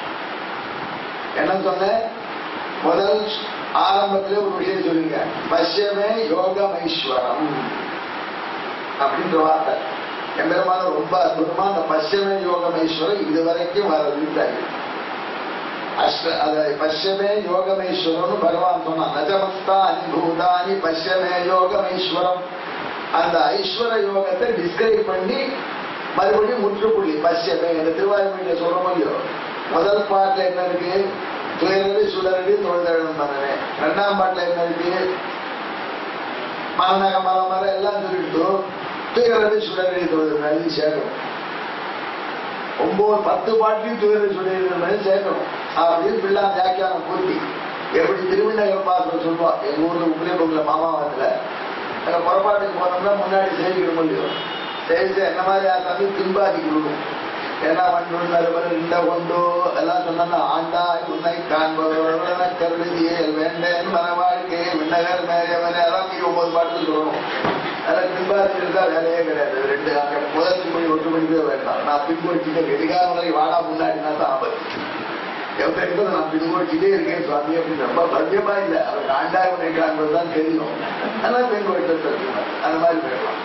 என்ன சொன்னேன்? முதல் ஆரம்பத்திலே ஒரு விஷயம் சொல்லுங்க, பஷ்யமே யோகமைஸ்வரம் அப்படின்ற வார்த்தை. எம்பெருமான ரொம்ப அற்புதமா அந்த பஷ்யமே யோகமைஸ்வரம் இதுவரைக்கும் வரவில்லை. பஷ்யமே யோகமைஸ்வரம் பகவான் சொன்னான். நஜமஸ்தா அனுபூதானி பஷ்யமே யோகமைஸ்வரம். அந்த ஐஸ்வர யோகத்தை டிஸ்கிரைப் பண்ணி மறுபடியும் முற்றுப்புள்ளி பஷ்யமே இந்த திருவாயுமொழியில சொல்ல முடியும். முதல் பாட்டுல என்ன இருக்கு? துயரடி சுடரடி தொழுதழும் மனமே. ரெண்டாம் பாட்டுல என்ன இருக்கு? மனநக மர எல்லாம் சொல்லிட்டு துயரடி சுடரடி தொழுது சேர்க்கணும். 9-10 பாட்டிலையும் துயரடி சுடரடி சேர்க்கணும் அப்படின்னு பிள்ளை வியாக்கியானம் பூர்த்தி. எப்படி திருவிண்ணகர் பாத்திரம் சொல்லுவா, எங்க ஊர்ல உப்பிலியப்பங்குல மாமாவத்துல புறப்பாட்டுக்கு போனோம்னா முன்னாடி செய்திக்கிட முடியும். செய்து என்ன மாதிரி ஆசாமி பின்பாதி கொடுக்கும். ஏன்னா வண்டு இந்த கொண்டு எல்லாம் சொன்னா ஆண்டா உன்னை காண்பவர்கள கருதியே வேண்டேன் மன வாழ்க்கை விண்ணகர் மேலே அதான் 9 பாட்டு சொல்லணும். அதெல்லாம் பின்பாதி இருந்தா வேலையே கிடையாது. 2 முதல் மொழி 1 மணிக்கே வேண்டாம். நான் பின்பற்றிட்டே எதிர்கால வரை வாடா முன்னாடினா தான் ஆபத்து. எவ்வளோ நான் பின்கோச்சிட்டே இருக்கேன் சுவாமி அப்படின்னு ரொம்ப பத்தியமா இல்லை. அவருக்கு ஆண்டாய் உன்னை காண்பதுதான் தெரியும். அதனால பின்கோட்டு அந்த மாதிரி போயிடலாம்.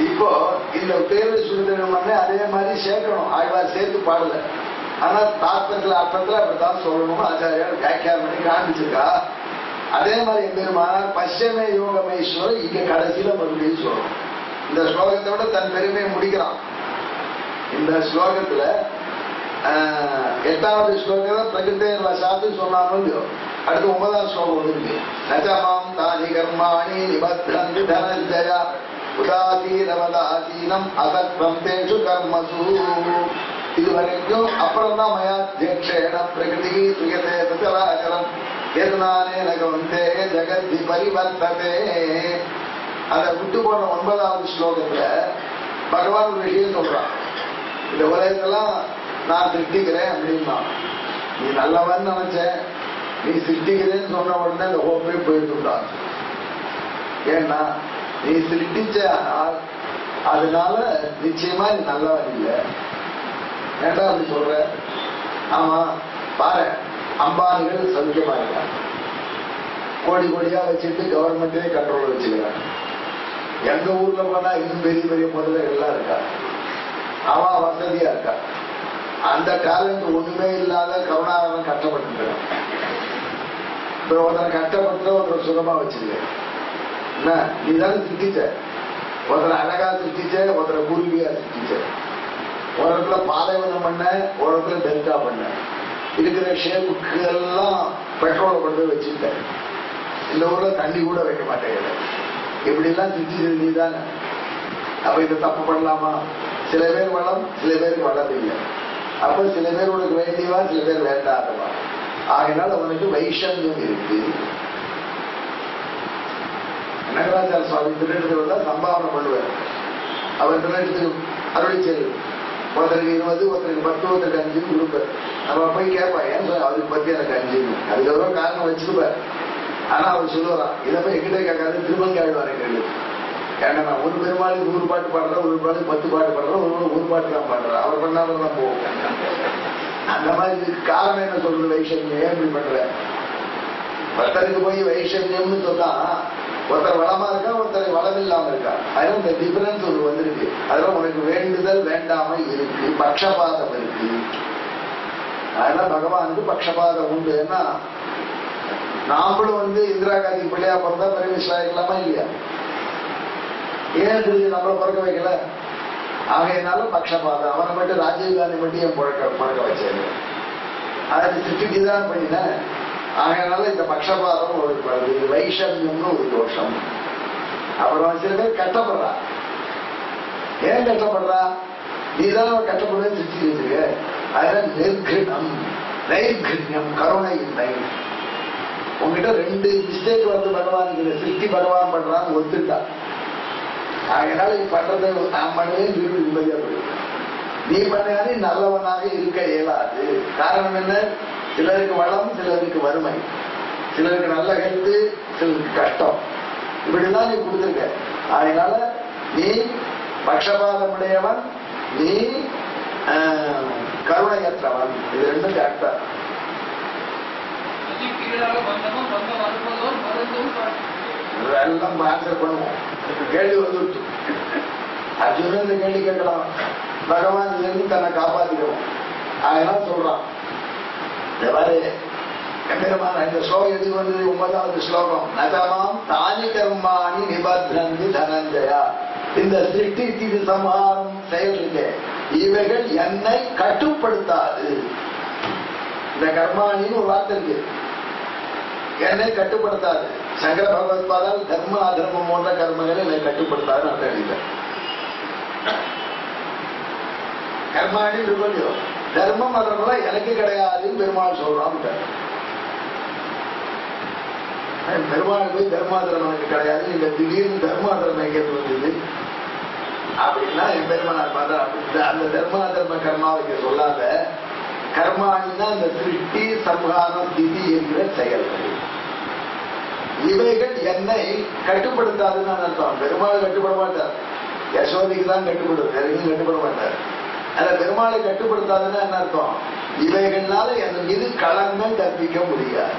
இப்போ இந்த தேர்வு சுடுதல் அதே மாதிரி சேர்க்கணும். ஆழ்வார் சேர்த்து பாடல. ஆனா தாக்கத்துல அர்த்தத்துல அப்படித்தான் சொல்லணும். ஆச்சாரியார் வியாக்கியானம் பண்ணி காண்பிச்சிருக்கா. அதே மாதிரி எம்பெருமானார் பஷ்யமே யோகமேஸ்வரர் இங்க கடைசியில மறுபடியும் சொல்லணும். இந்த ஸ்லோகத்தை விட தன் பெருமையை முடிக்கிறான். இந்த ஸ்லோகத்துல 8வது ஸ்லோகத்துல பிரகிருத்தேர் வசாத்து சொன்னாலும் அடுத்து 9வது ஸ்லோகம் இருக்கு. நஜமாம் தானி கர்மாணி நிபத்ரந்தி தனஞ்சயா உதாசீனவதாசீனம் அசத்வம் தேஷு கர்மசு. இதுவரைக்கும் அப்புறம் தான் மயாத்யக்ஷேண பிரகிருதி சுயதே சச்சராச்சரம் எதுனானேன கௌந்தே ஜகத்தி பரிவர்த்ததே. அதை விட்டு போன 9வது ஸ்லோகத்துல பகவான் ஒரு விஷயம் சொல்றான். இந்த உலகத்தெல்லாம் நான் சிருஷ்டிக்கிறேன் அப்படின்னா, நீ நல்லவன் நினைச்ச, நீ சிருஷ்டிக்கிறேன்னு சொன்ன உடனே இந்த ஹோப்பே போயிட்டுட்டான். ஏன்னா நீ சிருஷ்டிச்ச அதனால நிச்சயமா நீ நல்லவன் இல்லை. ஏண்டா அப்படி சொல்ற? ஆமா பாரு, அம்பானிகள் சௌக்கியமா இருக்காங்க. கோடி கோடியா வச்சுட்டு கவர்மெண்டே கண்ட்ரோல் வச்சுக்கிறாங்க. எங்க ஊர்ல போனா இன்னும் பெரிய பெரிய முதலைகள்லாம் இருக்கா. அவன் வசதியா இருக்கா. அந்த டேலண்ட் ஒண்ணுமே இல்லாத கருணாகரன் கஷ்டப்பட்டு ஒருத்தனை கஷ்டப்பட்டு ஒருத்தர் சுகமா வச்சிருக்க. என்ன நீதானே சிருஷ்டிச்ச? ஒருத்தரை அழகா சிருஷ்டிச்ச, ஒருத்தரை குருவியா சிருஷ்டிச்ச. ஒரு இடத்துல பாலைவனம் பண்ண, ஒரு இடத்துல டெல்டா பண்ண. இருக்கிற ஷேப்புக்கு எல்லாம் பெட்ரோலை கொண்டு போய் வச்சுட்ட. இந்த ஊர்ல தண்ணி கூட வைக்க மாட்டேங்குது. இப்படி எல்லாம் சிருஷ்டிச்சது நீதானே. அப்ப இதை தப்பு பண்ணலாமா? சில பேர் வளம், சில பேருக்கு வளம் இல்லை. அப்ப சில பேர் உனக்கு வேண்டியவா, சில பேர் வேண்டாதவா. ஆகினால் அவனுக்கு வைஷமியம் இருக்கு. நகராச்சார சுவாமி திருநெடுத்துல சம்பாவனை பண்ணுவார். அவர் திருநெடுத்துக்கு அருளி செய்யும். ஒருத்தருக்கு 20, ஒருத்தருக்கு 10, ஒருத்தருக்கு 5 கொடுப்பார். நம்ம போய் கேட்பா, ஏன் சார் அவருக்கு 10 எனக்கு 5? அதுக்கப்புறம் காரணம் வச்சுக்குப்பார். ஆனா அவர் சொல்லுவாராம், இதை போய் எங்கிட்ட கேட்காது திருமங்காயிடுவாரு கேள்வி. ஏன்னா நான் ஒரு பெருமாளுக்கு 100 பாட்டு பாடுறேன், ஒரு பெருமாளுக்கு 10 பாட்டு பாடுறேன், ஒரு பாட்டு தான் பாடுறேன். அவர் பண்ணாலும் தான் போவோம். அந்த மாதிரி இதுக்கு காரணம் என்ன சொல்றது? வைஷமியம். ஏன் இப்படி பண்ற? ஒருத்தருக்கு போய் வைஷமியம்னு சொன்னா ஒருத்தர் வளமா இருக்கா, ஒருத்தர் வளம் இல்லாம இருக்கா. அதனால இந்த டிஃபரன்ஸ் ஒரு வந்திருக்கு. அதெல்லாம் உனக்கு வேண்டுதல் வேண்டாம இருக்கு, பட்சபாதம் இருக்கு. அதனால பகவானுக்கு பட்சபாதம் உண்டு. ஏன்னா நாமளும் இந்திரா காந்தி பிள்ளையா பிறந்தா பெரிய இருக்கலாமா இல்லையா? ஏன் தெரிஞ்சு நம்மளை பிறக்க வைக்கல? ஆகையினால பட்சபாதம். அவனை மட்டும் ராஜீவ் காந்தி மட்டும் என் பிறக்க வச்சாரு. அதை திருப்பி தான் பண்ணினேன். ஆகையினால இந்த பட்சபாதம் ஒரு வைஷமியம்னு ஒரு தோஷம். அப்புறம் சில பேர் கஷ்டப்படுறா. ஏன் கஷ்டப்படுறா? நீதான் அவன் கஷ்டப்படுறது திருச்சி வச்சிருக்க. அதனால நிர்கிருணம், நைர்கிருண்யம், கருணை இல்லை. உங்ககிட்ட 2 மிஸ்டேக் பகவானுக்கு சிருஷ்டி பகவான் பண்றான்னு ஒத்துட்டா. அதனால நீ பண்றதை நான் பண்ணுவேன் வீடு நிம்மதியா போயிடும். நீ பண்ணாலே நல்லவனாக இருக்க இயலாது. காரணம் என்ன? சிலருக்கு வளம், சிலருக்கு வறுமை, சிலருக்கு நல்ல ஹெல்த், சிலருக்கு கஷ்டம். இப்படிதான் நீ கொடுத்துருக்க. அதனால நீ பட்சபாதமுடையவன், நீ கருணையற்றவன். இது 2 கரெக்டா. எல்லாம் ஆன்சர் பண்ணுவோம். கேள்வி வந்துட்டு அர்ஜுனன் இந்த கேள்வி கேட்கலாம். பகவான் இருந்து தன்னை காப்பாத்திக்கிறோம். அதனால சொல்றான். இந்த ஸ்லோகம் எது வந்தது? 9வது ஸ்லோகம். நகமாம் தானி கர்மாணி நிபத்ரந்தி தனஞ்சயா. இந்த சிருஷ்டி சம்ஹாரம் செயல் இவைகள் என்னை கட்டுப்படுத்தாது. இந்த கர்மாணின்னு ஒரு வார்த்தை இருக்கு. என்னை கட்டுப்படுத்தாது. சங்கர பகவத்பாதால் தர்ம அதர்மம் போன்ற கர்மங்களை என்னை கட்டுப்படுத்தாது நான் எழுதிட்டேன். கர்மாணி இருக்கோ தர்மம் அதர்மம் எனக்கு கிடையாதுன்னு பெருமாள் சொல்றான். பெருமாள் போய் தர்மாதர்மம் எனக்கு கிடையாது, இல்ல திடீர்னு தர்மாதர்மம் எங்கிறது வந்தது அப்படின்னா என் பெருமானார் பார்த்தா அந்த தர்மாதர்ம கர்மாவுக்கு சொல்லாத கர்மானின்னா இந்த சிருஷ்டி சம்ஹாரம் திதி என்கிற செயல்கள் இவைகள் என்னை கட்டுப்படுத்தாதுன்னு அர்த்தம். பெருமாள் கட்டுப்பட மாட்டார், யசோதிக்கு தான் கட்டுப்படும், எதுக்கும் கட்டுப்பட மாட்டார். அந்த பெருமாளை கட்டுப்படுத்தாதுன்னா என்ன அர்த்தம்? இவைகள்னால என் மீது களங்கம் கற்பிக்க முடியாது.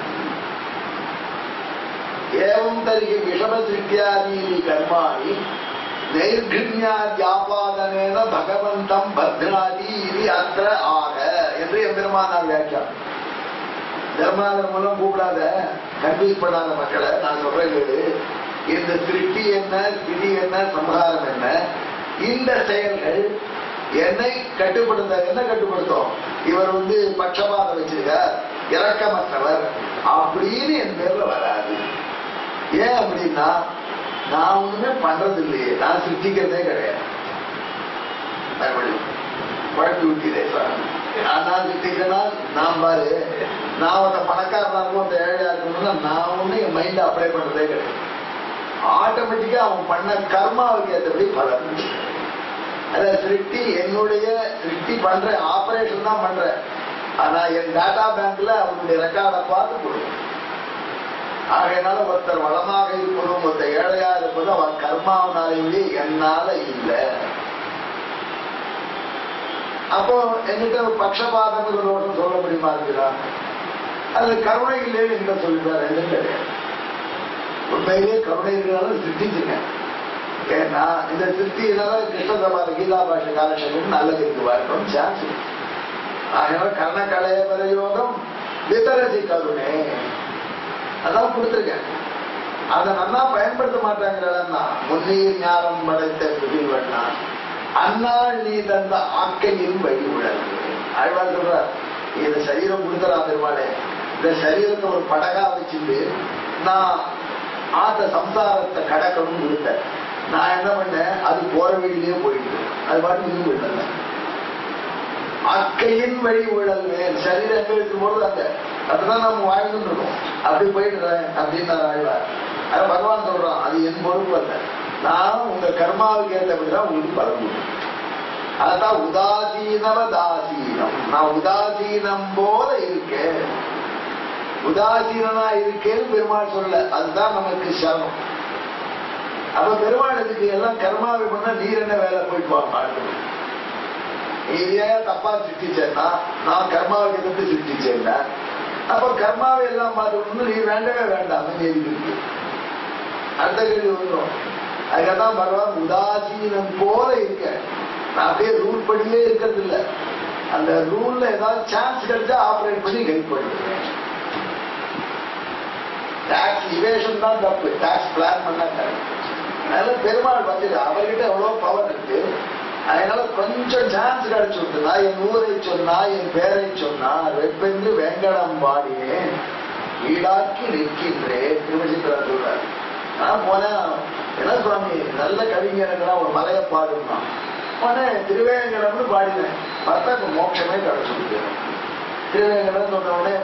ஏவம் தருகி விஷம சிருஷ்டியாதி கர்மாணி நைர்கிருண்யாத்யாபாதனேன பகவந்தம் பத்ராதி இது அத்திர ஆக என்று எம்பெருமானார் வியாக்கியம். தர்மாதர் மூலம் கூப்பிடாத, கன்ஃபியூஸ் பண்ணாத மக்களை நான் சொல்றேன் கேடு. இந்த சிருஷ்டி என்ன, விதி என்ன, சம்ஹாரம் என்ன, இந்த செயல்கள் என்னை கட்டுப்படுத்த. என்ன கட்டுப்படுத்தும்? இவர் பட்சபாதம் வச்சிருக்கார், இரக்கமற்றவர் அப்படின்னு என் பேர்ல வராது. ஏன் அப்படின்னா நான் ஒண்ணுமே பண்றது இல்லையே, நான் சிருஷ்டிக்கிறதே கிடையாது. குழப்பி விட்டீரேன் சார். நான் சிருஷ்டிக்கிறேன்னா நான் பாரு, நான் ஒருத்த பணக்காரனா இருக்கும், ஒருத்த ஏழையா இருக்கணும்னா நான் ஒண்ணு என் மைண்ட் அப்ளை பண்றதே கிடையாது. ஆட்டோமேட்டிக்கா அவன் பண்ண கர்மாவுக்கு ஏற்றபடி பலன். அத சிருஷ்டி என்னுடைய சிருஷ்டி பண்ற ஆபரேஷன் தான் பண்றேன். ஆனா என் டாடா பேங்க்ல அவனுடைய ரெக்கார்டை பார்த்து கொடுக்கும். ஆகையினால ஒருத்தர் வளமாக இருப்பதும் ஒருத்தர் ஏழையா இருப்பதும் அவன் கர்மாவனாலே என்னால இல்லை. அப்போ என்கிட்ட பட்சபாதம் தோஷம் சொல்ல முடியுமா இருக்குதா? அது கருணை இல்லைன்னு என்கிட்ட சொல்லிட்டாரு. எதுவும் கிடையாது. உண்மையிலே கருணை இருக்கிறாலும் சிருஷ்டிச்சுங்க. ஏன்னா இந்த சிருஷ்டினால கிருஷ்ண சபாத கீதா பாஷ காலட்சேபம் நல்லது இருக்கு வரணும் சான்ஸ். அதனால கர்ணகலைய பிரயோகம் விதரசி கருணை அதான் கொடுத்துருக்கேன். அதை நல்லா பயன்படுத்த மாட்டாங்கிறா. முன்னீர் ஞானம் படைத்த புதிவண்ணா அந்நாள் நீ தந்த ஆக்கையின் வழி உழந்து ஆழ்வார் சொல்றார். இந்த சரீரம் கொடுத்தரா பெருமாளே, இந்த சரீரத்தை ஒரு படகா வச்சுட்டு நான் ஆத்த சம்சாரத்தை கடக்கணும்னு கொடுத்தேன். நான் என்ன பண்ணேன், அது போற வழியிலேயே போயிட்டு அது பாட்டு இன்னும் விடல. அக்கையின் வழி உழல்வேன் சரீரம் எங்க இருக்கும் போது அந்த அதுதான் நம்ம வாழ்ந்துட்டு இருக்கோம். அப்படி போயிட்டு அப்படின்னு ஆழ்வார். அது பகவான் சொல்றான், அது என் பொறுப்பு அல்ல, நான் உங்க கர்மாவுக்கு ஏற்றபடிதான் உங்களுக்கு பலன் கொடுக்கும். அதான் உதாசீனவதாசீனம். நான் உதாசீனம் போல இருக்கேன், உதாசீனா இருக்கேன்னு பெருமாள் சொல்ல, அதுதான் நமக்கு சரணம். அப்ப பெருமாளுக்கு எல்லாம் கர்மாவை பண்ண நீர் என்ன வேலை போயிட்டு வாங்க, நீ ஏன் தப்பா சிருஷ்டிச்சேன்னா நான் கர்மாவை எதிர்த்து சிருஷ்டிச்சேன்னா அப்ப கர்மாவை எல்லாம் மாற்றணும், நீ வேண்டவே வேண்டாம் இருக்கு. அடுத்த கேள்வி வந்துடும். அதுக்கதான் பகவான் உதாசீனம் போல இருக்க, நான் அப்படியே ரூல் படியே இருக்கிறது இல்லை, அந்த ரூல்ல ஏதாவது சான்ஸ் கிடைச்சா ஆபரேட் பண்ணி ஹெல்ப் பண்ணுறேன். டாக்ஸ் இவேஷன் தான் தப்பு, டாக்ஸ் பிளான் பண்ணா கரெக்ட். அதனால பெருமாள் வந்துட்டு அவர்கிட்ட எவ்வளவு பவர் இருக்கு, அதனால கொஞ்சம் சான்ஸ் கிடைச்சுட்டுனா என் ஊரை சொன்னா என் பேரை சொன்னா வெப்பென்று வேங்கடம் பாடினேன் ஈடாக்கி நிற்கின்றேன். திருமசித்திரா சொல்றாரு. நான் போனேன், என்ன சுவாமி நல்ல கவிஞர்கள்லாம் ஒரு மலையை பாடுனா போனேன், திருவேங்கடம்னு பாடினேன், பார்த்தா மோட்சமே கிடைச்சுட்டு. திருவேங்கடம் சொன்ன உடனே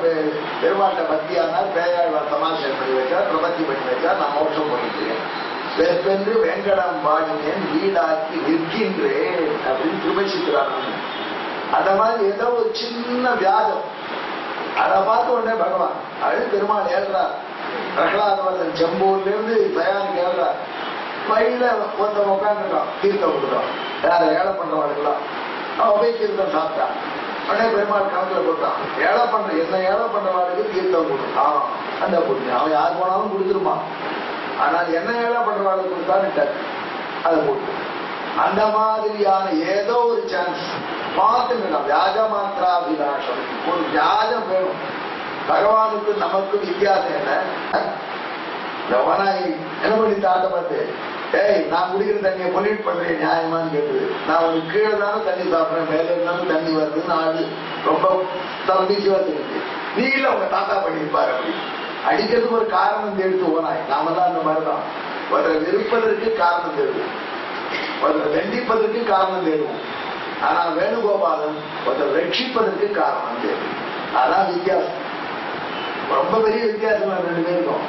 பெருமாட்ட பக்தியானா பேயாழ்வார் தமாஷை பண்ணி வச்சா, பிரபத்தி பண்ணி வச்சா, நான் மோட்சம் பண்ணிக்கிறேன். வெப்பென்று வேங்கடம் பாடினேன் வீடாக்கி நிற்கின்றேன் அப்படின்னு திருமசிக்கிறாங்க. அத மாதிரி ஏதோ ஒரு சின்ன வியாதம், அதை பார்த்து உடனே பகவான் அது பெருமாள் ஏழ்றார். பிரகலாதவன் செம்பூர்ல இருந்து தயாரிக்கு ஏழ்றார். வழியில ஒருத்தன் உட்காந்துருக்கான், தீர்த்தம் கொடுக்குறான், யார ஏழை பண்றவாளுக்கெல்லாம். அவன் போய் தீர்த்தம் சாப்பிட்டான். உடனே பெருமாள் கணக்குல போட்டான், ஏழை பண்ற என்ன ஏழை பண்றவாளுக்கு தீர்த்தம் கொடுத்தான், அந்த புண்ணியம் அவன் யார் போனாலும் கொடுத்துருமா, ஆனால் என்ன ஏழை பண்றவாளுக்கு கொடுத்தான்னு அதை போட்டு. அந்த மாதிரியான ஏதோ ஒரு சான்ஸ் பார்த்துங்க. வியாஜ மாத்திராபிலாஷம், ஒரு வியாஜம் வேணும். பகவானுக்கு நமக்கு வித்தியாசம் என்ன, என்ன பண்ணி தாட்ட பார்த்து ஏய் நான் குடிக்கிற தண்ணியை பொல்யூட் பண்றேன் நியாயமான்னு கேட்டுது. நான் உனக்கு கீழே தானே தண்ணி சாப்பிட்றேன், மேல இருந்தாலும் தண்ணி வருது, நான் ரொம்ப தம்பிச்சுவா தெரிஞ்சு நீ இல்ல உங்க தாத்தா பண்ணியிருப்பாரு. அப்படி அடிக்கிறதுக்கு ஒரு காரணம் தேடித்து போனாய். நாமெல்லாம் அந்த மாதிரிதான், ஒருத்தரை வெறுப்பதற்கு காரணம் தேடுவோம், ஒருத்தரை தண்டிப்பதற்கு காரணம் தேடுவோம். ஆனா வேணுகோபாலன் ஒருத்தரை ரட்சிப்பதற்கு காரணம் தேடும். அதான் வித்தியாசம், ரொம்ப பெரிய வித்தியாசம் ரெண்டு பேருக்கும்.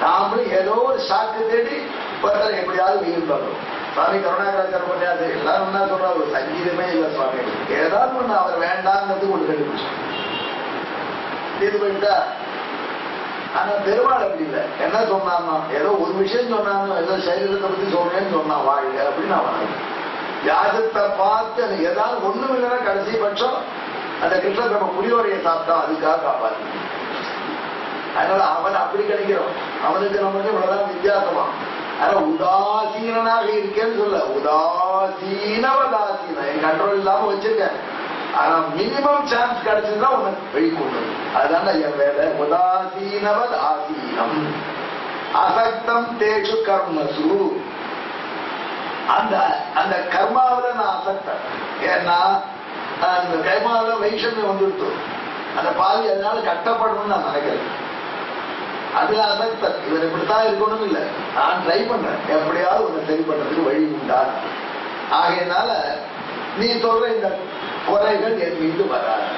நாமளும் ஏதோ ஒரு சாக்கு தேடி ஒருத்தரை எப்படியாவது உயிர் தரும். சுவாமி கருணாகராச்சார பண்ணியாது எல்லாரும் என்ன சொல்றாரு, ஒரு சங்கீதமே இல்லை சுவாமி, ஏதாவது ஒண்ணு அவர் வேண்டாங்கிறது ஒன்று கண்டுபிடிச்சு இது பண்ணிட்டா. ஆனா பெருமாள் அப்படி இல்லை. என்ன சொன்னான்னா ஏதோ ஒரு விஷயம் சொன்னாங்க, ஏதோ சரீரத்தை பத்தி சொல்றேன்னு சொன்னான் வாழ்க அப்படின்னு அவன் யாகத்தை பார்த்து அது ஏதாவது ஒண்ணும் இல்லைன்னா கடைசி பட்சம் அந்த கிருஷ்ண நம்ம புலியோரையை சாப்பிட்டா அதுக்காக காப்பாற்று. அதனால அவன் அப்படி கிடைக்கிறோம், அவனுக்கு நமக்கு இவ்வளவுதான் வித்தியாசமா. ஆனா உதாசீனாக இருக்கேன்னு சொல்ல, உதாசீனவதாசீனம் என் கண்ட்ரோல் இல்லாம வச்சிருக்கேன். ஆனா மினிமம் சான்ஸ் கிடைச்சதுன்னா உனக்கு வெளிக்கொண்டு, அதுதான் என் வேலை. உதாசீனவதாசீனம் அசக்தம் தேஷு கர்மசு, அந்த அந்த கர்மாவில நான் அசக்தன். ஏன்னா அந்த கர்மாவில வைஷமியம் வந்துடுத்து, அந்த பாவி அதனால கட்டப்படணும்னு நான் நினைக்கிறேன். அதுல அசக்தன். இவர் இப்படித்தான் இருக்கணும் இல்லை, நான் ட்ரை பண்றேன் எப்படியாவது உன்னை சரி பண்றதுக்கு வழி உண்டா. ஆகையினால நீ சொல்ற இந்த குறைகள் என் மீது வராது.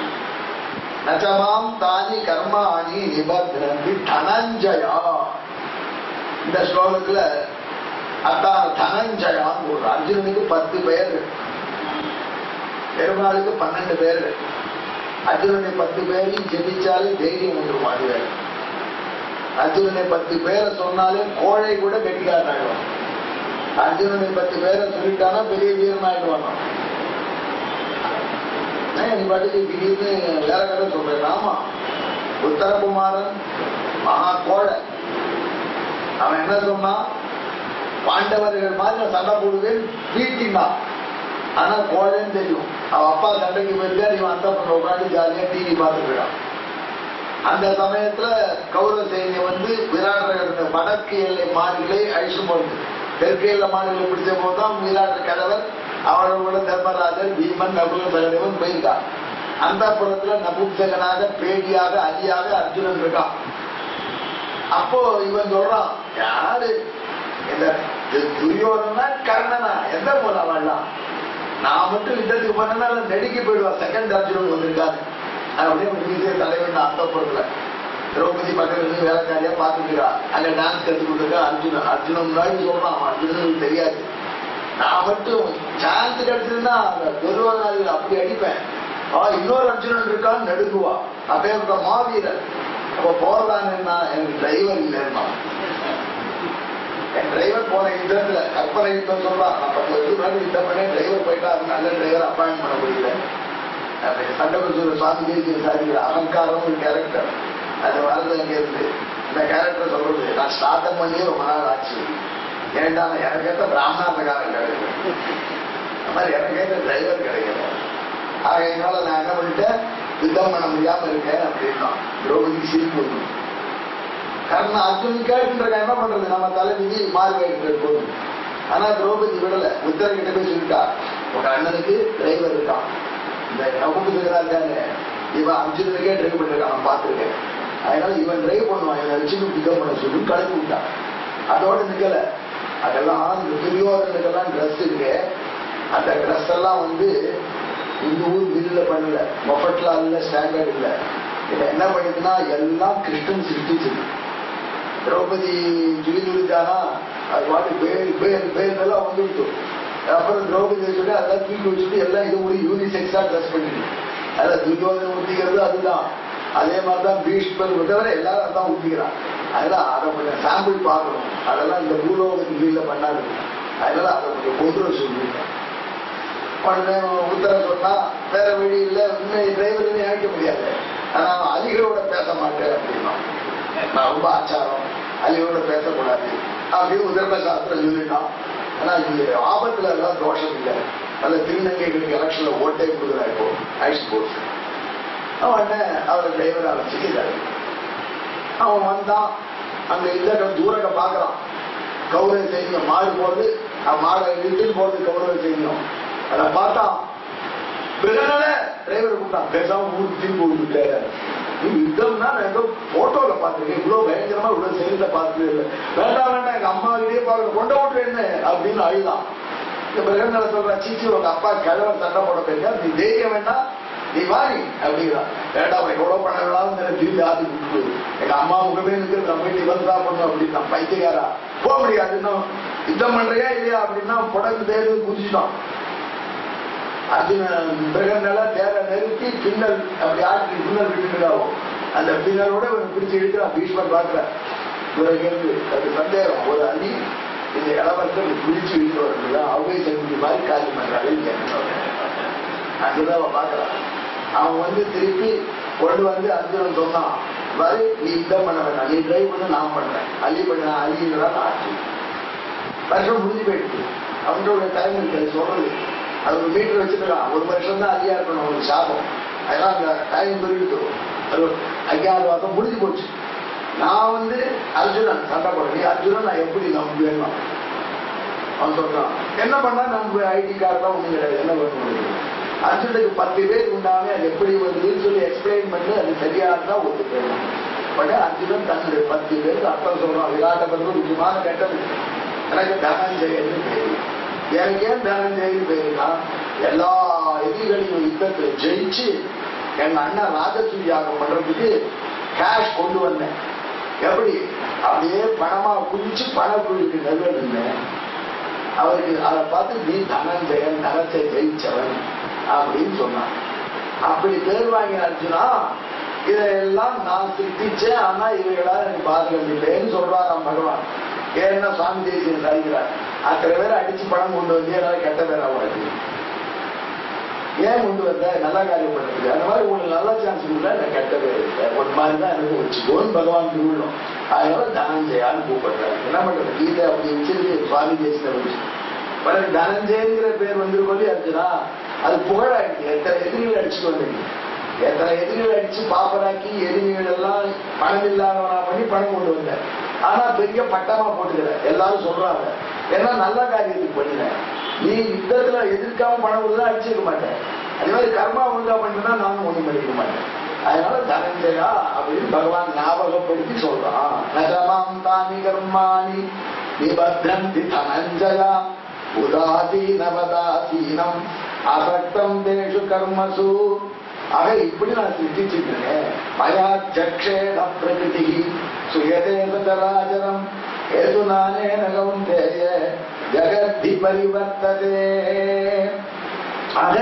நச்சமாம் தானி கர்மாணி நிபந்தனி தனஞ்சயா. இந்த ஸ்லோகத்துல அதான் தனஞ்சயான்னு ஒரு அர்ஜுனனுக்கு 10 பெயர்கள், பெருமாளுக்கு 12 பேர்கள். அர்ஜுனனை 10 பேரையும் ஜெபிச்சாலே தைரியம் வந்துடும். அது வேறு அர்ஜுனனை 10 பேரை சொன்னாலே கோழை கூட கெட்டிக்காரனாயிடுவான். அர்ஜுனனை 10 பேரை சொல்லிட்டானா பெரிய வீரனாயிடுவான். நீ பாட்டுக்கு திடீர்னு வேற கதை சொல்றேன். ஆமா, உத்தரகுமாரன் மகா கோழை. அவன் என்ன சொன்னான், பாண்டவர்கள் மாதிரி நான் சண்டை போடுவேன் வீட்டினான். ஆனா கோழைன்னு தெரியும். அவன் அப்பா சண்டைக்கு போயிருக்காரு, இவன் அந்த பண்ண உட்காந்து ஜாலியா டிவி பார்த்துக்கிறான். அந்த சமயத்துல கௌரவ சைன்யம் விராட்ட வடக்கு எல்லை மாடுகளை அழிச்சு போடுது. தெற்கு எல்லை மாடுகளை பிடிச்ச போதுதான் விராட்ட கணவர் அவரோட தர்மராஜர் பீமன் நபுல் சகதேவன் போயிருக்கான். அந்த புறத்துல நபும்சகனாக பேடியாக அலியாக அர்ஜுனன் இருக்கான். அப்போ இவன் சொல்றான், யாரு இந்த துரியோதனா கர்ணனா எந்த போல வாழலாம், நான் மட்டும் யுத்தத்துக்கு பண்ணா நெடுக்கி போயிடுவான். செகண்ட் அர்ஜுனன் வந்திருக்காரு அப்படியே தலைவன் அந்த பொருள். திரௌபதி பக்கத்துல இருந்து வேலைக்காரியா பார்த்துருக்கா. அங்க டான்ஸ் கற்றுக் கொடுத்துருக்கா. அர்ஜுனன் முன்னாடி சொல்றான், அர்ஜுனனுக்கு தெரியாது. நான் மட்டும் சான்ஸ் கிடைச்சிருந்தா அந்த துருவனாதிகள் அப்படி அடிப்பேன். இன்னொரு அர்ஜுனன் இருக்கான்னு நடுங்குவா. அப்ப மாவீரர். அப்ப போறதான்னு எனக்கு டிரைவர் இல்லைன்னா, என் டிரைவர் போன யுத்தத்துல கற்பனை யுத்தம் சொல்றான். நான் 10 வருஷத்துக்கு முன்னாடி யுத்தம் பண்ணேன், டிரைவர் போயிட்டா நல்ல டிரைவர் அப்பாயின்ட் பண்ண முடியல. சண்டபுர சுவாமி தேசிய சாதிக்கிற அகங்காரம் ஒரு கேரக்டர் அது வாழ்ந்து அங்கே இருந்து இந்த கேரக்டர் சொல்றது. நான் ஸ்டார்ட் பண்ணியே ரொம்ப நாள் ஆச்சு. ஏன்டா எனக்கு ஏற்ற பிராமணாந்தகாரன் கிடைக்கல, அந்த மாதிரி எனக்கு ஏற்ற டிரைவர் கிடைக்கல. ஆகையினால நான் என்ன பண்ணிட்டேன், யுத்தம் பண்ண முடியாம இருக்கேன் அப்படின்னா. திரௌபதிக்கு சிரிப்பு வரும். காரணம் அர்ஜுன் கேட்டுருக்க என்ன பண்றது, நம்ம தலைவிதி மாறுவேற்று போதும். ஆனா திரௌபதி விடல. உத்தர கிட்ட போய் சொல்லிட்டா, உங்க அண்ணனுக்கு டிரைவர் இருக்கான். இந்த நகுமுதுகிறாங்க, இவன் அர்ஜுனனுக்கே டிரைவ் பண்ணிருக்கான், நான் பார்த்துருக்கேன். அதனால இவன் டிரைவ் பண்ணுவான், இவன் வச்சுட்டு பிக்கப் பண்ண சொல்லி கலந்து விட்டான். அதோட நிக்கல. அதெல்லாம் இந்த துரியோதனுக்கெல்லாம் ட்ரெஸ் இருக்கு. அந்த ட்ரெஸ் எல்லாம் இந்த ஊர் பில்ல பண்ணல, மொஃபட்லா இல்ல, ஸ்டாண்டர்ட் இல்ல. இதை என்ன பண்ணிதுன்னா எல்லாம் கிருஷ்ணன் சிருஷ்டிச்சது. திரௌபதி துரிதுரிதானா அது பாட்டு பேரெல்லாம் வந்துவிட்டு அப்புறம் திரௌபதி சொல்லி அதெல்லாம் தூக்கி வச்சுட்டு எல்லாம் இது ஒரு யூனிசெக்ஸா ட்ரெஸ் பண்ணிட்டு அதில் துரியோதனை ஊத்திக்கிறது அதுதான். அதே மாதிரிதான் பீஷ்மர் தவிர எல்லாரும் அதான் ஊத்திக்கிறான். அதெல்லாம் அதை கொஞ்சம் சாம்பிள் பார்க்கணும். அதெல்லாம் இந்த பூலோகத்துக்கு கீழே பண்ணாது. அதனால அதை கொஞ்சம் கொண்டு வர சொல்லியிருக்கேன். உத்தர சொன்னா வேற வழி இல்லை, இன்னும் டிரைவர் நினைக்க முடியாது. ஆனா அலிகளோட பேச மாட்டேன் அப்படின்னா, நான் ரொம்ப ஆச்சாரம், அலிகளோட பேசக்கூடாது அப்படின்னு உதர்ம சாஸ்திரம் சொல்லிட்டான். ஆனா இந்த ஆபத்துல எல்லாம் தோஷம் இல்லை. நல்ல திருநங்கைகளுக்கு எலெக்ஷன்ல ஓட்டே கொடுக்குறா. இப்போ ஐஸ் போர்ட் அவன் அவரை டிரைவர் அழைச்சிக்கிறாரு. அவன் வந்தான். அங்க இந்த தூரக்க பாக்குறான். கௌரவ சைன்யம் மாடு போறது, மாடை இழுத்துட்டு போறது கௌரவ சைன்யம். அதை பார்த்தான். டிரைவர் கூப்பிட்டான். பேசாம ஊருக்கு திரும்பி விட்டுட்டாரு. யுத்தம்னா நான் ஏதோ போட்டோல பாத்துருக்கேன், இவ்வளவு பயங்கரமா இவ்வளவு செயல பார்த்தது இல்லை. வேண்டாம் வேண்டாம், எங்க அம்மா கிட்டே பாக்க கொண்ட விட்டு என்ன அப்படின்னு அழுதான். இந்த பிரகடனை சொல்ற, சீச்சி உங்க அப்பா கிழவன் சண்டை போட போயிருக்கா, நீ தைரியம் வேண்டாம், நீ வாரி அப்படிங்கிறான். வேண்டாம் எவ்வளவு பண்ண வேணாலும் திரும்பி ஆதி விட்டு எங்க அம்மா முகமே இருக்கிறது, நம்ம வீட்டு இவன் தான் பண்ணும் அப்படின்னா. பைத்தியக்காரா போக முடியாது, இன்னும் யுத்தம் பண்றியா இல்லையா அப்படின்னா புடக்கு தேர்வு குதிச்சுட்டான். அர்ஜுனன் பிரகடனை தேர நிறுத்தி பின்னல் அப்படி ஆட்சி பின்னல் விட்டுட்டாவும் அந்த பின்னலோட பிடிச்சு இழுக்கிறான். பீஷ்மர் பார்க்கிற இவருக்கு அது சந்தேகம். ஒரு அணி இந்த இளவரசர் பிடிச்சு இழுத்து வரலாம், அவை செஞ்சு மாதிரி காட்சி பண்றாங்க. அங்கதான் அவன் பார்க்கறான். அவன் திருப்பி கொண்டு அர்ஜுனன் சொன்னான், மாதிரி நீ யுத்தம் பண்ண வேண்டாம், நீ டிரைவ் பண்ண நான் பண்றேன், அள்ளி பண்ண அள்ளிங்கிறான் ஆட்சி. வருஷம் முடிஞ்சு போயிடுச்சு. அவங்களோட டைம் இருக்கு சொல்றது. அது ஒரு மீட்டர் வச்சுக்கலாம். ஒரு வருஷம் தான் ஐயா இருக்கணும், ஒரு சாபம். அதெல்லாம் அந்த டைம் போயிட்டு அது 5வது வாரம் முடிஞ்சு போச்சு. நான் அர்ஜுனன் சண்டை போடுறேன், அர்ஜுனன் நான் எப்படி நம்புவேன் அவன் சொல்றான். என்ன பண்ணா நம்ம ஐடி கார்டு தான் ஒண்ணு கிடையாது, என்ன பண்ண முடியும். அர்ஜுனுக்கு 10 பேர் உண்டாமே அது எப்படி வருதுன்னு சொல்லி எக்ஸ்பிளைன் பண்ணி அது சரியானதான் ஒத்து போயிடலாம். பட் அர்ஜுனன் தன்னுடைய 10 பேருக்கு அர்த்தம் சொல்றான். விராட்ட பண்றது முக்கியமான கட்டம். எனக்கு தனஞ்சயன்னு பேரு. எனக்கு ஏன் தனஞ்சயன்னு பேருனா, எல்லா எதிரிகளையும் யுத்தத்துல ஜெயிச்சு எங்க அண்ணன் ராஜசூயாகம் பண்றதுக்கு கேஷ் கொண்டு வந்தேன். எப்படி அப்படியே பணமா குதிச்சு பணக்குழுக்கு நடுவில் இருந்தேன். அவருக்கு அதை பார்த்து நீ தனஞ்சயன், தனத்தை ஜெயிச்சவன் அப்படின்னு சொன்னான். அப்படி பேர் வாங்கின அர்ஜுனா, இதையெல்லாம் நான் சிருஷ்டிச்சேன், ஆனா இவைகளால் எனக்கு பாதகம் இல்லைன்னு சொல்றாராம் பகவான். ஏன்னா சுவாமி தேசியன் சாதிக்கிறார், அத்தனை பேரை அடிச்சு பணம் கொண்டு வந்து ஏதாவது கெட்ட பேர் ஆகாது, ஏன் கொண்டு வந்த நல்லா காரியம் பண்றதுக்கு. அந்த மாதிரி உங்களுக்கு நல்ல சான்ஸ் இல்லை, எனக்கு கெட்ட பேர் இல்லை, ஒரு மாதிரிதான் எனக்கு வச்சுக்கோன்னு பகவான் திருவிழம். அதனால தனஞ்சயான்னு கூப்பிடுறாரு. என்ன பண்றது, கீதை அப்படி வச்சிருக்கு சுவாமி தேசியத்தை வச்சு. பலருக்கு தனஞ்சயங்கிற பேர் வந்துருக்கோம் அர்ஜுனா, அது புகழாயிடுச்சு. எத்தனை எதிரிகள் அடிச்சுட்டு வந்தீங்க, எத்தனை எதிரிகள் அடிச்சு பாப்பராக்கி எதிரிகள் எல்லாம் பணம் இல்லாதவனா பண்ணி பணம் கொண்டு வந்தேன். ஆனா பெரிய பட்டமா போட்டுக்கிற எல்லாரும் சொல்றாங்க, ஏன்னா நல்ல காரியத்துக்கு பண்ணினேன். நீ யுத்தத்துல எதிர்க்காம பணம் கொடுத்தா அடிச்சுக்க மாட்டேன். அதே மாதிரி கர்மா ஒழுங்கா பண்ணினா நானும் ஒண்ணும் பண்ணிக்க மாட்டேன். அதனால தனஞ்சயா அப்படின்னு பகவான் ஞாபகப்படுத்தி சொல்றான். நகமாம் தானி கர்மாணி நிபத்தந்தி தனஞ்சயா உதாசீனவதாசீனம் அசக்தம் தேஷு கர்மசு ஆக இப்படி நான் சிருஷ்டிச்சிருக்கேன். மயா சக்ஷேன பிரகிருதி சுயதேவதராஜனம் ஏது நானே நகவும் தேய ஜகத்தி பரிவர்த்ததே. ஆக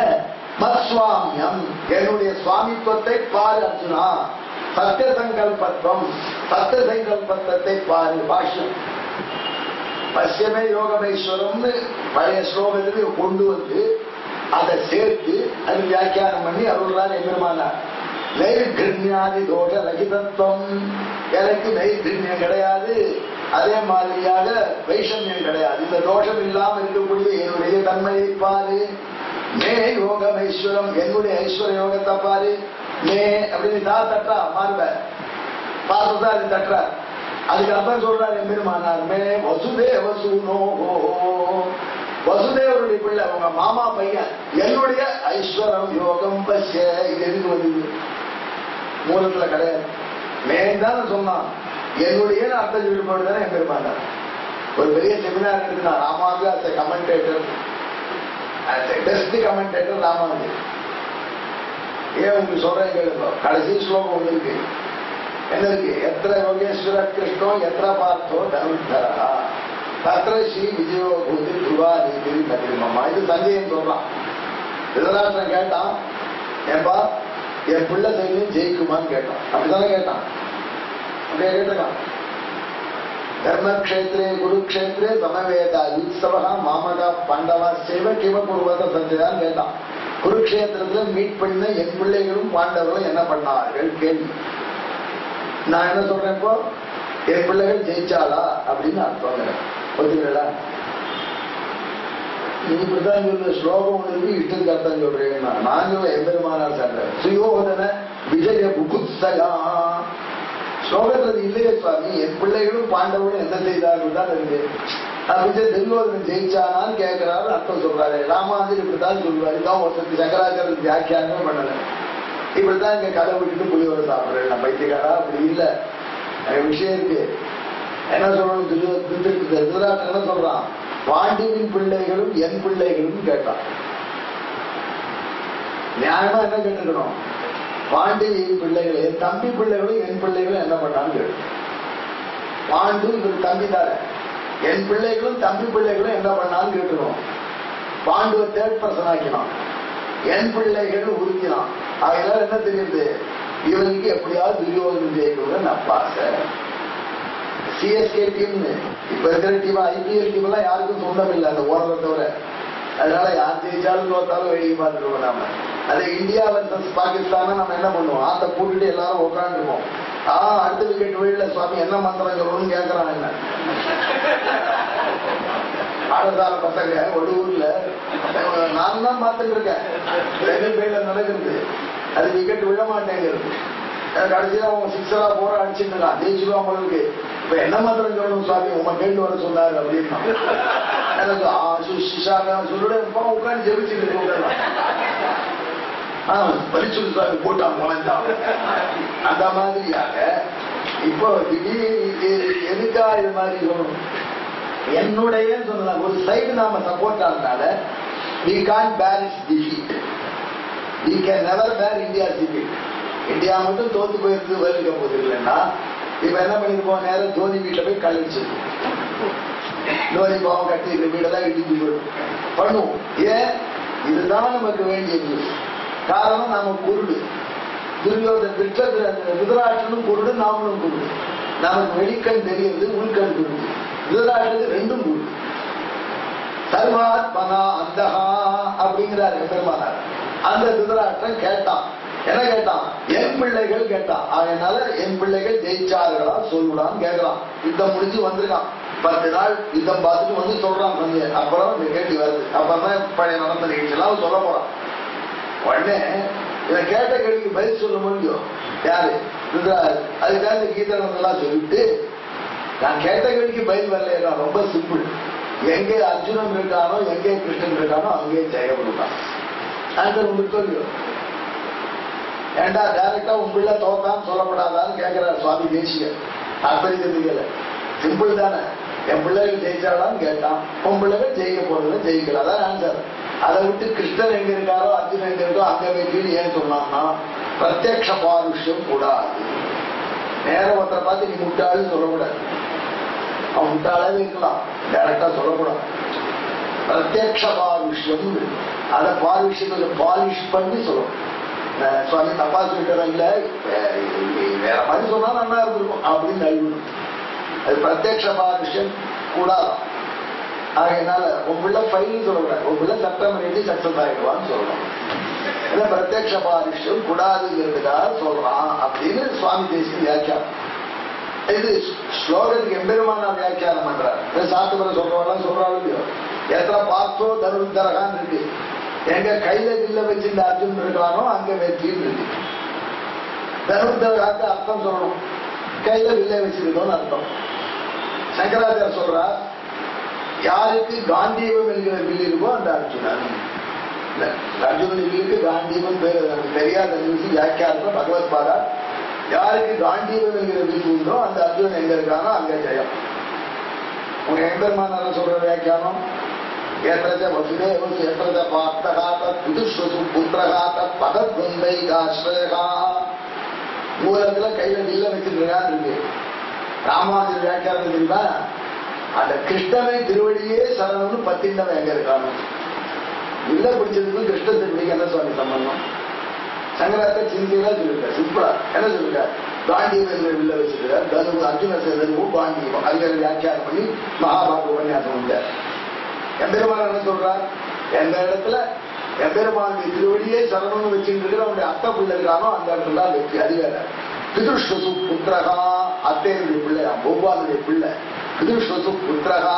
மத்ஸ்வாமியம் என்னுடைய சுவாமித்துவத்தை பாரு அர்ஜுனா. சத்திய சங்கல்பத்துவம் சத்திய சங்கல்பத்தை பாரு. பாஷ்யம் பசியமே யோகமேஸ்வரம்னு பழைய ஸ்லோகத்திலே கொண்டு வந்து அதை சேர்த்து அது வியாக்கியானம் பண்ணி அருள்றார் எம்பெருமானார். நைர்கிருண்யாதி தோஷ ரகிதத்துவம், எனக்கு நைர்கிருண்யம் கிடையாது, அதே மாதிரியாக வைஷமியம் கிடையாது. இந்த தோஷம் இல்லாமல் இருக்கக்கூடிய என்னுடைய தன்மையை பாரு. மே யோகமேஸ்வரம் என்னுடைய ஐஸ்வர்ய யோகத்தை பாரு. மே அப்படின்னு நான் தட்டா மாறுவ பார்த்துதான் அது தட்டுறார். அதுக்கப்புறம் சொல்றாரு எம்பெருமானார் மே வசுதேவ சூனோஹோ, வசுதேவருடைய பிள்ளை அவங்க மாமா பையன் என்னுடைய ஐஸ்வரம் யோகம் பசிய. இது எதுக்கு வந்தது? மூலத்துல கிடையாது. மேன்தான் சொன்னான். என்னுடைய அர்த்தம் சொல்லிப்படுதான் எம்பெருமானார். ஒரு பெரிய செமினார் எடுத்துனார் ராமாவது as a commentator, as a best commentator ராமாவது. ஏன் உங்களுக்கு சொல்றேன் கேளுங்க. கடைசி ஸ்லோகம் ஒண்ணு இருக்கு. என்ன இருக்கு? எத்திர யோகேஸ்வர கிருஷ்ணோ எத்திர பார்த்தோ தனுர்தரா தத்திர ஸ்ரீ விஜயோ பூதி துருவா நீதி நதிமமா. இது சஞ்சயன் சொல்றான். திருதராஷ்டிரன் கேட்டான், ஏன்பா என் பிள்ளை சைன்யம் ஜெயிக்குமான்னு கேட்டான். அப்படித்தானே கேட்டான். அப்படியே கேட்டிருக்கான். தர்மக்ஷேத்திரே குருக்ஷேத்திரே சமவேதா யுத்சவா மாமகா பாண்டவா சேவ கிம குருவத சஞ்சயான்னு கேட்டான். குருக்ஷேத்திரத்துல மீட் பண்ண என் பிள்ளைகளும் பாண்டவர்களும் என்ன பண்ணார்கள் கேள்வி. நான் என்ன சொல்றேன், இப்போ என் பிள்ளைகள் ஜெயிச்சாளா அப்படின்னு அர்த்தம். ஒத்துங்களா? நீ இப்படிதான் சொல்ற ஸ்லோகம் ஒன்று இஷ்டத்துக்கு அர்த்தம் சொல்றேன். நான் சொல்ல எம்பெருமானார் சொல்றேன் சுயோதன விஜய புகுத்சகா. ஸ்லோகத்துல இல்லையே சுவாமி, என் பிள்ளைகளும் பாண்டவர்களும் என்ன செய்தார்கள் தான் இருக்கு. அப்படின்னு துரியோதனன் ஜெயிச்சானான்னு கேட்கிறாரு, அர்த்தம் சொல்றாரு. ராமாந்திரி இப்படித்தான் சொல்லுவாரு. இதான் ஒருத்தருக்கு சங்கராச்சாரிய வியாக்கியானமே பண்ணல. இப்படித்தான் இங்க கதை விட்டுட்டு புளியோட சாப்பிடுறேன் நான் பைத்தியக்காரா. அப்படி இல்ல, விஷயம் இருக்கு. என்ன சொல்லணும்? திருதராஷ்டிரன் என்ன சொல்றான்? பாண்டிவின் பிள்ளைகளும் என் பிள்ளைகளும் கேட்டான். நியாயமா என்ன கேட்டுக்கணும்? பாண்டிவின் பிள்ளைகள் என் தம்பி பிள்ளைகளும் என் பிள்ளைகளும் என்ன பண்ணான்னு கேட்டு. பாண்டு இவரு தம்பி தார, என் பிள்ளைகளும் தம்பி பிள்ளைகளும் என்ன பண்ணான்னு கேட்டுக்கணும். பாண்டுவை தேர்ட் பர்சன் ஆக்கினான், என் பிள்ளைகள் உறுத்தினான். அதனால என்ன தெரியுது? இவனுக்கு எப்படியாவது துரியோதனன் ஜெயிக்கணும்னு நப்பாசை. சிஎஸ்கே டீம்னு இப்ப இருக்கிற டீம், ஐபிஎல் டீம் எல்லாம் யாருக்கும் சொந்தம் இல்லை அந்த ஓடுறத தவிர. அதனால யார் ஜெயிச்சாலும் தோத்தாலும் வேடிக்கை பார்த்துருவோம் நாம. அதே இந்தியா வர்சஸ் பாகிஸ்தான நம்ம என்ன பண்ணுவோம்? ஆத்த போட்டுட்டு எல்லாரும் உட்காந்துருவோம். அடுத்த விக்கெட் வீழ்ல சுவாமி என்ன மந்திரம் சொல்லணும்னு கேட்கறான். என்ன ஆடசால பசங்க ஒரு ஊர்ல நான் தான் பார்த்துட்டு இருக்கேன், பேர்ல நடக்கிறது. அது விக்கெட் விழ மாட்டேங்கிறது. கடைசியில அவங்க சிக்ஸரா போற அடிச்சுட்டு இருக்கான், ஜெயிச்சுருவா உங்களுக்கு. இப்ப என்ன மந்திரம் சொல்லணும் சுவாமி உங்க கேட்டு வர சொன்னாரு அப்படின்னா சொல்லுட உட்காந்து ஜெபிச்சுட்டு பரிசு சுவாமி போட்டான் முளைஞ்சான். அந்த மாதிரியாக இப்போ திடீர் எதுக்கா இது மாதிரி சொல்லணும்? என்னுடைய சொல்லலாம். ஒரு சைடு நாம சப்போர்ட் ஆனால we can't bear its defeat. We can never bear India's defeat. India மட்டும் தோத்து போயிருக்கு வேர்ல்டு கப் போது இல்லைன்னா இப்ப என்ன பண்ணிருப்போம்? நேரம் தோனி வீட்டுல போய் கழிச்சிருக்கோம். தோனி பாவம் கட்டி இந்த வீடெல்லாம் இடிஞ்சு பண்ணுவோம். ஏன்? இதுதான் நமக்கு வேண்டியது. காரணம் நாம குருடு. திருதராஷ்டிரனும் குருடு, நாமளும் குருடு. நமக்கு வெளிக்கண் தெரியுது, உள்கண் குருடு. திருதராஷ்டிரனுக்கு ரெண்டும் குருடு. சர்வாத்மனா அந்தஹா அப்படிங்கிறார் பெருமானார். அந்த திருதராஷ்டிரன் கேட்டான். என்ன கேட்டான்? என் பிள்ளைகள் கேட்டான். அதனால என் பிள்ளைகள் ஜெயிச்சார்களா சொல்லுடான்னு கேட்கலாம். யுத்தம் முடிஞ்சு வந்திருக்கான். 10 நாள் யுத்தம் பார்த்துட்டு வந்து சொல்றான். அப்புறம் இந்த கேள்வி வருது. அப்புறம் பழைய நடந்த நிகழ்ச்சியெல்லாம் சொல்ல போறான். உடனே இதை கேட்ட கேள்விக்கு பதில் சொல்ல முடியும் யாரு? அதுக்காக இந்த கீதனெல்லாம் சொல்லிட்டு நான் கேட்ட கேள்விக்கு பதில் வரலையா? ரொம்ப சிம்பிள். எங்கே அர்ஜுனன் இருக்கானோ, எங்கே கிருஷ்ணன் இருக்கானோ அங்கே ஜெயம் இருக்கான். ஆன்சர் உங்களுக்கு தெரியும். ஏண்டா டைரக்டா உன் பிள்ளை தோத்தான்னு சொல்லப்படாதான்னு கேட்கிறார் சுவாமி தேசிகர். தாற்பயத்துக்கு சிம்பிள் தானே. என் பிள்ளைகள் ஜெயிச்சாடான்னு கேட்டான். உன் பிள்ளைகள் ஜெயிக்க போறது ஜெயிக்கல. அதான் ஆன்சர். அதை விட்டு கிருஷ்ணன் எங்க இருக்காரோ அர்ஜுனன் எங்க இருக்கோ அங்க வெற்றின்னு ஏன் சொன்னான்னா பிரத்யக்ஷ பாருஷ்யம் கூடாது. நேரம் ஒருத்தரை பார்த்து நீ முட்டாளுன்னு சொல்லக்கூடாது. அவன் முட்டாளாவே இருக்கலாம், டைரக்டா சொல்லக்கூடாது. பிரத்யக்ஷ பாருஷ்யம், அதை பாருஷ்யம் பாலிஷ் பண்ணி சொல்லணும். சுவாமி தப்பா சொல்லிட்டு இல்ல வேற மாதிரி சொன்னா நல்லா இருந்திருக்கும் அப்படின்னு அழிவுணும். அது பிரத்யக்ஷ பாருஷ்யம் கூடாது. ஆகையினால உன் பிள்ளை ஃபைல் சொல்லக்கூடாது, உன் பிள்ளை சட்டம் எழுதி சக்சஸ் ஆகிடுவான்னு சொல்லணும். பிரத்யக்ஷ பாரிஷ்யம் கூடாதுங்கிறதுக்காக சொல்றான் அப்படின்னு சுவாமி தேசிய வியாக்கியானம். இது ஸ்லோகத்துக்கு எம்பெருமான வியாக்கியானம் பண்றாரு. சாத்துபுர சொல்றவெல்லாம் சொல்றாரு இல்லையோ, எத்தனை பார்த்தோ தருத்தரகான்னு இருக்கு. எங்க கையில வில்ல வச்சிருந்த அர்ஜுன் இருக்கானோ அங்க வெற்றின்னு இருக்கு. தருத்தரகாக்கு அர்த்தம் சொல்லணும், கையில வில்ல வச்சிருக்கோம்னு அர்த்தம். சங்கராச்சாரியர் சொல்றார், யாருக்கு காந்தீபம் என்கிற வில் இருக்கோ அந்த அர்ஜுனன். அர்ஜுனனுக்கு காந்தீபம் தெரியாத நிமிஷம் வியாக்கியானத்தை பகவத் பாதா, யாருக்கு காந்தீபம் என்கிற வில் உண்டோ அந்த அர்ஜுனன் எங்க இருக்கானோ அங்க ஜெயம். உங்க எம்பெருமான சொல்ற வியாக்கியானம், ஏற்றஜ வசுதேவசு ஏற்றஜ பார்த்தகாத புதுஸ்வசு புத்திரகாத பகத்வந்தைகாஸ்ரேகா. மூலத்துல கையில வில்ல வச்சிருக்கான்னு இருக்கு. ராமானுஜர் வியாக்கியானம் தெரியுமா, அந்த கிருஷ்ணனை திருவடியே சரணம்னு பத்திண்டவன் எங்க இருக்கானோ. வில்ல பிடிச்சதுக்கும் கிருஷ்ண திருவடிக்கு என்ன சுவாமி சம்பந்தம்? சங்கராத்த சிந்தியா சொல்லிருக்க, சிம்பிளா என்ன சொல்லிருக்க, காண்டீவம் வில்ல வச்சிருக்க தனு அர்ஜுன சேதனும் காண்டீவம் அதுக்கு வியாக்கியானம் பண்ணி மகாபாரத உபன்யாசம் உண்டார். எம்பெருமான என்ன சொல்றார், எந்த இடத்துல எம்பெருமானுடைய திருவடியே சரணம்னு வச்சுட்டு அவனுடைய அத்தை பிள்ளை இருக்கானோ அந்த இடத்துல தான் வெற்றி. அது வேற. பிதுஷ்வசு புத்திரகா, அத்தையனுடைய பிள்ளை, பௌவானுடைய பிள்ளை. பிதுஷ்வசு புத்திரகா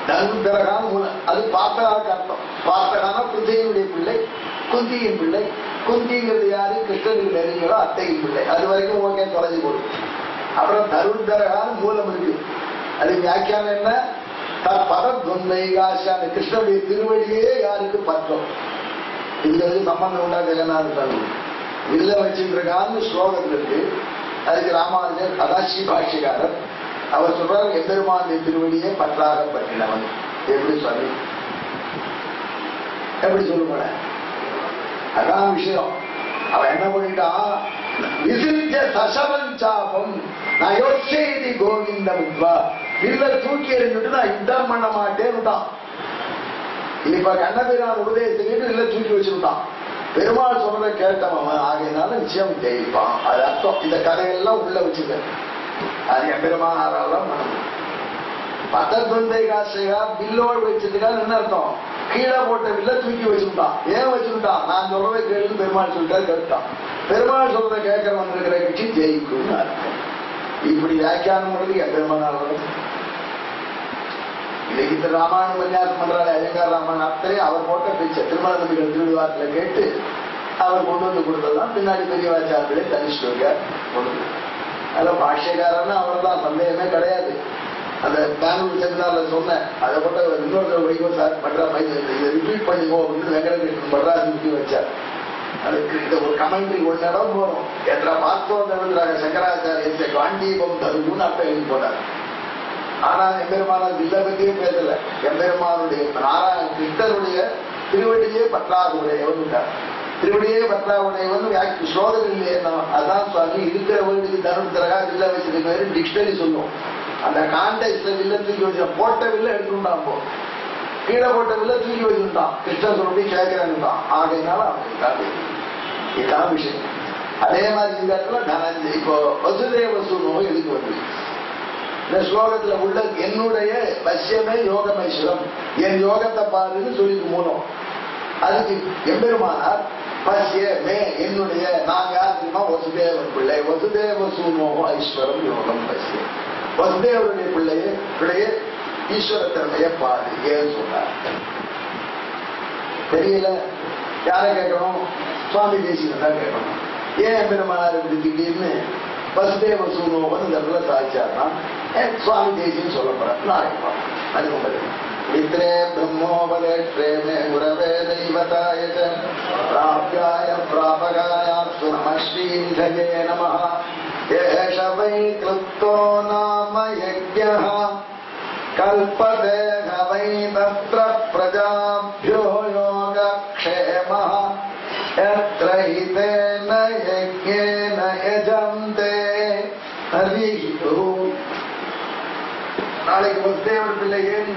தனுந்தரகான் மூலம், அது பார்த்தகாக்கு அர்த்தம். பார்த்தகான பிருத்திவியுடைய பிள்ளை, குந்தியின் பிள்ளை. குந்திங்கிறது யாரு, கிருஷ்ணனுக்கு நெருங்களோ அத்தையின் பிள்ளை. அது வரைக்கும் ஓகே, தொலைஞ்சு போடும். அப்புறம் தருந்தரகான் மூலம் இருக்கு. அது வியாக்கியானம் என்ன, பதத்வந்தைகாசான கிருஷ்ணனுடைய திருவடியே யாருக்கு பற்றும். இதுக்கு சம்பந்தம் உண்டா ஜெகநாதன் இல்ல வச்சுருக்கான்னு ஸ்லோகத்தில் இருக்கு. அதுக்கு ராமானுஜர் அதாசி பாஷ்யக்காரர் அவர் சொல்றாரு, எம்பெருமானுடைய திருவடியே பற்றாக பற்றினவன். எப்படி சொல்லி எப்படி சொல்லுங்க, அதான் விஷயம். அவன் என்ன பண்ணிட்டான், விசிறிக்க சசவஞ்சாபம் நான் யோசேதி கோவிந்த முத்வா, இல்ல தூக்கி எறிஞ்சுட்டு நான் யுத்தம் பண்ண மாட்டேன்னுட்டான். இப்ப கண்ணபிரான் உபதேசத்துக்கு இல்ல தூக்கி வச்சுட்டான். பெருமாள் சொல்றதை கேட்டவன் ஆகையினால நிச்சயம் ஜெயிப்பான். அது அர்த்தம். இந்த கதையெல்லாம் உள்ள வச்சுக்க, அது எம்பெருமானாரெல்லாம் பண்ணணும். பத்தொந்தை காசையா பில்லோடு வச்சதுக்கா என்ன அர்த்தம், கீழே போட்ட வில்ல தூக்கி வச்சுட்டான். ஏன் வச்சுட்டான், நான் சொல்றதை கேட்டு பெருமாள் சொல்லிட்டா கேட்டான். பெருமாள் சொல்றதை கேட்க வந்திருக்கிற கட்சி ஜெயிக்கும்னு அர்த்தம். இப்படி வியாக்கியானம் பண்றது எம்பெருமானார். இன்னைக்கு இந்த ராமாயணம் உபன்யாசம் பண்றாரு அய்யங்கார் ராமன் அத்தனை அவர் போட்ட பேச்ச திருமண நம்பிகள் திருவிழாத்துல கேட்டு அவர் கொண்டு வந்து கொடுத்ததான் பின்னாடி பெரியவாச்சார்களே தனிஷ்டுங்க கொண்டு. அதில் பாஷ்யக்காரன்னு அவர் தான், சந்தேகமே கிடையாது. அந்த பெங்களூர் செமினார்ல சொன்னேன், அதை போட்ட இன்னொரு வைகோ சார் பண்ற மாதிரி இதை ரிப்பீட் பண்ணிக்கோ அப்படின்னு வெங்கடகிருஷ்ணன் பட்ராஜி வச்சார். அதுக்கு இந்த ஒரு கமெண்ட்ரி ஒரு இடம் போறோம். எத்தனை பார்த்தோம் சங்கராச்சாரிய காண்டீபம் தருன்னு அப்ப எழுதி போட்டார். ஆனா எம்பெருமான வில்ல பத்தியே பேசல, எம்பெருமானுடைய நாராயண கிருஷ்ணனுடைய திருவடியே பற்றாக உடையவன். திருவடியே பற்றாக உடையவன் ஸ்லோகத்தில் இல்லையே. அதான் சுவாமி இருக்கிற வீட்டுக்கு தருணத்திற்கா வில்ல வச்சிருக்க டிக்ஷனரி சொல்லுவோம். அந்த கான்டெக்ட்ல வில்ல தூக்கி வச்சு போட்ட வில்ல எடுத்துட்டான், போ கீழே போட்ட வில்ல தூக்கி வச்சுட்டான். கிருஷ்ணன் சொல்லி கேட்கிறான்னுட்டான். ஆகையினால அவனுக்கு இதுதான் விஷயம். அதே மாதிரி இந்த இடத்துல தனஞ்சய் இப்போ வசுதேவ சூனோ எதுக்கு வந்து இந்த ஸ்லோகத்துல உள்ள என்னுடைய வசியமே யோகமேஸ்வரம், என் யோகத்தை பாருன்னு சொல்லிட்டு மூலம். அதுக்கு எம்பெருமானார் பசிய மே என்னுடைய, நான் யார் தெரியுமா, வசுதேவன் பிள்ளை. வசுதேவ சூனோ ஐஸ்வரம் யோகம் பசிய, வசுதேவனுடைய பிள்ளைய ஈஸ்வரத்தன்மைய பாரு ஏன்னு சொன்னார். தெரியல, யாரை கேட்கணும், சுவாமி தேசிகன் தான் கேட்கணும். ஏன் பெருமானார் இப்படி திடீர்னு வசுதேவ சூனோவன் இந்த இடத்துல சாய்ச்சார்னா சுவாமி தேசின்னு சொல்லப்படுற நாளைக்கு அதுக்கு மித்ரே பிரம்மோபதேஷ்டே மே குரவே தெய்வதாய பிராப்யாய பிராபகாயாஸ்து நம ஸ்ரீநிதயே நமः. ஏஷ வை கிருப்தோ நாம யஜ்ஞः கல்பதே வை தத்ர பிரஜாப்யோ யோக மகா யத்ர ஹிதேன யஜ்ஞேன யஜந்தே ஹரிஹு. நாளைக்கு வசுதேவர் பிள்ளை ஏன்